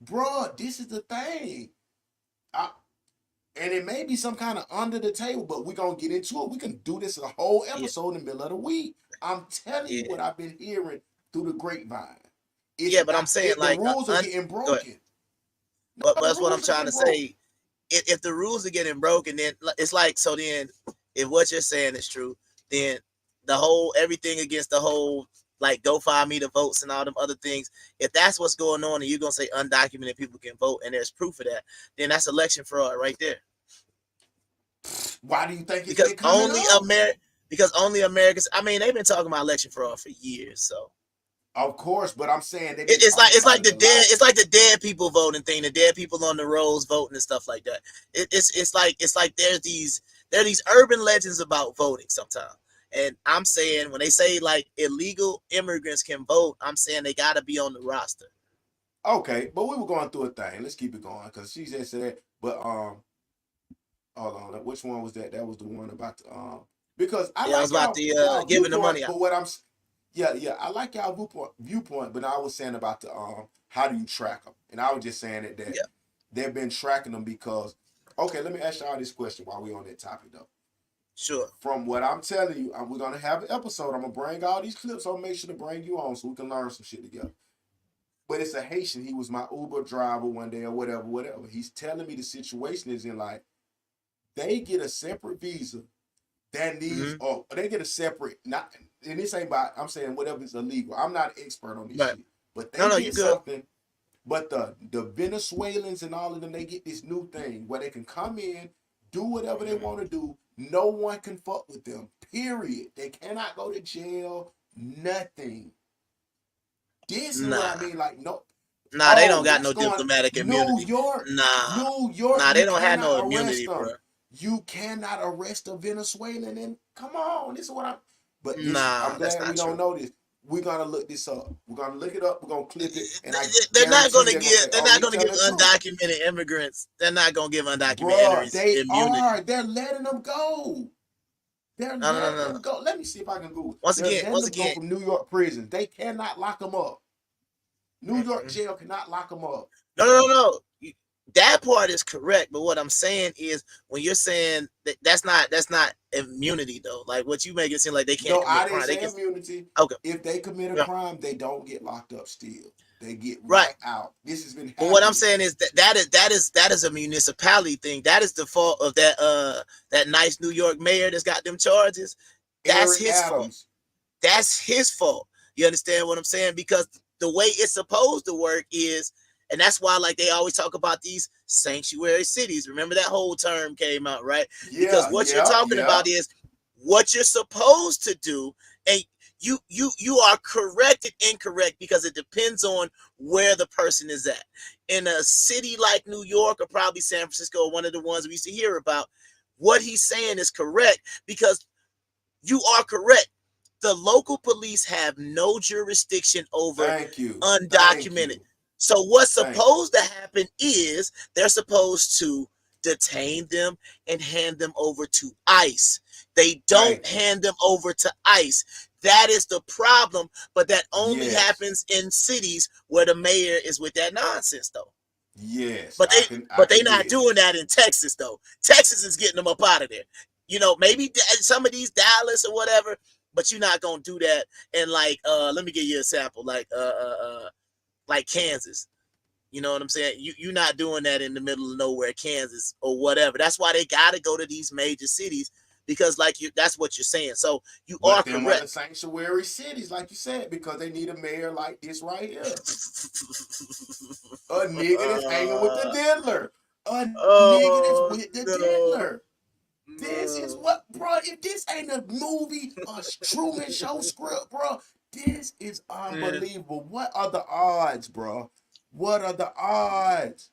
Bro, this is the thing. And it may be some kind of under the table, but we're going to get into it. We can do this a whole episode in the middle of the week. I'm telling you what I've been hearing through the grapevine. But I'm saying the rules are getting broken. But that's what I'm trying to say. If the rules are getting broken, then it's like, so then if what you're saying is true, then the whole, everything against the whole, like GoFundMe the votes and all them other things, if that's what's going on and you're going to say undocumented people can vote and there's proof of that, then that's election fraud right there. Why do you think it's because only Americans, I mean, they've been talking about election fraud for years, so. Of course, but I'm saying it's like the dead people voting thing, the dead people on the rolls voting and stuff like that. It's like there are these urban legends about voting sometimes. And I'm saying when they say like illegal immigrants can vote, I'm saying they gotta be on the roster. Okay, but we were going through a thing. Let's keep it going because she just said, but hold on, which one was that? That was the one about because I like about the giving the money out. But what I'm I like y'all viewpoint, but I was saying about the how do you track them? And I was just saying that they've been tracking them because let me ask y'all this question while we're on that topic though. Sure. From what I'm telling you, we're gonna have an episode. I'm gonna bring all these clips. I'll make sure to bring you on so we can learn some shit together. But it's a Haitian. He was my Uber driver one day or whatever. He's telling me the situation is in like they get a separate visa than these, or they get a separate, not, and this ain't about, I'm saying whatever is illegal. I'm not an expert on this shit. But they get something, but the Venezuelans and all of them, they get this new thing where they can come in, do whatever they want to do. No one can fuck with them, period. They cannot go to jail, nothing. This is what I mean, like, no. Nah, they don't got no diplomatic immunity. New York, nah, they don't have no immunity, bro. You cannot arrest a Venezuelan, and come on, this is what I'm. But this, nah, I'm glad we don't know this. We're gonna look this up. We're gonna look it up. We're gonna clip it, and they're not gonna give undocumented immigrants. They're not gonna give undocumented they immunity. Are. They're letting them go. They're letting them go. Let me see if I can Google. Once again, go from New York prison, they cannot lock them up. New York jail cannot lock them up. No. That part is correct, but what I'm saying is when you're saying that's not immunity though. Like what you make it seem like they can't. No, I didn't say immunity. Okay. If they commit a crime, they don't get locked up. Still, they get right out. This has been happening. But what I'm saying is that is a municipality thing. That is the fault of that nice New York mayor that's got them charges. That's his fault. That's his fault. You understand what I'm saying? Because the way it's supposed to work is. And that's why, like, they always talk about these sanctuary cities. Remember that whole term came out, right? Yeah, because what you're talking about is what you're supposed to do. And you are correct and incorrect because it depends on where the person is at. In a city like New York or probably San Francisco, or one of the ones we used to hear about, what he's saying is correct because you are correct. The local police have no jurisdiction over undocumented. So what's supposed to happen is they're supposed to detain them and hand them over to ICE. They don't hand them over to ICE. That is the problem, but that only happens in cities where the mayor is with that nonsense, though. Yes, but they not doing that in Texas, though. Texas is getting them up out of there. You know, maybe some of these Dallas or whatever, but you're not gonna do that. And like, let me give you a sample, like Kansas. You know what I'm saying? You're not doing that in the middle of nowhere, Kansas or whatever. That's why they got to go to these major cities because, like, that's what you're saying. So you are correct. The sanctuary cities, like you said, because they need a mayor like this right here. A nigga that's hanging with the diddler. A nigga that's with the diddler. This is what, bro, if this ain't a movie, a Truman Show script, bro, this is unbelievable. What are the odds, bro? What are the odds?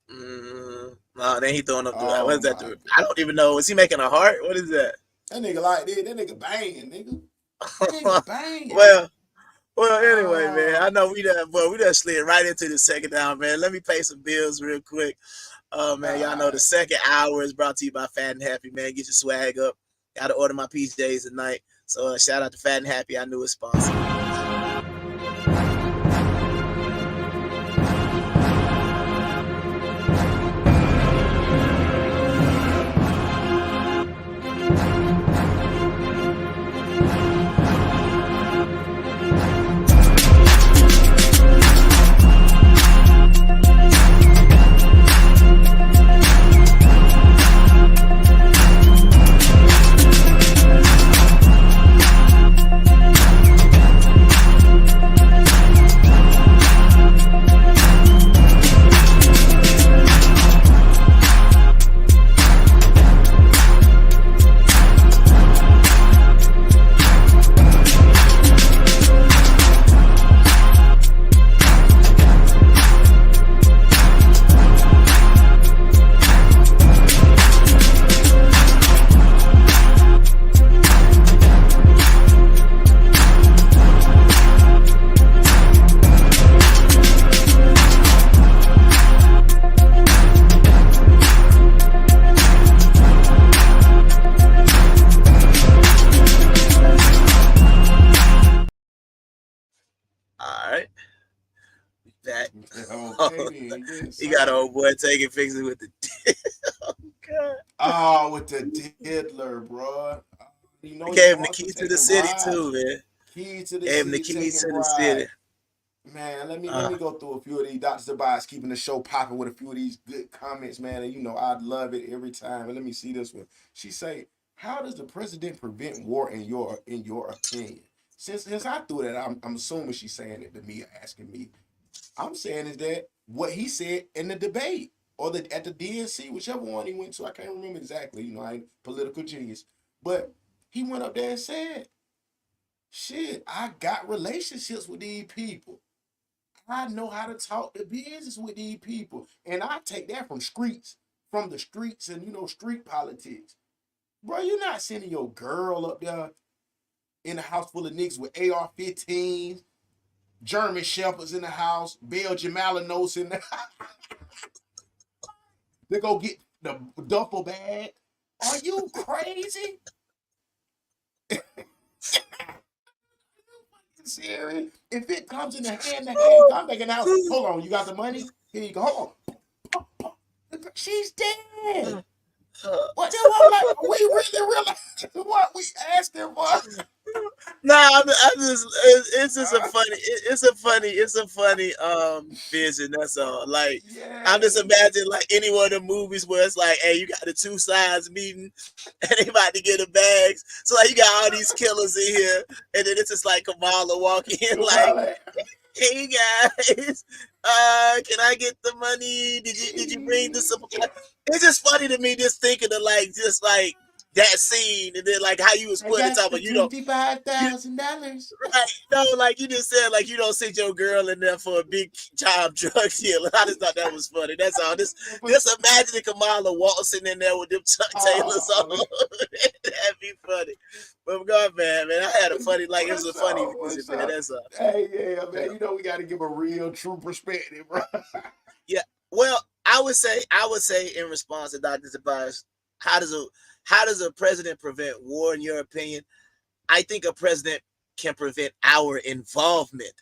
No, then he throwing up. What is that? I don't even know. Is he making a heart? What is that? That nigga like this. That nigga banging, nigga. That nigga banging. Well, anyway, man. I know we done slid right into the second hour, man. Let me pay some bills real quick. Man, y'all know the second hour is brought to you by Fat and Happy, man. Get your swag up. Gotta order my PJs tonight. So shout out to Fat and Happy, our newest sponsor. That he got old boy taking fixing with the oh god. Oh, with the diddler, bro. You know, he gave him the key to the city too, man. Key to the gave city, him the keys to the bride. city. Man, let me go through a few of these. Dr. Tobias keeping the show popping with a few of these good comments, man. And you know, I love it every time. And let me see this one. She say, "How does the president prevent war in your opinion?" Since I threw that, I'm assuming she's saying it to me, asking me. I'm saying is that what he said in the debate or at the DNC, whichever one he went to, I can't remember exactly. You know, I ain't political genius, but he went up there and said, "Shit, I got relationships with these people. I know how to talk the business with these people. And I take that from the streets and, you know, street politics. Bro, you're not sending your girl up there in a house full of niggas with AR-15s, German Shepherds in the house, Belgian Malinois in the house. They go get the duffel bag. Are you crazy? Serious? If it comes in the hand, I'm thinking out. Hold on, you got the money? Here you go. Hold on. She's dead. What the fuck? We really realize what we asking for. Nah, it's just a funny vision. That's all. Like, I'm just imagining like any one of the movies where it's like, hey, you got the two sides meeting and they about to get the bags. So like you got all these killers in here, and then it's just like Kamala walking in like, hey guys, can I get the money? Did you bring the supply? It's just funny to me just thinking of like that scene, and then like how you was putting it up, but you know, $55,000. Right? No, like you just said, like you don't send your girl in there for a big time drug deal. I just thought that was funny. That's all. Just imagine Kamala waltzing in there with them Chuck Taylors on. That'd be funny. But God, man, I had a funny, like it was a funny vision, man. That's all. Hey, yeah, man. You know we got to give a real, true perspective, bro. Yeah. Well, I would say in response to Dr. Tobias, how does a president prevent war, in your opinion? I think a president can prevent our involvement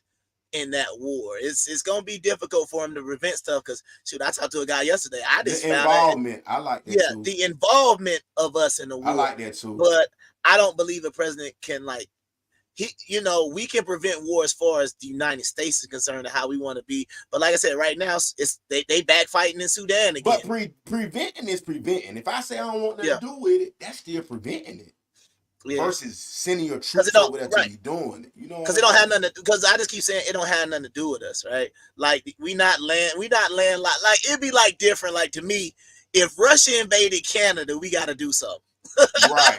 in that war. It's going to be difficult for him to prevent stuff because, shoot, I talked to a guy yesterday. I just found involvement. I like that too. The involvement of us in the war. I like that too. But I don't believe a president can we can prevent war as far as the United States is concerned and how we want to be. But like I said, right now, they back fighting in Sudan again. But preventing is preventing. If I say I don't want nothing to do with it, that's still preventing it. Yeah. Versus sending your troops over there to be doing it. You know, because it don't have nothing. Because I just keep saying it don't have nothing to do with us, right? Like we not land like it'd be like different. Like to me, if Russia invaded Canada, we got to do something. Right.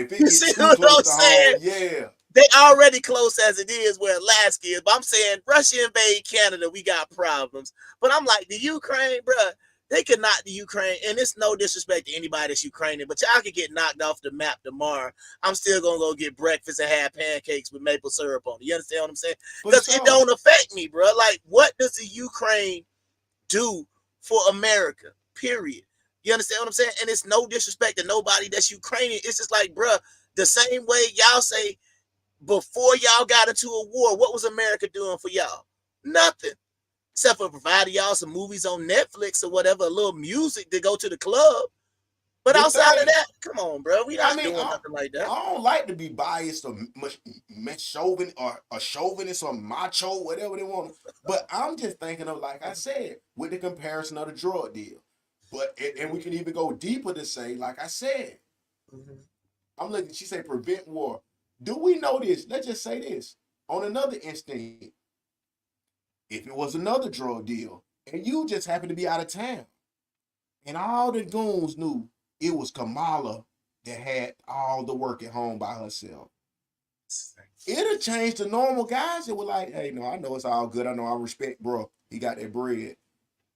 If it gets too close to home, yeah. They already close as it is where Alaska is, but I'm saying Russia invade Canada, we got problems. But I'm like, the Ukraine, bruh, they could knock the Ukraine, and it's no disrespect to anybody that's Ukrainian, but y'all could get knocked off the map tomorrow. I'm still gonna go get breakfast and have pancakes with maple syrup on it. You understand what I'm saying? Because it don't affect me, bro. Like, what does the Ukraine do for America? Period. You understand what I'm saying? And it's no disrespect to nobody that's Ukrainian. It's just like, bruh, the same way y'all say before y'all got into a war, what was America doing for y'all? Nothing. Except for providing y'all some movies on Netflix or whatever, a little music to go to the club. But outside of that, come on, bro. We not doing nothing like that. I don't like to be biased or chauvinist or a chauvinist or macho, whatever they want. But I'm just thinking of, like I said, with the comparison of the drug deal. But and we can even go deeper to say, like I said, I'm looking. She said prevent war. Do we know this? Let's just say this. On another instinct, if it was another drug deal and you just happened to be out of town, and all the goons knew it was Kamala that had all the work at home by herself, it'll change the normal guys that were like, hey, no, I know it's all good. I know I respect, bro. He got that bread.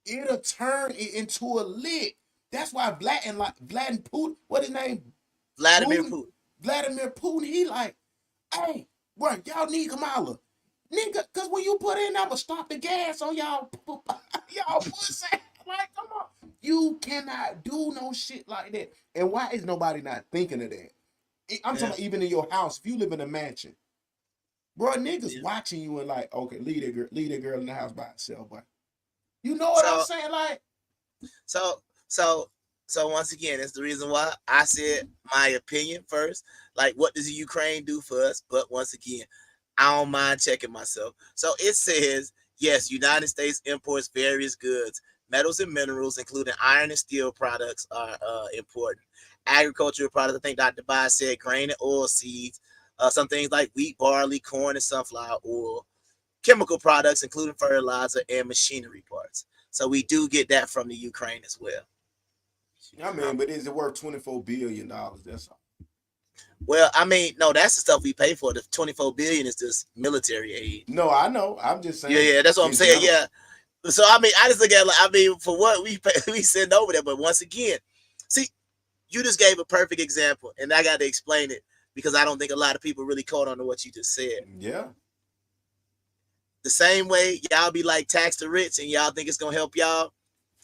It'll turn it into a lick. That's why Vladimir Putin, what his name? Vladimir Putin. Vladimir Putin, he like, hey, bro, y'all need Kamala. Nigga, because when you put in, I'm going to stop the gas on y'all pussy. Like, come on. You cannot do no shit like that. And why is nobody not thinking of that? I'm talking about even in your house, if you live in a mansion, bro, niggas watching you and like, okay, leave that girl in the house by herself, boy. You know what I'm saying? Like, so once again, it's the reason why I said my opinion first. Like, what does the Ukraine do for us? But once again, I don't mind checking myself. So it says, yes, United States imports various goods, metals and minerals, including iron and steel products are important. Agricultural products, I think Dr. Bai said grain and oil seeds, some things like wheat, barley, corn, and sunflower oil. Chemical products, including fertilizer and machinery parts. So we do get that from the Ukraine as well. I mean, but is it worth $24 billion? That's all. Well, I mean, no, that's the stuff we pay for. The $24 billion is just military aid. No, I know. I'm just saying. Yeah, that's what I'm saying. Yeah. So I mean, I just look at like, I mean, for what we pay, we send over there. But once again, see, you just gave a perfect example, and I got to explain it because I don't think a lot of people really caught on to what you just said. Yeah. The same way y'all be like tax the rich, and y'all think it's gonna help y'all.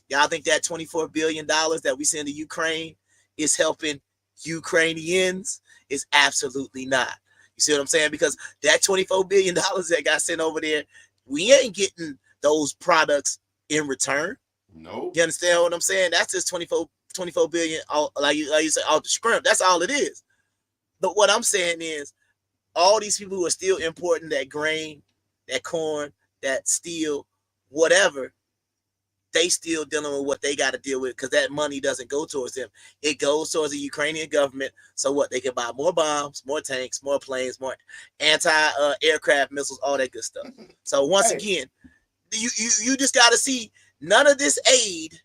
Y'all think that $24 billion that we send to Ukraine is helping Ukrainians? Is absolutely not. You see what I'm saying? Because that $24 billion that got sent over there, we ain't getting those products in return. No. You understand what I'm saying? That's just 24 billion, like you say, off the scrimp. That's all it is. But what I'm saying is, all these people who are still importing that grain, that corn, that steel, whatever, they still dealing with what they got to deal with because that money doesn't go towards them. It goes towards the Ukrainian government. So what? They can buy more bombs, more tanks, more planes, more anti-aircraft missiles, all that good stuff. So once again, you just got to see none of this aid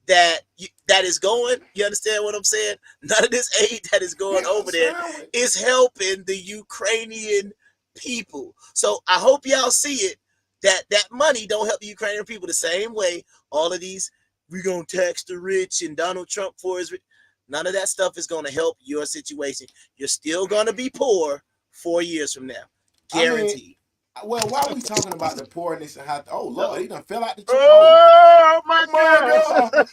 that is going. You understand what I'm saying? None of this aid that is going over there is helping the Ukrainian people. So I hope y'all see it. That money don't help the Ukrainian people the same way all of these, we're going to tax the rich and Donald Trump for his rich. None of that stuff is going to help your situation. You're still going to be poor 4 years from now. Guaranteed. I mean, well, why are we talking about the poorness and how, oh, Lord, he done fell out the tree. Oh, my God.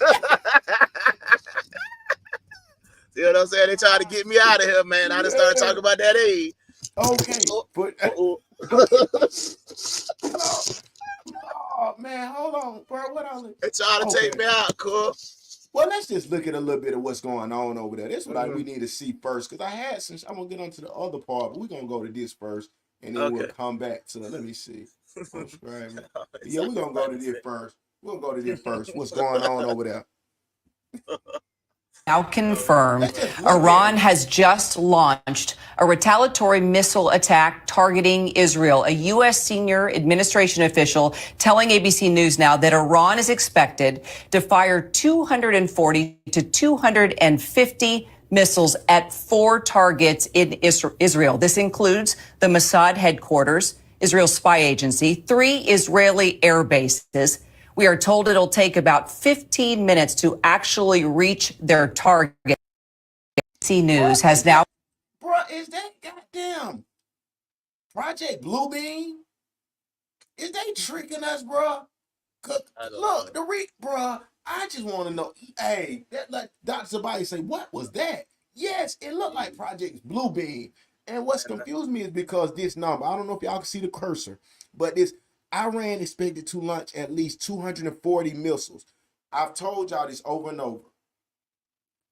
See what I'm saying? They trying to get me out of here, man. I just started talking about that aid. Okay. But, oh, man, hold on, bro. What else? They trying to take me out, cool. Well, let's just look at a little bit of what's going on over there. This is what we need to see first, because I'm going to get on to the other part, but we're going to go to this first, and then we'll come back to, let me see. Yeah, we're going to go to this first. We'll go to this first. What's going on over there? Now confirmed, Iran has just launched a retaliatory missile attack targeting Israel. A U.S. senior administration official telling ABC News now that Iran is expected to fire 240 to 250 missiles at 4 targets in Israel. This includes the Mossad headquarters, Israel's spy agency, 3 Israeli air bases. We are told it'll take about 15 minutes to actually reach their target. ABC News has now. Bro, is that goddamn Project Bluebeam? Is they tricking us, bro? Look, bro, I just want to know, hey, that like Dr. Sabaya say, what was that? Yes, it looked like Project Bluebeam. And what's confused me is because this number, I don't know if y'all can see the cursor, but this Iran expected to launch at least 240 missiles. I've told y'all this over and over.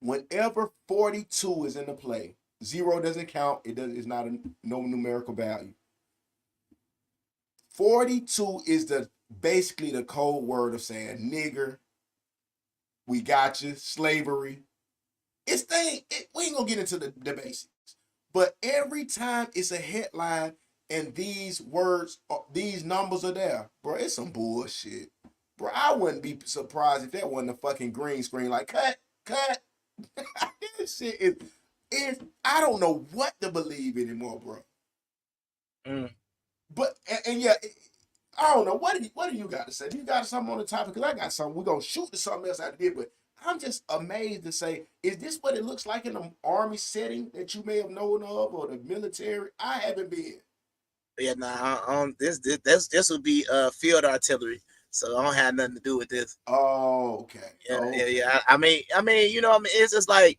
Whenever 42 is in the play, 0 doesn't count. It's not no numerical value. 42 is basically the code word of saying nigger, we got you, slavery. We ain't gonna get into the basics. But every time it's a headline and these words, these numbers are there, bro, it's some bullshit. Bro, I wouldn't be surprised if that wasn't a fucking green screen. Like, cut. This shit is I don't know what to believe anymore, bro. But and yeah, I don't know. What do you got to say? Do you got something on the topic? Because I got something. We're gonna shoot to something else out there, but I'm just amazed to say, is this what it looks like in the army setting that you may have known of, or the military? I haven't been. Yeah, nah. This would be field artillery, so I don't have nothing to do with this. Oh, okay. Yeah. I mean, it's just like,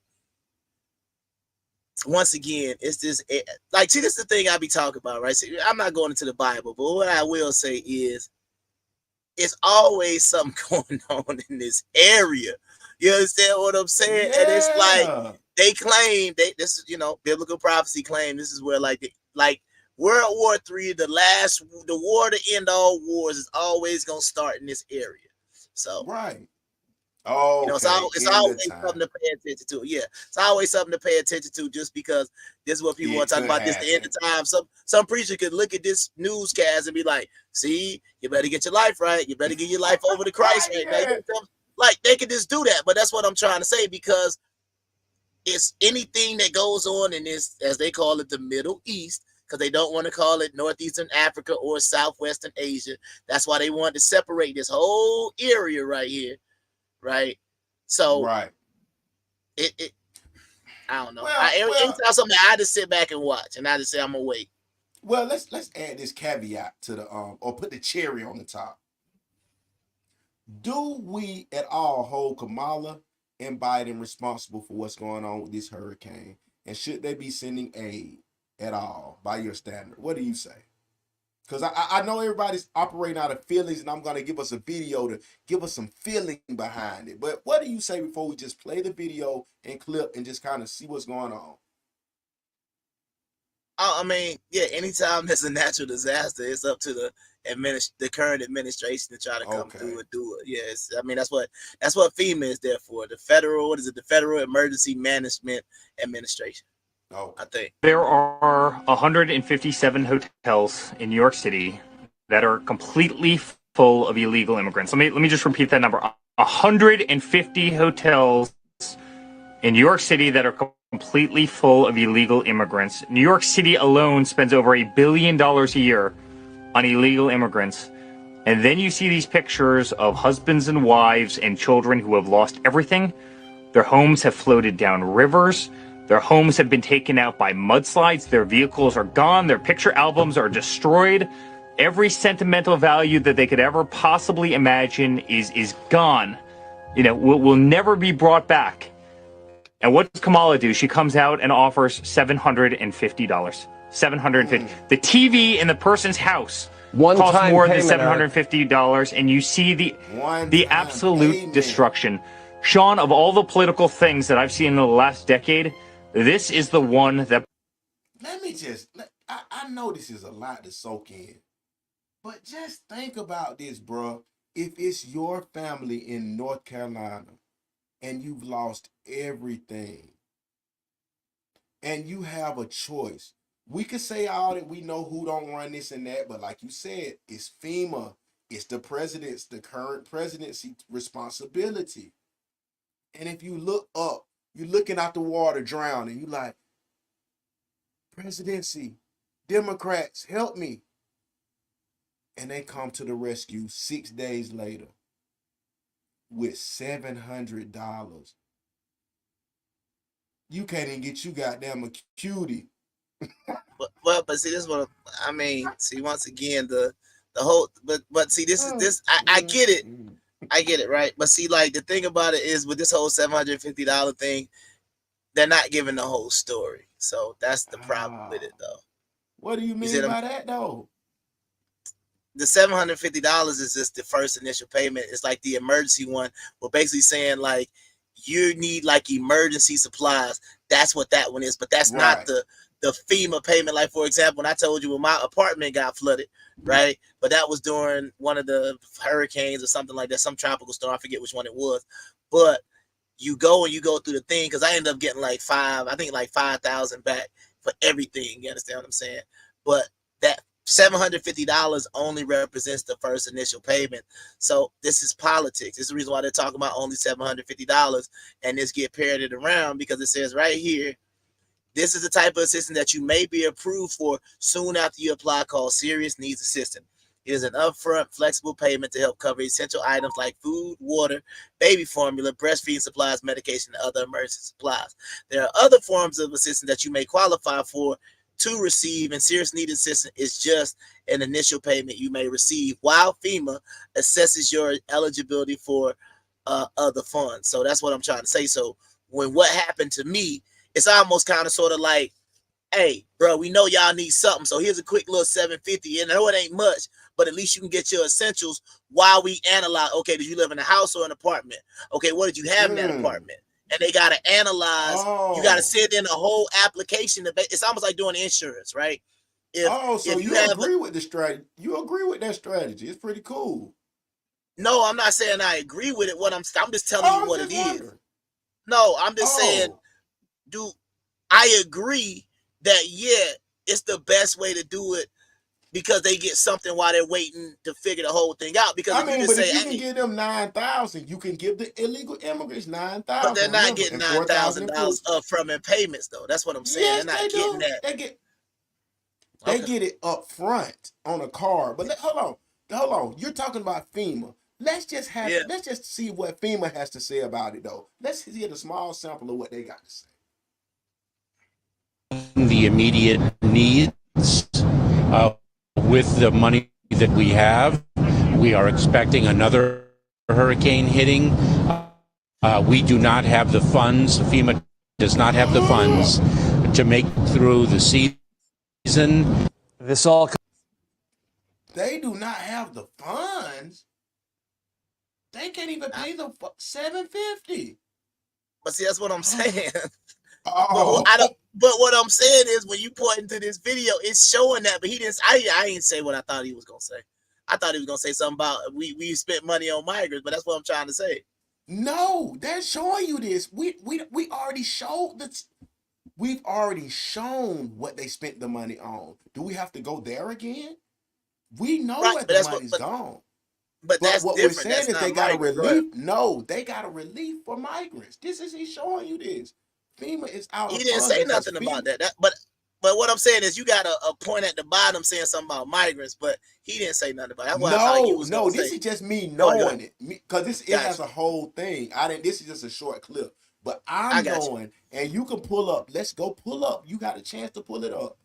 once again, it's this like, see, this is the thing I be talking about, right? See, I'm not going into the Bible, but what I will say is, it's always something going on in this area. You understand what I'm saying? Yeah. And it's like they claim this is, biblical prophecy claim this is where like World War III, the war to end all wars is always gonna start in this area. So right. Oh, it's always something to pay attention to. Yeah, it's always something to pay attention to, just because this is what people want to talk about. This the end of time. Some preacher could look at this newscast and be like, "See, you better get your life right. You better get your life over to Christ right now." Like, they could just do that, but that's what I'm trying to say, because it's anything that goes on in this, as they call it, the Middle East, because they don't want to call it Northeastern Africa or Southwestern Asia. That's why they wanted to separate this whole area right here. Right, so it I don't know. Anytime something, I just sit back and watch, and I just say I'm gonna wait. Well, let's add this caveat to the or put the cherry on the top. Do we at all hold Kamala and Biden responsible for what's going on with this hurricane, and should they be sending aid at all by your standard? What do you say? Because I know everybody's operating out of feelings, and I'm going to give us a video to give us some feeling behind it. But what do you say before we just play the video and clip and just kind of see what's going on? I mean, yeah, anytime there's a natural disaster, it's up to the current administration to try to come through and do it. Yes, I mean, that's what FEMA is there for. The Federal Emergency Management Administration. I think there are 157 hotels in New York City that are completely full of illegal immigrants. Let me just repeat that number. 150 hotels in New York City that are completely full of illegal immigrants. New York City alone spends over $1 billion a year on illegal immigrants. And then you see these pictures of husbands and wives and children who have lost everything. Their homes have floated down rivers. Their homes have been taken out by mudslides. Their vehicles are gone. Their picture albums are destroyed. Every sentimental value that they could ever possibly imagine is gone. Will never be brought back. And what does Kamala do? She comes out and offers $750. $750. The TV in the person's house costs more than $750, and you see the absolute destruction. Sean, of all the political things that I've seen in the last decade, this is the one that... Let me I know this is a lot to soak in, but just think about this, bro. If it's your family in North Carolina and you've lost everything and you have a choice, we could say all that we know who don't run this and that, but like you said, it's FEMA, it's the current presidency responsibility. And if you look up, you're looking out the water drowning. You like, presidency, Democrats, help me. And they come to the rescue 6 days later with $700. You can't even get you goddamn a cutie. but see, this is what I mean. See, once again, the whole, but see, this is I get it. I get it, right? But see, like the thing about it is with this whole $750 thing, they're not giving the whole story. So that's the problem with it, though. What do you mean by that, though? The $750 is just the first initial payment. It's like the emergency one. We're basically saying like you need like emergency supplies. That's what that one is. But that's not the FEMA payment. Like, for example, when I told you when my apartment got flooded, right? But that was during one of the hurricanes or something like that, some tropical storm. I forget which one it was. But you go through the thing, because I ended up getting like 5,000 back for everything. You understand what I'm saying? But that $750 only represents the first initial payment. So this is politics. This is the reason why they're talking about only $750 and this get parroted around, because it says right here, this is the type of assistance that you may be approved for soon after you apply, called serious needs assistance. It is an upfront, flexible payment to help cover essential items like food, water, baby formula, breastfeeding supplies, medication, and other emergency supplies. There are other forms of assistance that you may qualify for to receive, and serious need assistance is just an initial payment you may receive while FEMA assesses your eligibility for other funds. So that's what I'm trying to say. So when what happened to me, it's almost kind of sort of like, hey, bro, we know y'all need something, so here's a quick little $750. And I know it ain't much, but at least you can get your essentials while we analyze. Okay, did you live in a house or an apartment? Okay, what did you have in that apartment? And they got to analyze. You got to send in a whole application. It's almost like doing insurance, right? So you agree with the strategy? You agree with that strategy? It's pretty cool. No, I'm not saying I agree with it. I'm just telling you what it is. No, I'm just saying, dude, I agree that, yeah, it's the best way to do it, because they get something while they're waiting to figure the whole thing out. Because if you can give them 9,000, you can give the illegal immigrants 9,000. But they're not getting $9,000 up from in payments, though. That's what I'm saying. Yes, they're not getting that. They get it up front on a card. But hold on. You're talking about FEMA. Let's just see what FEMA has to say about it, though. Let's get a small sample of what they got to say. The immediate needs with the money that we have. We are expecting another hurricane hitting. We do not have the funds. FEMA does not have the funds to make through the season. They do not have the funds. They can't even pay the $750. But see, that's what I'm saying. But what I'm saying is, when you point into this video, it's showing that. But he didn't. I ain't say what I thought he was gonna say. I thought he was gonna say something about we spent money on migrants. But that's what I'm trying to say. No, they're showing you this. We already showed this. We've already shown what they spent the money on. Do we have to go there again? We know what the money's gone. But that's what different. we're saying is they got a relief. No, they got a relief for migrants. He's showing you this. FEMA is out. He didn't say nothing about that. But what I'm saying is, you got a point at the bottom saying something about migrants, but he didn't say nothing about it. This is just me knowing it, because it has a whole thing. This is just a short clip, but I'm knowing, and you can pull up. Let's go pull up. You got a chance to pull it up.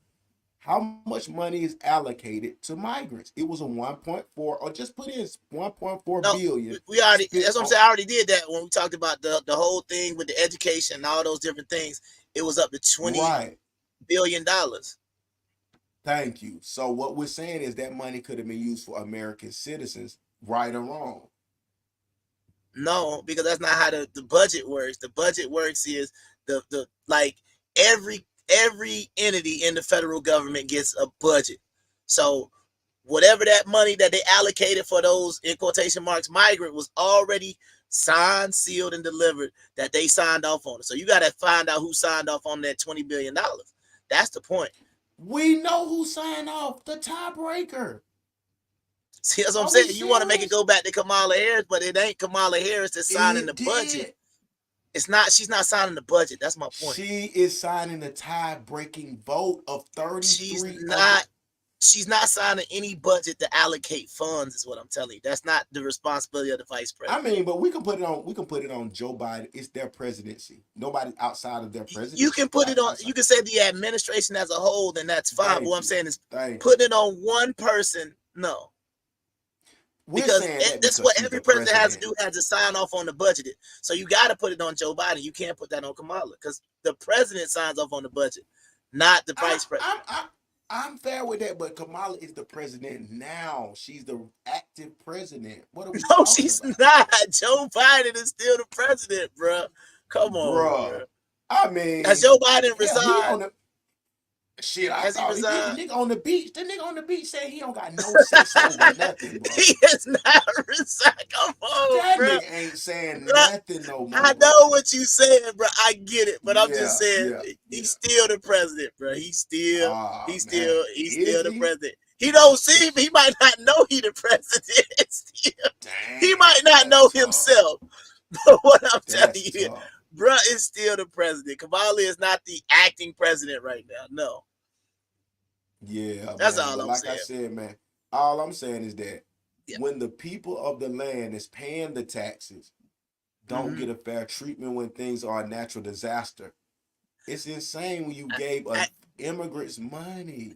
How much money is allocated to migrants? It was a 1.4, or just put in 1.4 billion. We already. That's what I'm saying. I already did that when we talked about the whole thing with the education and all those different things. It was up to $20 billion. Thank you. So what we're saying is that money could have been used for American citizens, right or wrong. No, because that's not how the budget works. The budget works is the like every entity in the federal government gets a budget. So whatever that money that they allocated for those, in quotation marks, migrant, was already signed, sealed, and delivered, that they signed off on it. So you got to find out who signed off on that $20 billion. That's the point. We know who signed off, the tiebreaker. See, that's what I'm saying. You want to make it go back to Kamala Harris, but it ain't Kamala Harris that's signing the budget. It's not. She's not signing the budget. That's my point. She is signing the tie-breaking vote of 33. She's not signing any budget to allocate funds. Is what I'm telling you. That's not the responsibility of the vice president. I mean, but we can put it on. We can put it on Joe Biden. It's their presidency. Nobody outside of their presidency. You can put it on. You can say the administration as a whole. Then that's fine. But what I'm saying is, putting it on one person. No. Because that's what every president has to do, has to sign off on the budget. So you got to put it on Joe Biden. You can't put that on Kamala because the president signs off on the budget, not the vice president. I'm fair with that, but Kamala is the president now. She's the active president. What are we No, talking she's about? not. Joe Biden is still the president, bro. Come on, Bruh. bro. I mean, Has Joe Biden hell, resigned? Shit, I Has he thought he did. resigned? The nigga on the beach. The nigga on the beach said he don't got no say over nothing, bro. He has not resigned. Come on, That bro. nigga ain't saying nothing no more. I know what you saying, bro. I get it, but I'm just saying he's still the president, bro. He's still the president. He don't see him. He might not know he the president. He might not know himself. But what I'm telling you, bro, is still the president. Kamala is not the acting president right now. No. Yeah, that's man. all I'm like saying. I said, man, all I'm saying is that when the people of the land is paying the taxes, don't get a fair treatment when things are a natural disaster. It's insane when you gave immigrants money.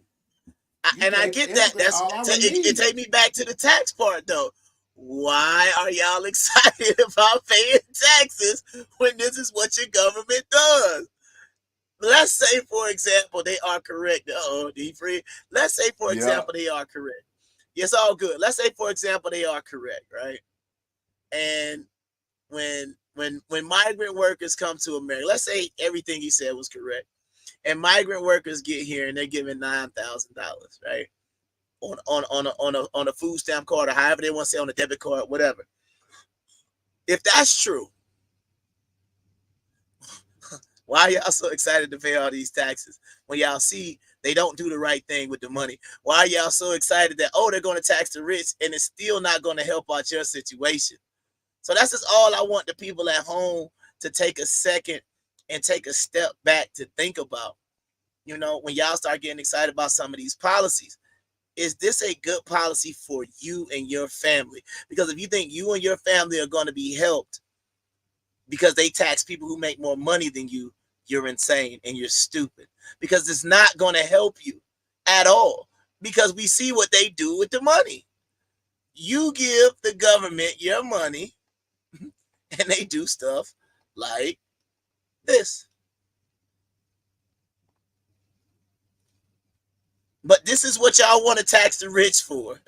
I get that. It take me back to the tax part though. Why are y'all excited about paying taxes when this is what your government does? Let's say, for example, they are correct. Let's say, for example, they are correct. It's all good. Let's say, for example, they are correct, right? And when migrant workers come to America, let's say everything he said was correct, and migrant workers get here and they're given $9,000, right? On a food stamp card or however they want to say, on a debit card, whatever. If that's true, why are y'all so excited to pay all these taxes when y'all see they don't do the right thing with the money? Why are y'all so excited that, they're going to tax the rich and it's still not going to help out your situation? So that's just all I want the people at home to take a second and take a step back to think about. You know, when y'all start getting excited about some of these policies, is this a good policy for you and your family? Because if you think you and your family are going to be helped because they tax people who make more money than you, you're insane and you're stupid, because it's not going to help you at all, because we see what they do with the money. You give the government your money and they do stuff like this. But this is what y'all want to tax the rich for.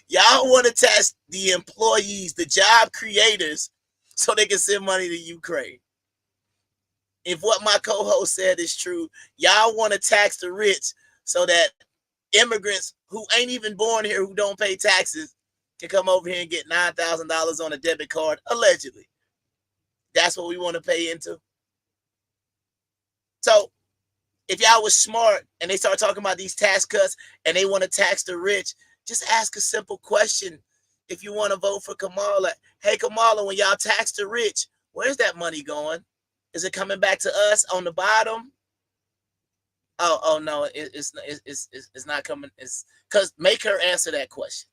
Y'all want to tax the employees, the job creators, so they can send money to Ukraine. If what my co-host said is true, y'all want to tax the rich so that immigrants who ain't even born here, who don't pay taxes, can come over here and get $9,000 on a debit card, allegedly. That's what we want to pay into. So if y'all was smart and they start talking about these tax cuts and they want to tax the rich, just ask a simple question. If you want to vote for Kamala, hey, Kamala, when y'all tax the rich, where's that money going? Is it coming back to us on the bottom? Oh no, it's not coming. It's because make her answer that question.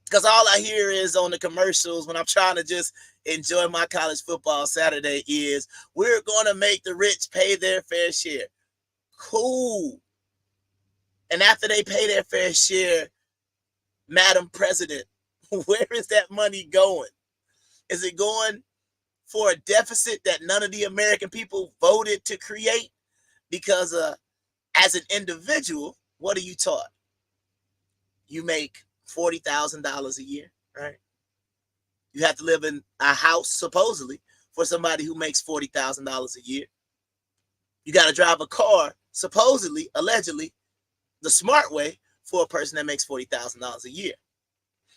Because all I hear is on the commercials when I'm trying to just enjoy my college football Saturday is, we're going to make the rich pay their fair share. Cool. And after they pay their fair share, Madam President, where is that money going? Is it going for a deficit that none of the American people voted to create? Because as an individual, what are you taught? You make $40,000 a year, right? You have to live in a house, supposedly, for somebody who makes $40,000 a year. You got to drive a car, supposedly, allegedly, the smart way for a person that makes $40,000 a year.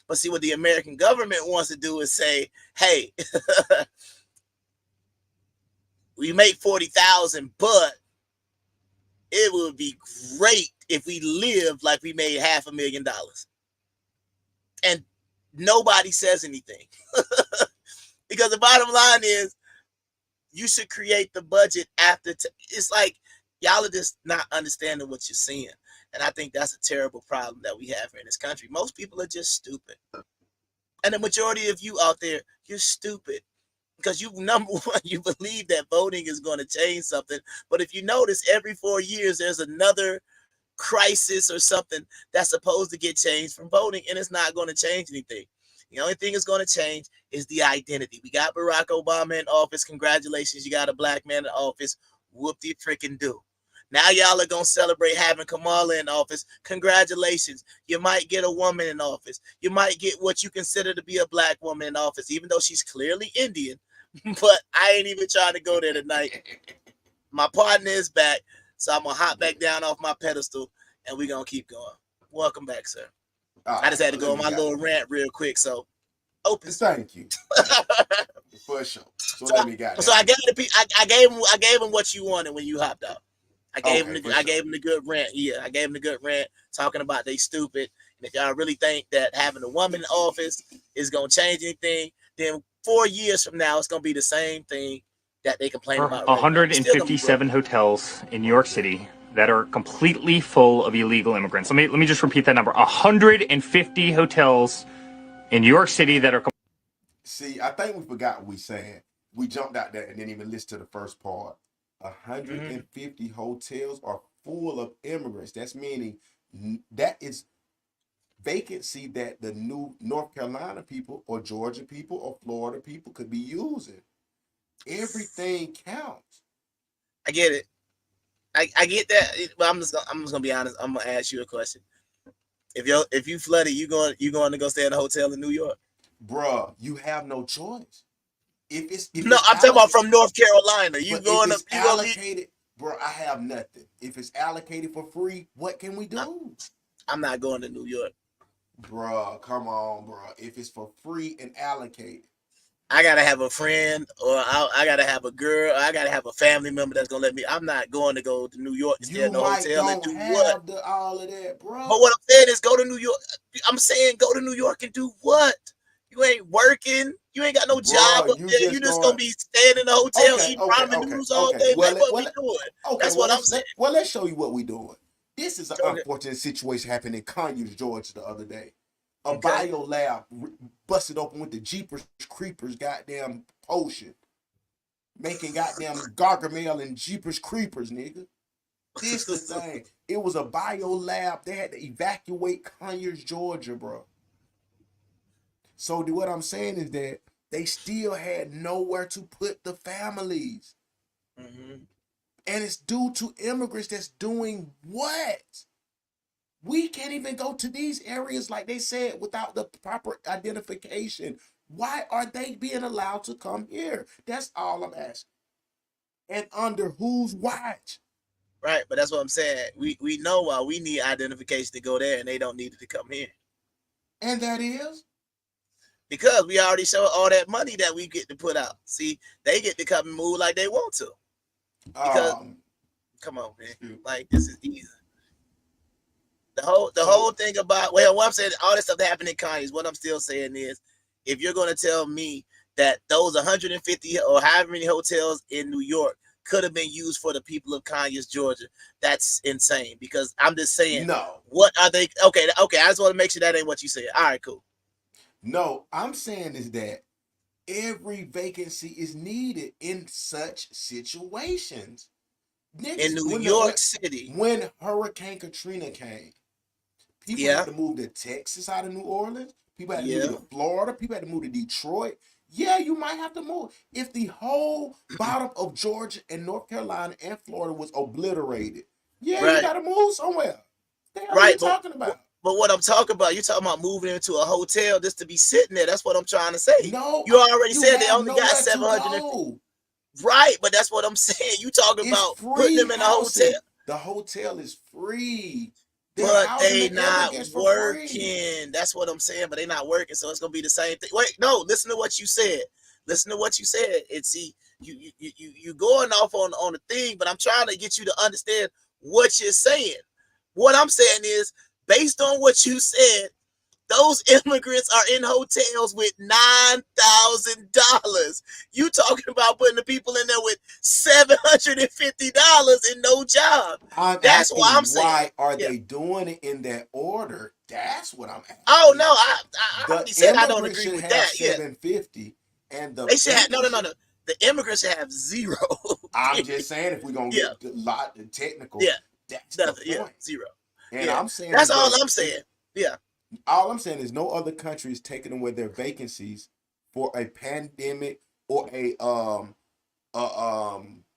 But see, what the American government wants to do is say, hey, we make $40,000, but it would be great if we lived like we made $500,000. And nobody says anything. Because the bottom line is, you should create the budget after. It's like y'all are just not understanding what you're seeing. And I think that's a terrible problem that we have here in this country. Most people are just stupid. And the majority of you out there, you're stupid. Because you, number one, you believe that voting is going to change something. But if you notice, every 4 years, there's another crisis or something that's supposed to get changed from voting, and it's not going to change anything. The only thing that's going to change is the identity. We got Barack Obama in office. Congratulations, you got a black man in office. Whoop-de freaking do. Now y'all are going to celebrate having Kamala in office. Congratulations. You might get a woman in office. You might get what you consider to be a black woman in office, even though she's clearly Indian. But I ain't even trying to go there tonight. My partner is back, so I'm going to hop back down off my pedestal, and we're going to keep going. Welcome back, sir. I just had to go on my little rant real quick, so open. Thank you. For sure. So let me get. So I gave him what you wanted when you hopped out. I gave him the good rant. Yeah, I gave him the good rant talking about they stupid. And if y'all really think that having a woman in office is gonna change anything, then 4 years from now it's gonna be the same thing that they complain about. 157 hotels in New York City that are completely full of illegal immigrants. Let me just repeat that number. 150 hotels in New York City that are. See, I think we forgot what we said. We jumped out there and didn't even listen to the first part. 150 hotels are full of immigrants. That's meaning that is vacancy that the new North Carolina people or Georgia people or Florida people could be using. Everything counts. I get it. I get that, but I'm just gonna be honest. I'm gonna ask you a question. If you flooded, you going to go stay in a hotel in New York? Bruh, you have no choice. I'm talking about from North Carolina. You going to allocated, bro? I have nothing. If it's allocated for free, what can we do? I'm not going to New York, bro. Come on, bro. If it's for free and allocated, I gotta have a friend, or I gotta have a girl, or I gotta have a family member that's gonna let me. I'm not going to go to New York to stay in a hotel and do what? All of that, bro. But what I'm saying is, go to New York. I'm saying go to New York and do what? You ain't working. You ain't got no job up there. You just gonna be staying in a hotel eating ramen noodles all day. Like what we doing? That's what I'm saying. Well, let's show you what we doing. This is an unfortunate situation happened in Conyers, Georgia, the other day. A bio lab busted open with the Jeepers Creepers goddamn potion, making goddamn Gargamel and Jeepers Creepers, nigga. This the thing. It was a bio lab. They had to evacuate Conyers, Georgia, bro. So what I'm saying is that they still had nowhere to put the families. And it's due to immigrants that's doing what? We can't even go to these areas, like they said, without the proper identification. Why are they being allowed to come here? That's all I'm asking. And under whose watch? Right, but that's what I'm saying. We know why we need identification to go there, and they don't need it to come here. And that is? Because we already showed all that money that we get to put out. See, they get to come and move like they want to. Because, come on, man. Like, this is easy. The whole thing about, well, what I'm saying, all this stuff that happened in Conyers, what I'm still saying is, if you're going to tell me that those 150 or however many hotels in New York could have been used for the people of Conyers, Georgia, that's insane. Because I'm just saying, what are they? Okay, I just want to make sure that ain't what you said. All right, cool. No, I'm saying is that every vacancy is needed in such situations. Niggas, in New York City. When Hurricane Katrina came, people had to move to Texas out of New Orleans. People had to move to Florida. People had to move to Detroit. Yeah, you might have to move. If the whole bottom of Georgia and North Carolina and Florida was obliterated, you got to move somewhere. What are you talking about? But what I'm talking about, you're talking about moving into a hotel just to be sitting there. That's what I'm trying to say. No, you already said they only got 750. Right, but that's what I'm saying. You talking about putting them in a hotel. The hotel is free. But they not working. That's what I'm saying. But they not working, so it's gonna be the same thing. Wait, no, listen to what you said. Listen to what you said. And see, you going off on the thing, but I'm trying to get you to understand what you're saying. What I'm saying is, based on what you said, those immigrants are in hotels with $9,000. You talking about putting the people in there with $750 and no job. That's why I'm saying. Why are they doing it in that order? That's what I'm asking. Oh no, I already said I don't agree with that. $750 and they should have no. The immigrants should have zero. I'm just saying, if we're gonna get the technical, that's the point. Zero. And I'm saying that's all I'm saying. Yeah. All I'm saying is no other country is taking away their vacancies for a pandemic or a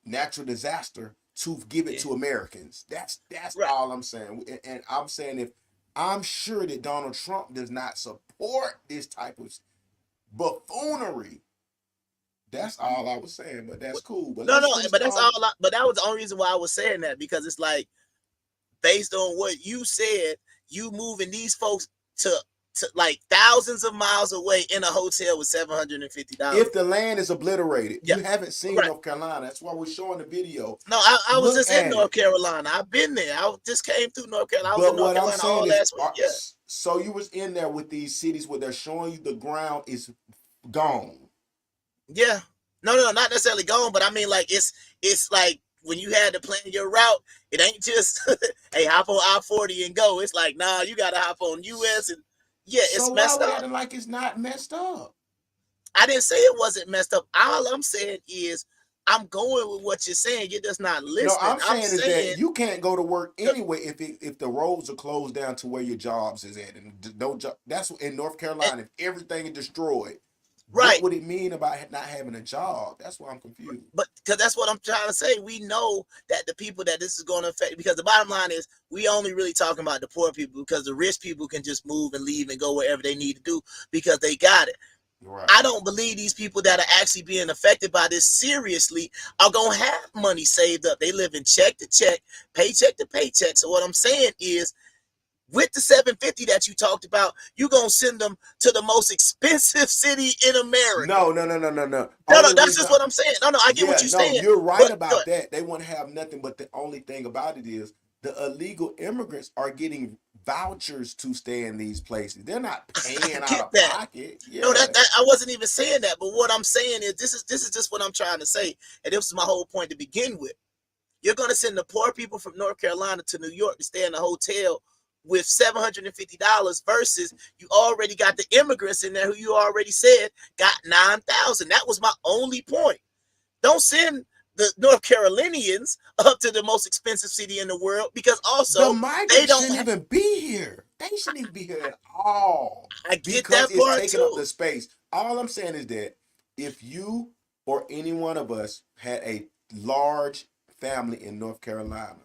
natural disaster to give it to Americans. That's right. All I'm saying. And I'm saying if I'm sure that Donald Trump does not support this type of buffoonery. That's all I was saying, but that's cool. But no, but that's all. But that was the only reason why I was saying that, because it's like, based on what you said, you moving these folks to like thousands of miles away in a hotel with $750. If the land is obliterated, you haven't seen North Carolina. That's why we're showing the video. No, I was just in North Carolina. I've been there. I just came through North Carolina. I was in North Carolina all last week. Yeah. So you was in there with these cities where they're showing you the ground is gone. Yeah. No, not necessarily gone, but I mean, like, it's like when you had to plan your route, it ain't just, hey, hop on I-40 and go. It's like, nah, you got to hop on US and it's messed up. Acting like it's not messed up. I didn't say it wasn't messed up. All I'm saying is I'm going with what you're saying. You're just not listening. No, I'm saying that you can't go to work anyway if the roads are closed down to where your jobs is at, and no job. That's in North Carolina. If everything is destroyed, what would it mean about not having a job? That's why I'm confused. But because that's what I'm trying to say. We know that the people that this is going to affect, because the bottom line is we only really talking about the poor people, because the rich people can just move and leave and go wherever they need to do because they got it. Right. I don't believe these people that are actually being affected by this seriously are going to have money saved up. They live in check to check, paycheck to paycheck. So what I'm saying is, with the $750 that you talked about, you're going to send them to the most expensive city in America. No. No, that's just what I'm saying. No, I get what you're saying. You're right about that. They won't have nothing, but the only thing about it is the illegal immigrants are getting vouchers to stay in these places. They're not paying out of pocket. Yeah. No, that I wasn't even saying that. But what I'm saying is this is just what I'm trying to say. And this was my whole point to begin with. You're going to send the poor people from North Carolina to New York to stay in a hotel with $750 versus you already got the immigrants in there who you already said got $9,000. That was my only point. Don't send the North Carolinians up to the most expensive city in the world, because also the migrants shouldn't even be here. They shouldn't even be here at all. I get that part it's taking up the space. All I'm saying is that if you or any one of us had a large family in North Carolina,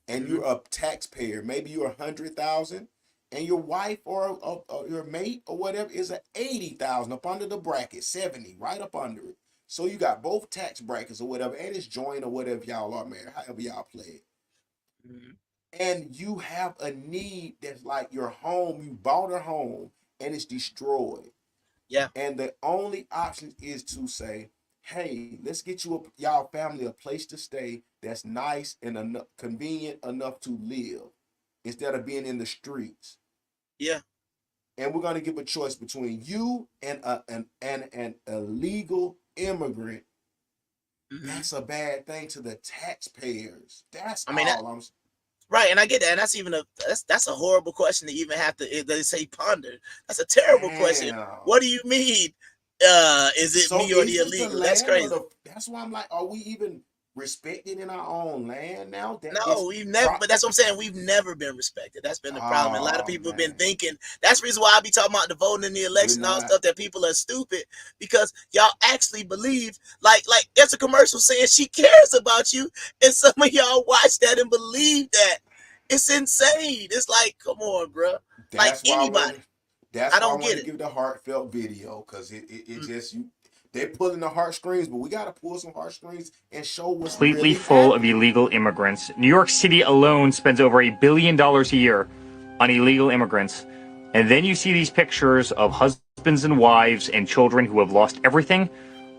and you're a taxpayer, maybe you're 100,000, and your wife or your mate or whatever is a 80,000 up under the bracket, 70 right up under it. So you got both tax brackets or whatever, and it's joint or whatever y'all are married, however y'all play it. And you have a need that's like your home. You bought a home and it's destroyed. Yeah. And the only option is to say, hey, let's get y'all family a place to stay that's nice and convenient enough to live instead of being in the streets. Yeah. And we're going to give a choice between you and an illegal immigrant. That's a bad thing to the taxpayers. That's I'm right, and I get that, and that's a horrible question to even have to, they say, ponder. That's a terrible question. What do you mean? Is it me or the illegal? That's crazy. That's why I'm like, are we even respected in our own land now? No, we've never. But that's what I'm saying. We've never been respected. That's been the problem. A lot of people have been thinking. That's the reason why I be talking about the voting in the election and all stuff, that people are stupid, because y'all actually believe, like there's a commercial saying she cares about you, and some of y'all watch that and believe that. It's insane. It's like, come on, bro. Like anybody. I don't get it. Give the heartfelt video, because it just they're pulling the heartstrings, but we gotta pull some heartstrings and show what's completely really full happening. of illegal immigrants. New York City alone spends over $1 billion a year on illegal immigrants, and then you see these pictures of husbands and wives and children who have lost everything.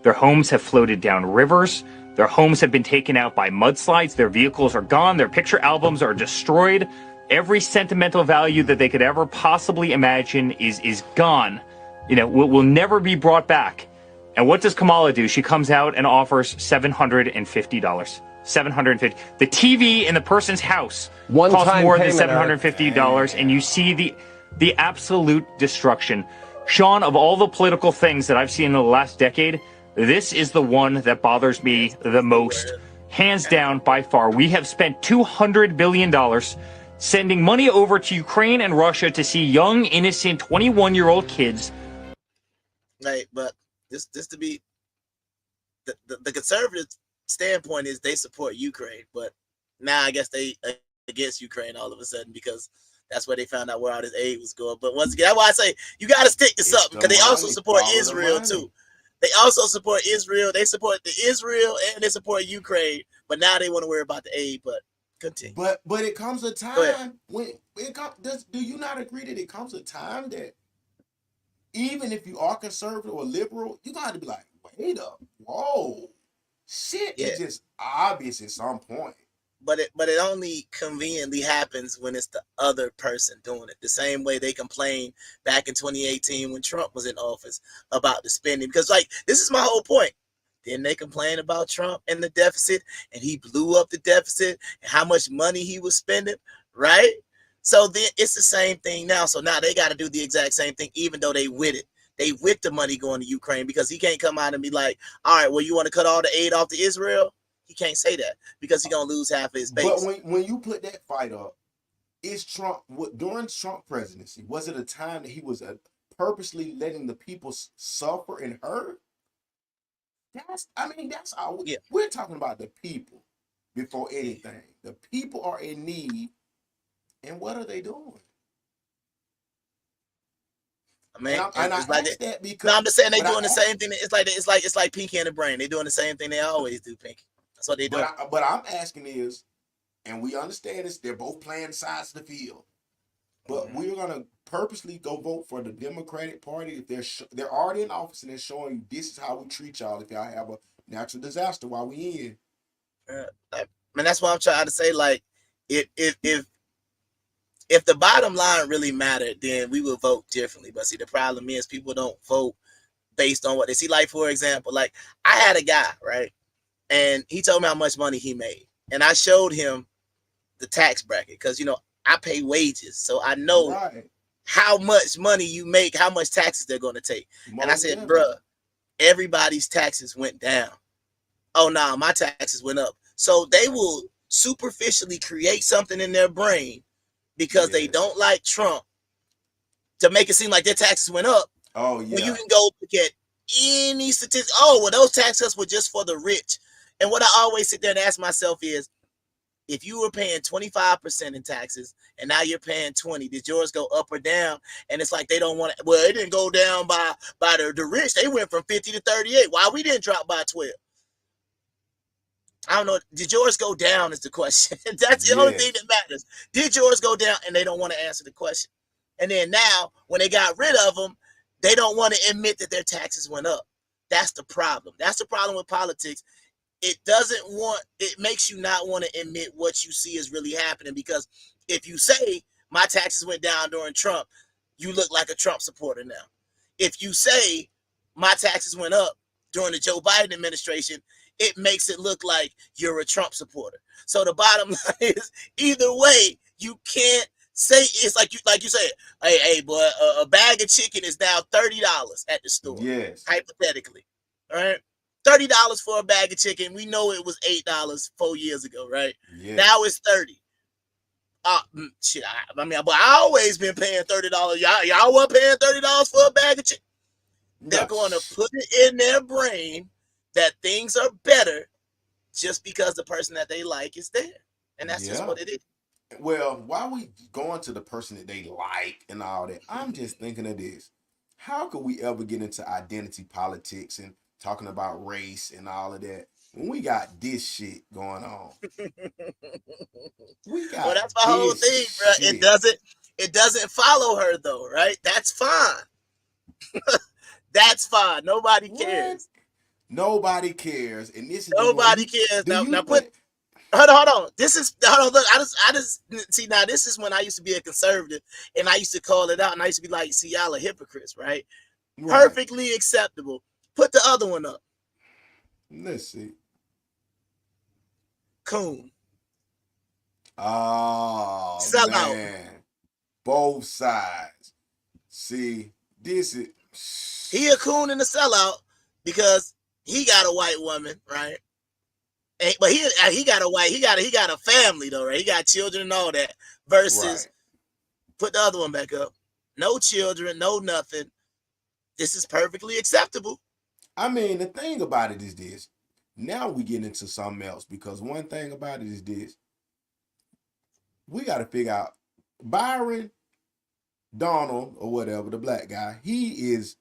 Their homes have floated down rivers. Their homes have been taken out by mudslides. Their vehicles are gone. Their picture albums are destroyed. Every sentimental value that they could ever possibly imagine is gone. Will never be brought back. And what does Kamala do? She comes out and offers $750. $750. The TV in the person's house costs more than $750, and you see the absolute destruction. Sean, of all the political things that I've seen in the last decade, this is the one that bothers me the most. Hands down, by far. We have spent $200 billion sending money over to Ukraine and Russia to see young, innocent 21-year-old kids. Right, but this to be the conservative standpoint is they support Ukraine, but now I guess they against Ukraine all of a sudden because that's where they found out where all this aid was going. But once again, that's why I say you got to stick to something because they also support Israel too. They also support Israel. They support the Israel and they support Ukraine. But now they want to worry about the aid. But continue. But it comes a time when it comes. Do you not agree that it comes a time that even if you are conservative or liberal, you got to be like, wait up, whoa, shit is just obvious at some point. But it only conveniently happens when it's the other person doing it. The same way they complained back in 2018 when Trump was in office about the spending. Because like this is my whole point. Didn't they complain about Trump and the deficit and he blew up the deficit and how much money he was spending, right? So then it's the same thing now. So now they got to do the exact same thing, even though they with it. They with the money going to Ukraine because he can't come out and be like, all right, well, you want to cut all the aid off to Israel? He can't say that because he's gonna lose half of his base. But when you put that fight up, is Trump during Trump presidency? Was it a time that he was purposely letting the people suffer and hurt? That's all. We're talking about the people before anything. The people are in need, and what are they doing? I mean, I'm just saying they're doing the same thing. It's like Pinky and the Brain. They're doing the same thing they always do, Pinky. That's what they do. But I'm asking is, and we understand this, they're both playing sides of the field. But we're gonna purposely go vote for the Democratic Party if they're already in office and they're showing you this is how we treat y'all if y'all have a natural disaster while we in. I mean, that's what I'm trying to say. Like, if the bottom line really mattered, then we would vote differently. But see, the problem is people don't vote based on what they see. Like, for example, like I had a guy, right? And he told me how much money he made. And I showed him the tax bracket because, I pay wages. So I know how much money you make, how much taxes they're going to take. And I said, bruh, everybody's taxes went down. Oh, no, my taxes went up. So they will superficially create something in their brain because they don't like Trump to make it seem like their taxes went up. Oh, yeah. When you can go look at any statistics. Oh, well, those tax cuts were just for the rich. And what I always sit there and ask myself is, if you were paying 25% in taxes and now you're paying 20, did yours go up or down? And it's like they don't want to. Well, it didn't go down by the rich. They went from 50 to 38. Why we didn't drop by 12? I don't know. Did yours go down is the question. That's the only thing that matters. Did yours go down? And they don't want to answer the question. And then now, when they got rid of them, they don't want to admit that their taxes went up. That's the problem. That's the problem with politics. It makes you not want to admit what you see is really happening, because if you say my taxes went down during Trump, you look like a Trump supporter now. If you say my taxes went up during the Joe Biden administration, it makes it look like you're a Trump supporter. So the bottom line is, either way, you can't say it's like you said, hey, boy, a bag of chicken is now $30 at the store. Yes. Hypothetically. All right. $30 for a bag of chicken. We know it was $8 4 years ago, right? Yeah. Now it's $30. Shit. But I always been paying $30. Y'all weren't paying $30 for a bag of chicken. They're going to put it in their brain that things are better just because the person that they like is there, and that's just what it is. Well, while we going to the person that they like and all that, I'm just thinking of this: how could we ever get into identity politics and talking about race and all of that when we got this shit going on? Well, that's my whole thing, bro. It doesn't follow her though, right? That's fine. That's fine. Nobody cares. Nobody cares, and this is nobody cares. Now put. Hold on. Look, I just see now. This is when I used to be a conservative, and I used to call it out, and I used to be like, "See, y'all are hypocrites, right? Perfectly acceptable." Put the other one up. Let's see. Coon. Oh, sell man. out. Both sides. See, this is. He a coon and a sellout because he got a white woman, right? But he got a wife. He got a family though, right? He got children and all that. Versus, put the other one back up. No children, no nothing. This is perfectly acceptable. I mean, the thing about it is this. Now we get into something else because one thing about it is this. We got to figure out Byron Donald or whatever, the black guy, he is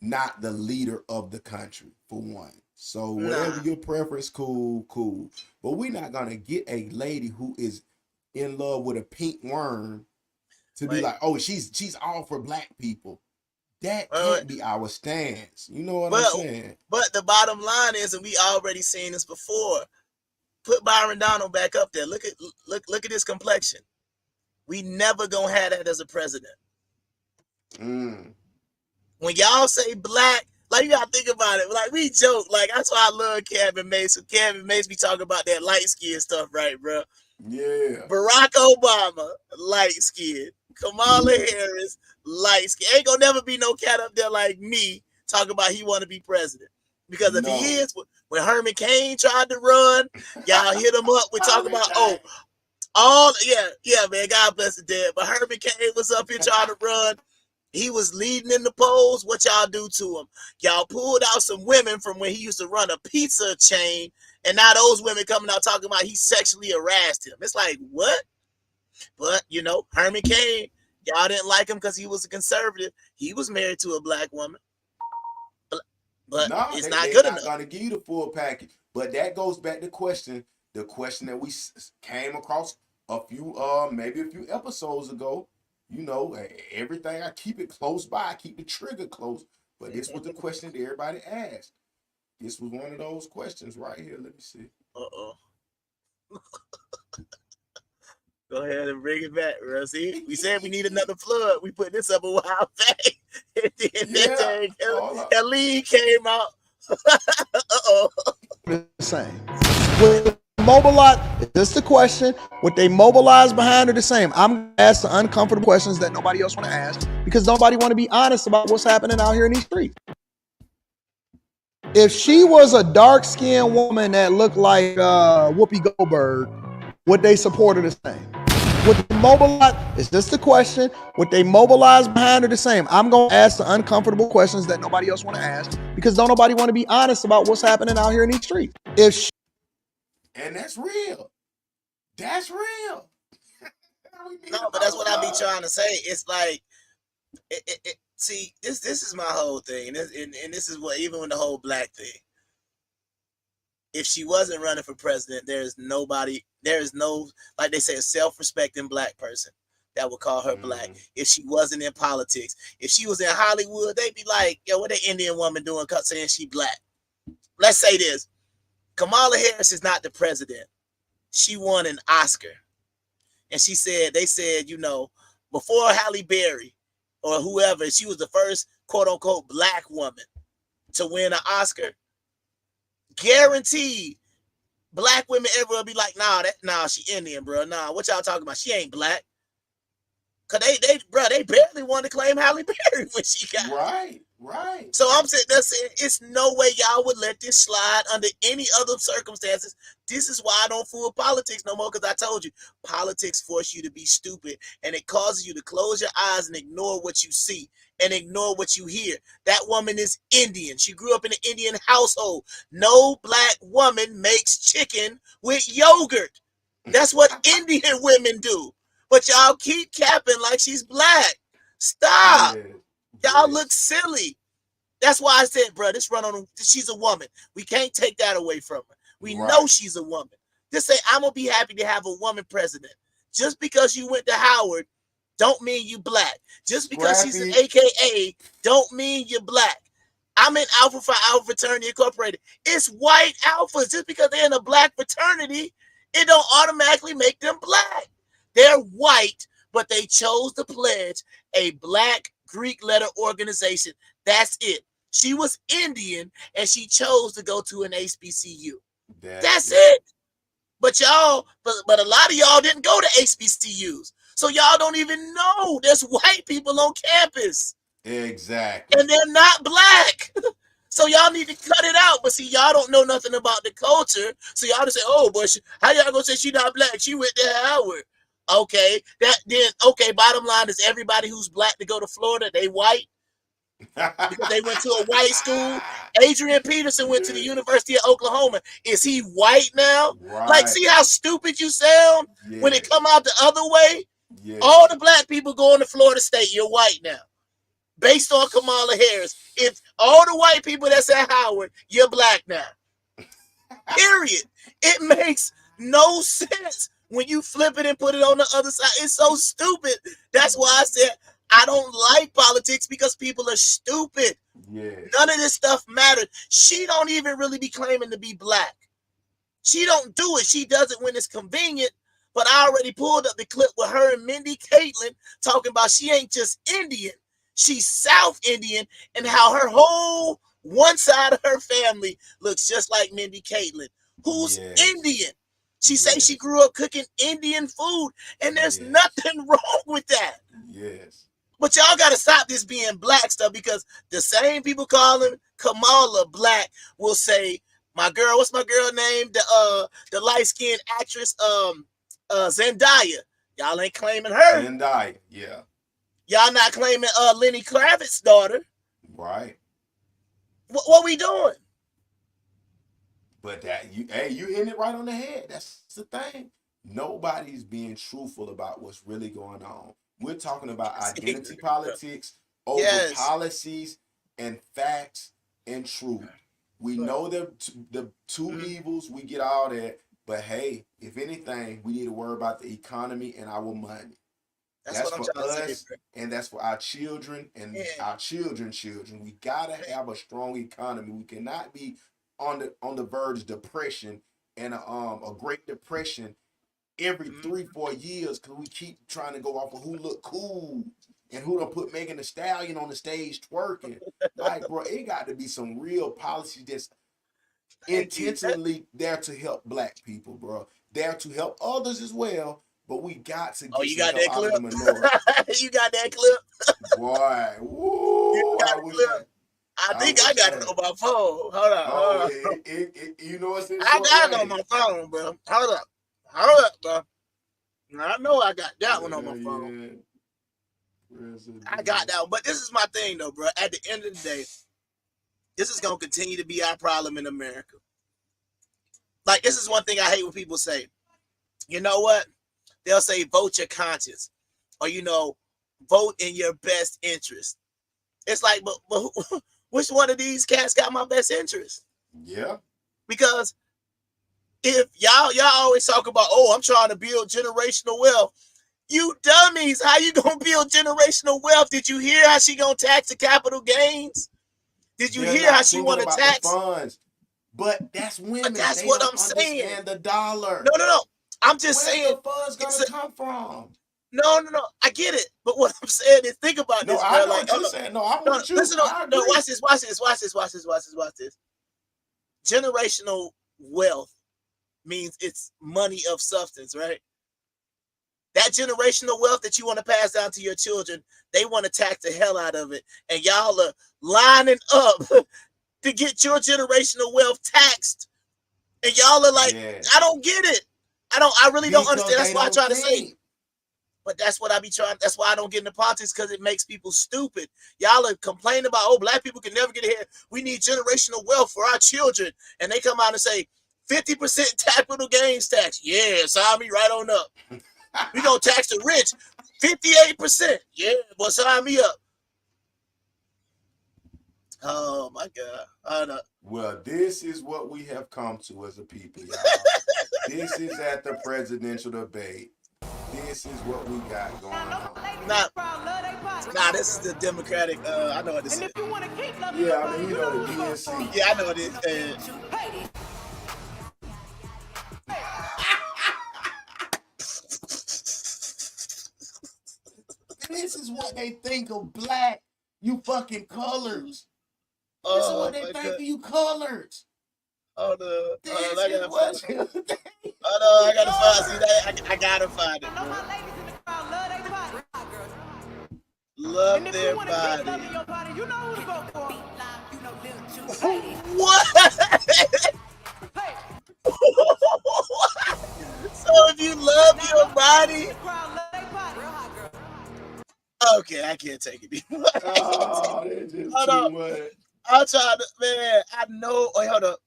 not the leader of the country, for one. So whatever your preference, cool. But we're not going to get a lady who is in love with a pink worm to be like, oh, she's all for black people. That can't be our stance. You know what I'm saying? But the bottom line is, and we already seen this before, put Byron Donald back up there. Look at his complexion. We never gonna have that as a president. When y'all say black, like you gotta think about it. Like we joke, like that's why I love Kevin Mace. Kevin Mace be talking about that light skin stuff, right, bro? Yeah. Barack Obama, light skin. Kamala Harris, light skin. Ain't gonna never be no cat up there like me talking about he want to be president. Because if he is, when Herman Cain tried to run, y'all hit him up. We talk about man. God bless the dead. But Herman Cain was up here trying to run. He was leading in the polls. What y'all do to him? Y'all pulled out some women from when he used to run a pizza chain, and now those women coming out talking about he sexually harassed him. It's like, what? But, Herman Cain, y'all didn't like him because he was a conservative. He was married to a black woman. But it's not good enough. They're not going to give you the full package. But that goes back to the question that we came across maybe a few episodes ago. Everything, I keep it close by. I keep the trigger close. But this was the question that everybody asked. This was one of those questions right here. Let me see. Go ahead and bring it back, bro. See, we said we need another flood. We put this up a while back. And then that lead came out. The same. Would mobilize, that's the question. Would they mobilize behind her the same? I'm going to ask the uncomfortable questions that nobody else want to ask because nobody want to be honest about what's happening out here in these streets. If she was a dark-skinned woman that looked like Whoopi Goldberg, would they support her the same? Would they mobilize? Is this the question? Would they mobilize behind her the same? I'm going to ask the uncomfortable questions that nobody else want to ask because don't nobody want to be honest about what's happening out here in these streets. And that's real. That's real. No, but that's what I be trying to say. It's like, see, this is my whole thing. And this is what, even with the whole black thing. If she wasn't running for president, there is no, like they say, a self-respecting black person that would call her black. If she wasn't in politics, if she was in Hollywood, they'd be like, yo, what that Indian woman doing saying she black? Let's say this. Kamala Harris is not the president. She won an Oscar. And they said, before Halle Berry or whoever, she was the first quote unquote black woman to win an Oscar. Guaranteed, black women everywhere be like, nah, she Indian, bro. Nah, what y'all talking about? She ain't black. Cause they barely wanted to claim Halle Berry when she got right. So I'm sitting there saying, it's no way y'all would let this slide under any other circumstances. This is why I don't fool with politics no more. Because I told you, politics force you to be stupid, and it causes you to close your eyes and ignore what you see and ignore what you hear. That woman is Indian. She grew up in an Indian household. No black woman makes chicken with yogurt. That's what Indian women do. But y'all keep capping like she's black. Stop. Y'all look silly. That's why I said, bro, she's a woman. We can't take that away from her. We know she's a woman. Just say, I'm going to be happy to have a woman president. Just because you went to Howard, don't mean you black. Just because she's an AKA, don't mean you're black. I'm in Alpha Phi Alpha Fraternity Incorporated. It's white alphas. Just because they're in a black fraternity, it don't automatically make them black. They're white, but they chose to pledge a black Greek letter organization. That's it. She was Indian, and she chose to go to an HBCU. That's it. But a lot of y'all didn't go to HBCUs. So y'all don't even know there's white people on campus. Exactly. And they're not black. So y'all need to cut it out. But see, y'all don't know nothing about the culture. So y'all just say, oh, but how y'all gonna say she not black? She went to Howard. Okay, bottom line is everybody who's black to go to Florida, they white. Because they went to a white school. Adrian Peterson went to the University of Oklahoma. Is he white now? Right. Like, see how stupid you sound when it come out the other way? Yeah. All the black people going to Florida State, you're white now. Based on Kamala Harris. If all the white people that's at Howard, you're black now. Period. It makes no sense when you flip it and put it on the other side. It's so stupid. That's why I said I don't like politics, because people are stupid. Yeah. None of this stuff matters. She don't even really be claiming to be black. She don't do it. She does it when it's convenient. But I already pulled up the clip with her and Mindy Caitlin talking about she ain't just Indian. She's South Indian, and how her whole one side of her family looks just like Mindy Caitlin, who's Indian. She say she grew up cooking Indian food, and there's nothing wrong with that. Yes. But y'all got to stop this being black stuff, because the same people calling Kamala black will say, my girl, what's my girl name? The light-skinned actress, Zendaya. Y'all ain't claiming her. Zendaya, yeah. Y'all not claiming Lenny Kravitz's daughter. Right. What we doing? But you hitting it right on the head. That's the thing. Nobody's being truthful about what's really going on. We're talking about identity politics over policies and facts and truth. We know the two evils. We get all that. But hey, if anything, we need to worry about the economy and our money. That's what I'm for trying to us, say, and that's for our children and our children's children. We gotta have a strong economy. We cannot be on the verge of depression and a Great Depression every 3-4 years, because we keep trying to go off of who look cool and who done put Megan Thee Stallion on the stage twerking. Like, bro, it got to be some real policy that's intentionally there to help black people, bro. There to help others as well, but we got to get you got that clip? out of the minority. You got that clip? Boy, woo, I think I got it on my phone. Hold on. You know what's in I got it on my phone, bro. Hold up, bro. I know I got that one on my phone. I got that one. But this is my thing, though, bro. At the end of the day, this is going to continue to be our problem in America. Like, this is one thing I hate when people say. You know what? They'll say, vote your conscience. Or, vote in your best interest. It's like, but which one of these cats got my best interest? Yeah. Because if y'all always talk about, I'm trying to build generational wealth. You dummies, how you gonna build generational wealth? Did you hear how she gonna tax the capital gains? Did you hear how she want to tax funds? But that's women. But that's they what don't I'm saying. Understand the dollar. No. I'm just Where saying. the funds gonna come from? No. I get it. But what I'm saying is, think about this. I know like, what you're saying. No, I'm with you. Listen, watch this. Generational wealth means it's money of substance, right? That generational wealth that you want to pass down to your children, they want to tax the hell out of it. And y'all are lining up to get your generational wealth taxed. And y'all are like, I don't get it. I really don't understand. That's why I try to say. But that's what I be trying. That's why I don't get into politics, because it makes people stupid. Y'all are complaining about, black people can never get ahead. We need generational wealth for our children. And they come out and say, 50% capital gains tax. Yeah, sign me right on up. We gonna tax the rich 58%. Yeah, but sign me up. Oh my God. Well, this is what we have come to as a people, y'all. This is at the presidential debate. This is what we got going on. Nah, this is the Democratic. I know what this is. Yeah, I mean, you know the DNC. Yeah, I know what it is. This is what they think of black, you fucking colors. This is what they think of you colors. I gotta find it. I gotta find it, bro. Love their body. What? So if you love your body, okay, I can't take it anymore. Oh, that's just Hold too up. much. I'm trying to, man. I know. Wait, hold up.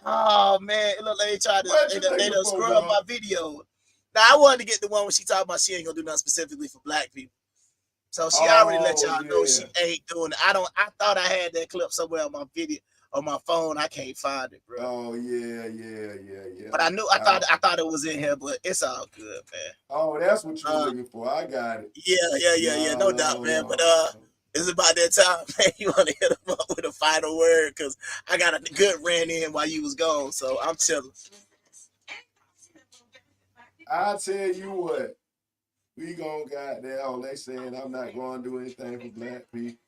Oh man, it look like they tried to. They done scrub my video. Now I wanted to get the one when she talked about she ain't gonna do nothing specifically for black people. So she already let y'all know she ain't doing it. I thought I had that clip somewhere on my video on my phone. I can't find it, bro. Oh yeah. But I thought it was in here, but it's all good, man. Oh, that's what you're looking for. I got it. Yeah. No doubt, man. But it's about that time, man. You want to hit him up with a final word because I got a good ran in while you was gone, so I'm chilling. I'll tell you what. We gonna goddamn. They saying I'm not going to do anything for black people.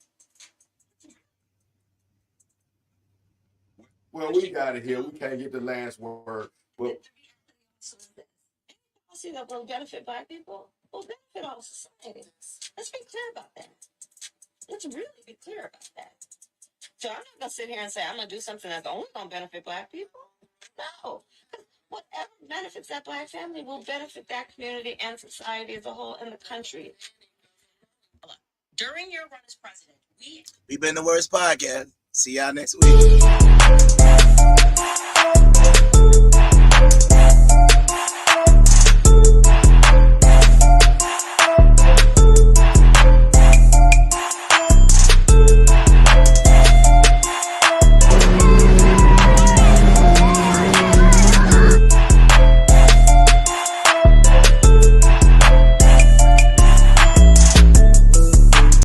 Well, we got it here. We can't get the last word. Well, see that will benefit black people, will benefit all society. Let's be clear about that. Let's really be clear about that. So I'm not gonna sit here and say I'm gonna do something that's only gonna benefit black people. No. Whatever benefits that black family will benefit that community and society as a whole in the country. During your run as president, we've been the W.O.R.S.E Podcast. See y'all next week.